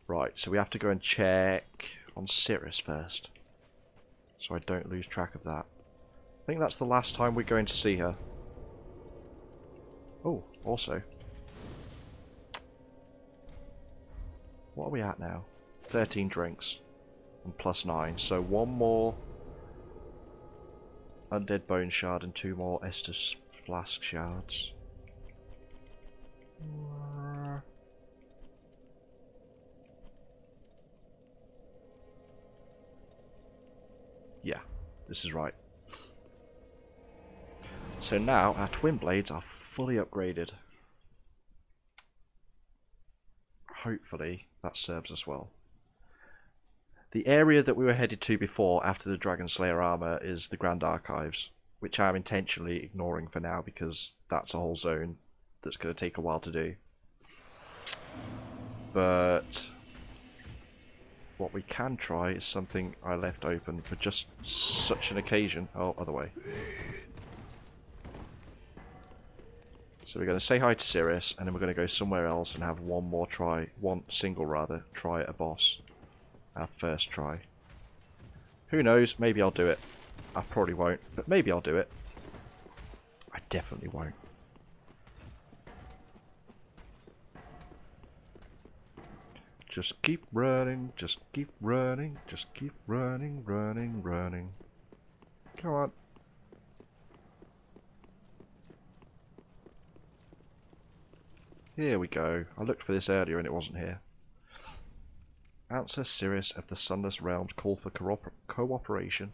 Right, so we have to go and check on Cirrus first, so I don't lose track of that. I think that's the last time we're going to see her. Oh, also, what are we at now? 13 drinks and plus 9, so one more Undead Bone Shard and 2 more Estus Flask Shards. Yeah, this is right. So now our twin blades are fully upgraded. Hopefully that serves us well. The area that we were headed to before after the Dragon Slayer armor is the Grand Archives, which I'm intentionally ignoring for now because that's a whole zone that's going to take a while to do. But what we can try is something I left open for just such an occasion. Oh, other way. So we're going to say hi to Cirrus, and then we're going to go somewhere else and have one single try at a boss. Our first try. Who knows, maybe I'll do it. I probably won't, but maybe I'll do it. I definitely won't. Just keep running, just keep running, just keep running, running, running. Come on. Here we go. I looked for this earlier and it wasn't here. Answer Cirrus of the Sunless Realms call for cooperation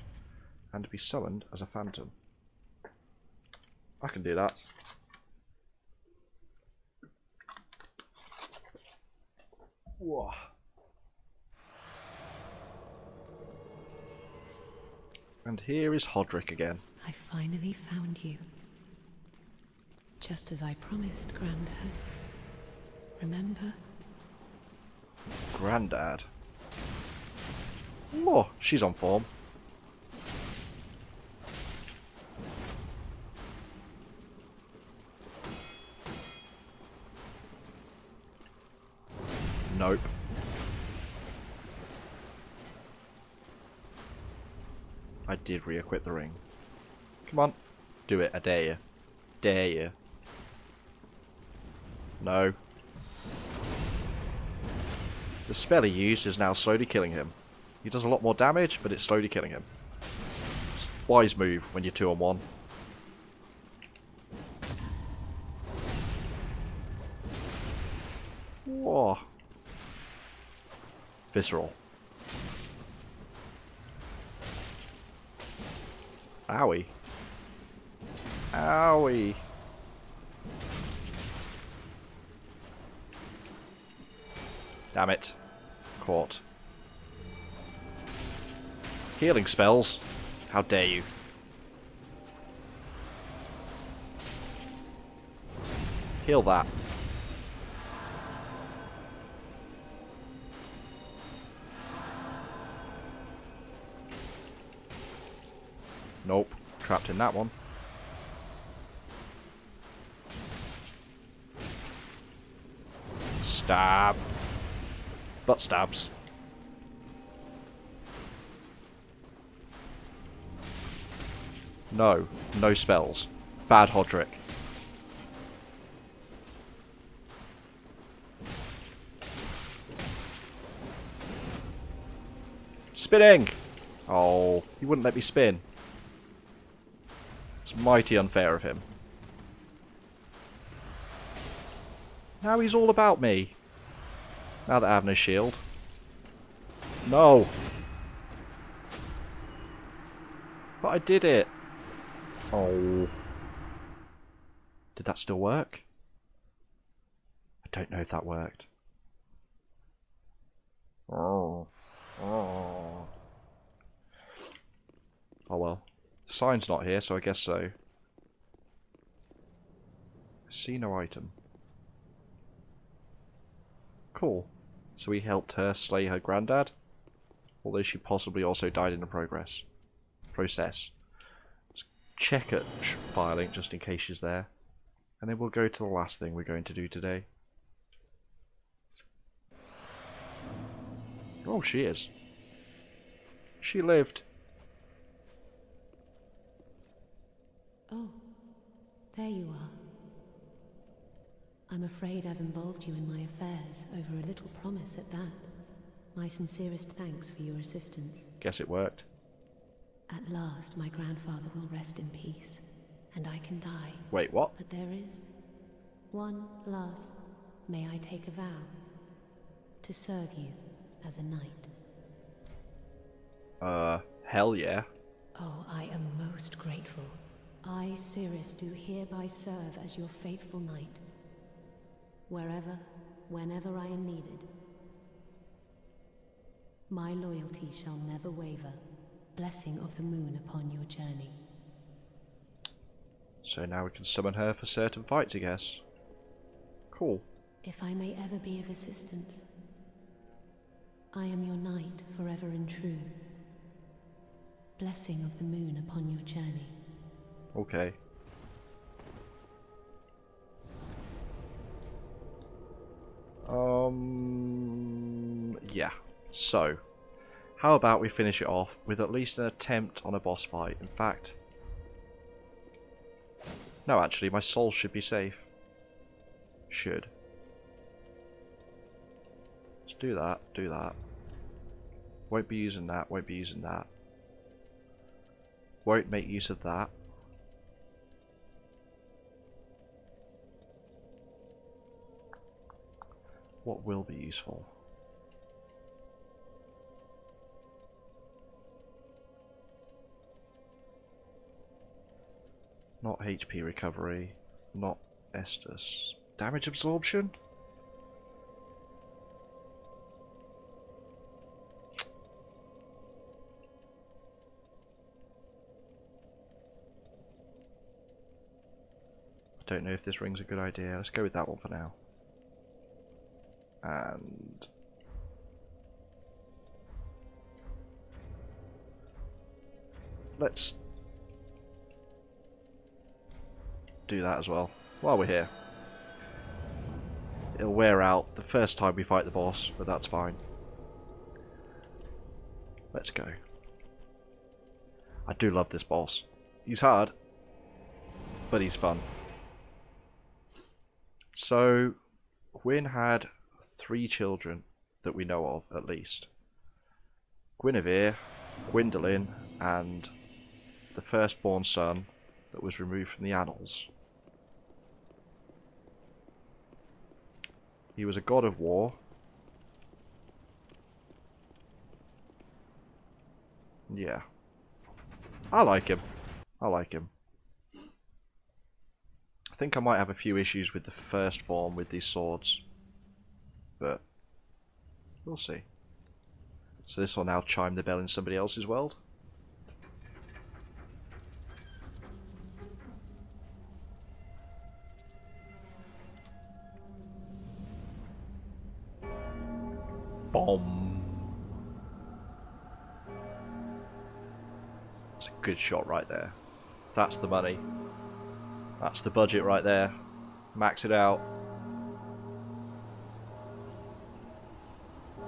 and to be summoned as a phantom. I can do that. Whoa. And here is Hodrick again. I finally found you. Just as I promised, Grandad. Remember? Grandad. Oh, she's on form. Nope. I did re-equip the ring. Come on. Do it, I dare you. Dare you. No. The spell he used is now slowly killing him. He does a lot more damage, but it's slowly killing him. It's a wise move when you're 2 on 1. Whoa. Visceral. Owie. Owie. Damn it. Caught. Healing spells? How dare you. Heal that. Nope. Trapped in that one. Stab. Butt stabs. No. No spells. Bad Hodrick. Spinning! Oh, he wouldn't let me spin. It's mighty unfair of him. Now he's all about me. Now that I have no shield. No! But I did it! Oh. Did that still work? I don't know if that worked. Oh. Oh. Oh well. The sign's not here, so I guess so. See no item. Cool. So we helped her slay her granddad, although she possibly also died in the process. Let's check her filing just in case she's there, and then we'll go to the last thing we're going to do today. Oh, she is. She lived. Oh, there you are. I'm afraid I've involved you in my affairs over a little promise at that. My sincerest thanks for your assistance. Guess it worked. At last, my grandfather will rest in peace, and I can die. Wait, what? But there is one last. May I take a vow to serve you as a knight? Hell yeah. Oh, I am most grateful. I, Cirrus, do hereby serve as your faithful knight. Wherever, whenever I am needed. My loyalty shall never waver. Blessing of the moon upon your journey. So now we can summon her for certain fights, I guess. Cool. If I may ever be of assistance, I am your knight forever and true. Blessing of the moon upon your journey. Okay. Yeah. So, how about we finish it off with at least an attempt on a boss fight? In fact, no, actually, my soul should be safe. Should. Let's do that, do that. Won't be using that, won't be using that. Won't make use of that. What will be useful? Not HP recovery. Not Estus. Damage absorption? I don't know if this ring's a good idea. Let's go with that one for now. And let's do that as well while we're here. It'll wear out the first time we fight the boss, but that's fine. Let's go. I do love this boss. He's hard, but he's fun. So, Gwyn had 3 children that we know of, at least. Guinevere, Gwendolyn, and the firstborn son that was removed from the annals. He was a god of war. Yeah. I like him. I like him. I think I might have a few issues with the first form with these swords. But we'll see. So this will now chime the bell in somebody else's world. Bomb. That's a good shot right there. That's the money. That's the budget right there. Max it out.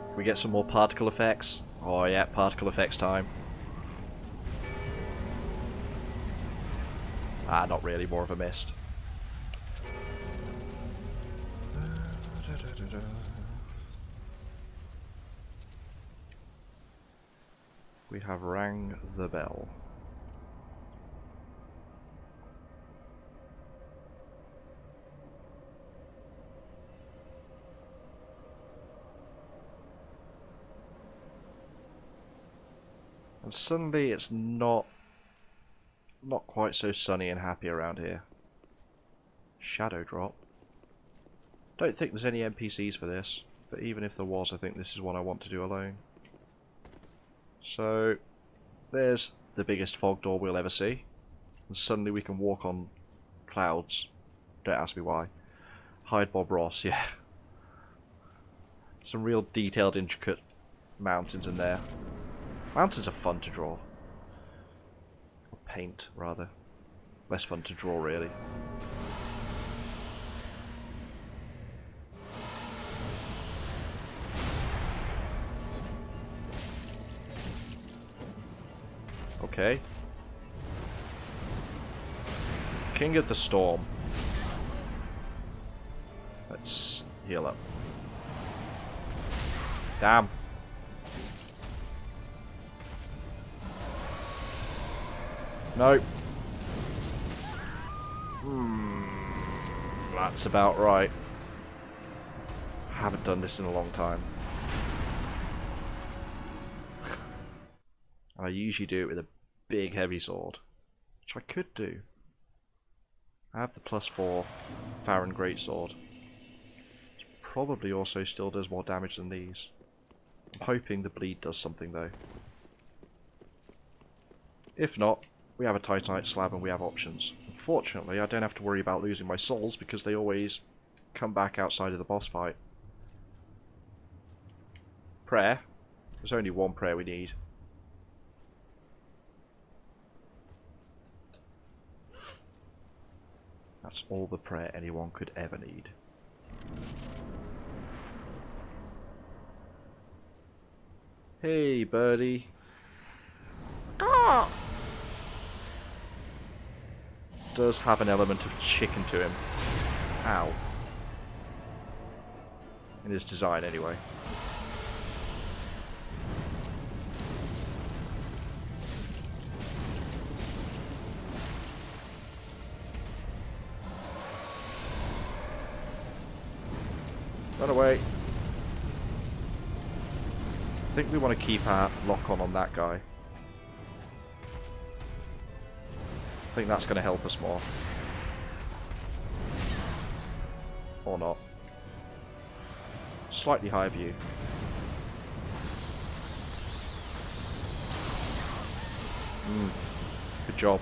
Can we get some more particle effects? Oh yeah, particle effects time. Ah, not really, more of a mist. We have rang the bell. And suddenly it's not quite so sunny and happy around here. Shadow drop. Don't think there's any NPCs for this, but even if there was, I think this is one I want to do alone. So there's the biggest fog door we'll ever see, and suddenly we can walk on clouds. Don't ask me why. Hide Bob Ross, yeah. Some real detailed, intricate mountains in there. Mountains are fun to draw. Or paint, rather. Less fun to draw, really. Okay. King of the Storm. Let's heal up. Damn. Nope. That's about right. Haven't done this in a long time. I usually do it with a big heavy sword, which I could do. I have the +4 Farron Greatsword. Which probably also still does more damage than these. I'm hoping the bleed does something though. If not, we have a Titanite slab and we have options. Unfortunately, I don't have to worry about losing my souls because they always come back outside of the boss fight. Prayer. There's only one prayer we need. That's all the prayer anyone could ever need. Hey, birdie. Ah! Does have an element of chicken to him. Ow. In his design, anyway. Run away. I think we want to keep our lock on that guy. think that's going to help us more. Or not. Slightly higher view. Good job.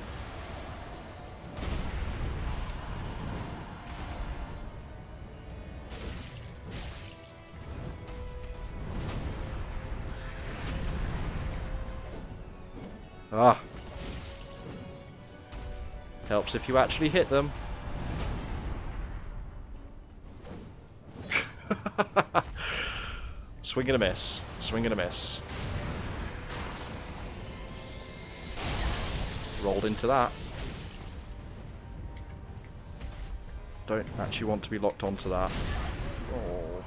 Ah. Helps if you actually hit them. Swing and a miss. Swing and a miss. Rolled into that. Don't actually want to be locked onto that. Oh.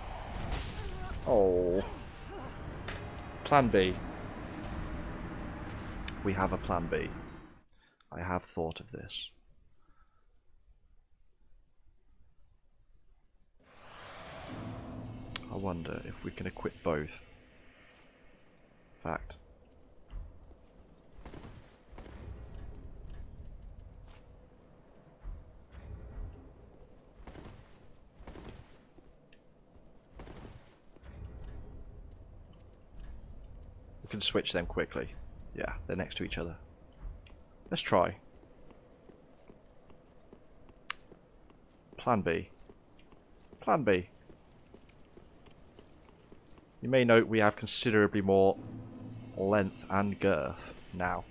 Oh. Plan B. We have a plan B. I have thought of this. I wonder if we can equip both. Fact. We can switch them quickly. Yeah, they're next to each other. Let's try. Plan B. Plan B. You may note we have considerably more length and girth now.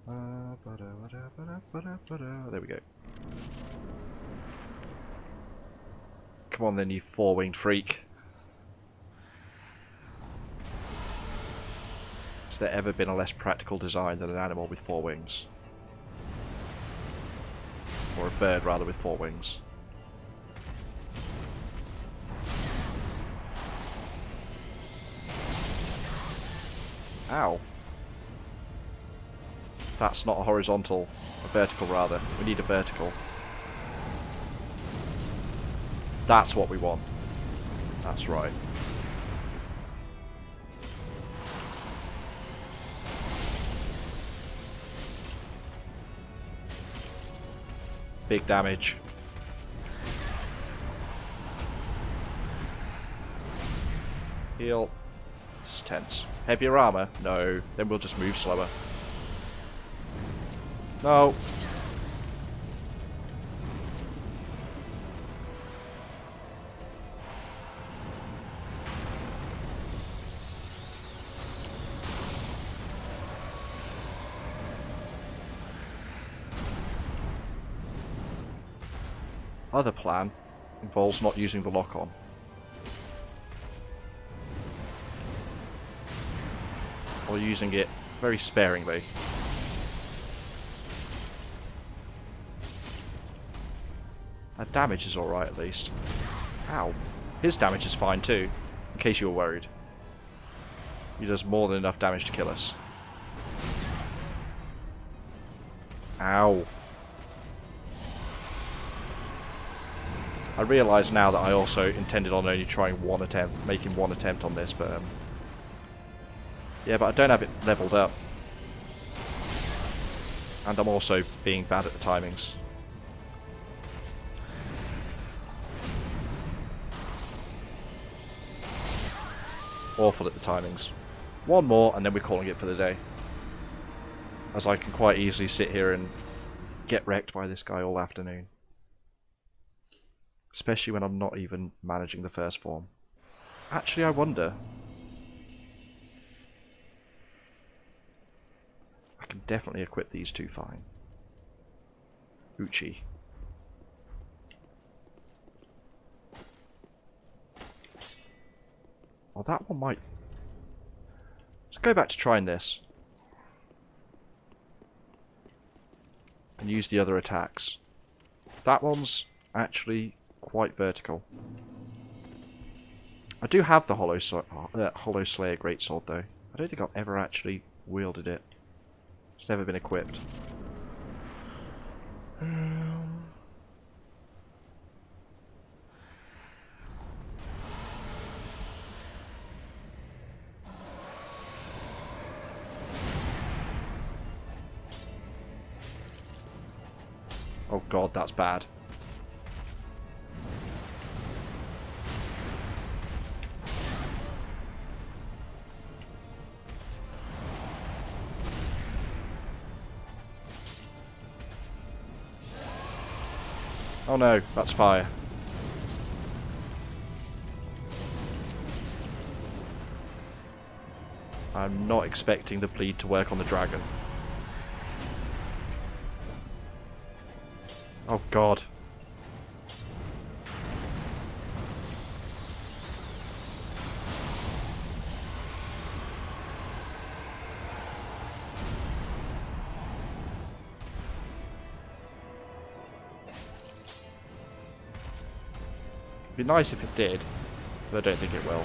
There we go. Come on then, you four-winged freak. Has there ever been a less practical design than an animal with four wings? Or a bird, rather, with four wings. Ow. That's not a horizontal. A vertical, rather. We need a vertical. That's what we want. That's right. Big damage. Heal. This is tense. Heavier armor? No. Then we'll just move slower. No. Other plan involves not using the lock-on. Or using it very sparingly. Our damage is alright at least. Ow. His damage is fine too, in case you were worried. He does more than enough damage to kill us. Ow. I realise now that I also intended on only trying one attempt, making one attempt on this, but yeah, but I don't have it leveled up. And I'm also being bad at the timings. Awful at the timings. One more and then we're calling it for the day. As I can quite easily sit here and get wrecked by this guy all afternoon. Especially when I'm not even managing the first form. Actually, I wonder. I can definitely equip these two fine. Uchi. Oh, that one might... Let's go back to trying this. And use the other attacks. That one's actually quite vertical. I do have the Hollow Slayer Greatsword though. I don't think I've ever actually wielded it. It's never been equipped. Oh god, that's bad. Oh no, that's fire. I'm not expecting the bleed to work on the dragon. Oh god. It'd be nice if it did, but I don't think it will.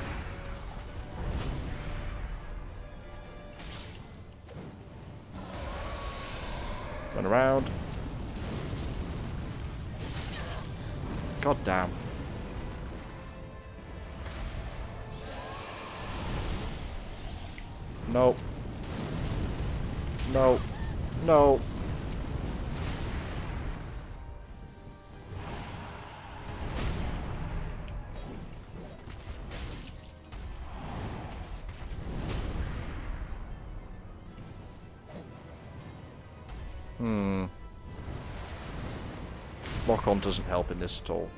Run around. God damn. No. No. No. Lock-on doesn't help in this at all.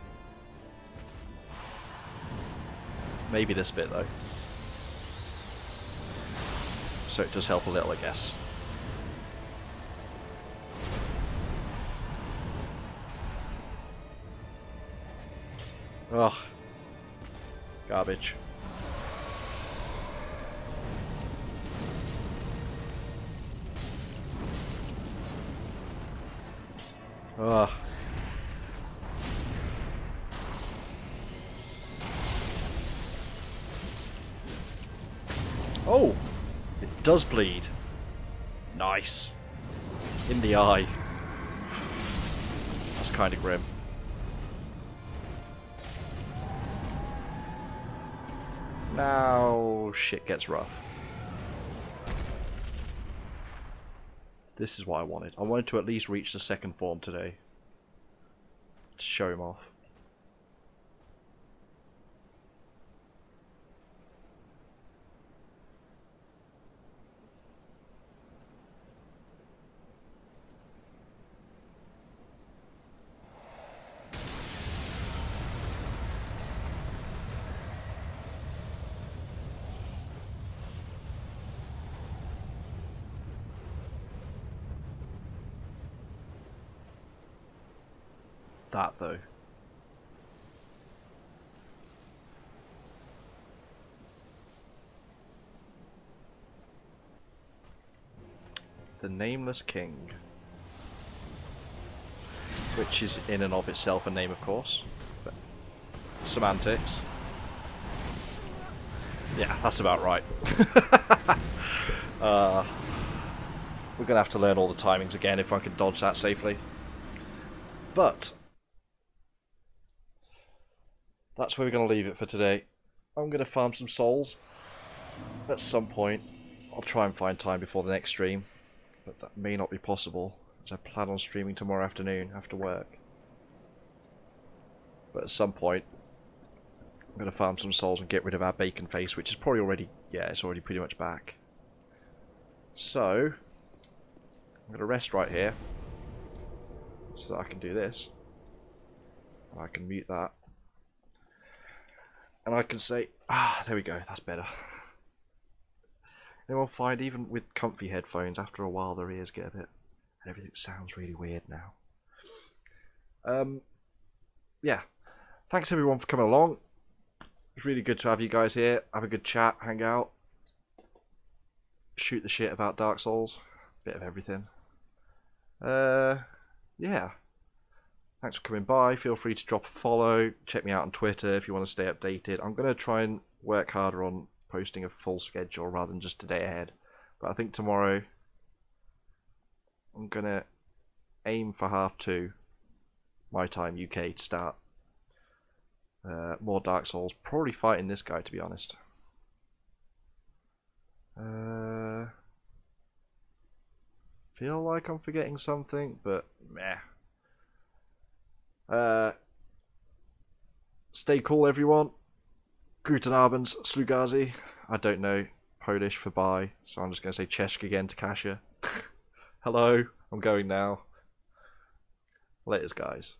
Maybe this bit though. So it does help a little, I guess. Ugh. Garbage. Ugh. Oh! It does bleed. Nice. In the eye. That's kind of grim. Now shit gets rough. This is what I wanted. I wanted to at least reach the second form today. To show him off. That though. The Nameless King. Which is in and of itself a name, of course. But semantics. Yeah, that's about right. We're gonna have to learn all the timings again if I can dodge that safely. But that's where we're going to leave it for today. I'm going to farm some souls at some point. I'll try and find time before the next stream, but that may not be possible, as I plan on streaming tomorrow afternoon after work. But at some point, I'm going to farm some souls and get rid of our bacon face, which is probably already, yeah, it's already pretty much back. So, I'm going to rest right here, so that I can do this. I can mute that. And I can say, there we go, that's better. Anyone find, even with comfy headphones, after a while their ears get a bit, and everything sounds really weird now. Yeah, thanks everyone for coming along. It's really good to have you guys here, have a good chat, hang out, shoot the shit about Dark Souls, bit of everything. Yeah. Thanks for coming by. Feel free to drop a follow. Check me out on Twitter if you want to stay updated. I'm going to try and work harder on posting a full schedule rather than just a day ahead. But I think tomorrow I'm going to aim for 2:30 my time UK to start. More Dark Souls. Probably fighting this guy, to be honest. Feel like I'm forgetting something, but meh. Stay cool, everyone. Guten Abend, Slugazi. I don't know Polish for bye, so I'm just going to say Cześć again to Kasia. Hello, I'm going now. Laters, guys.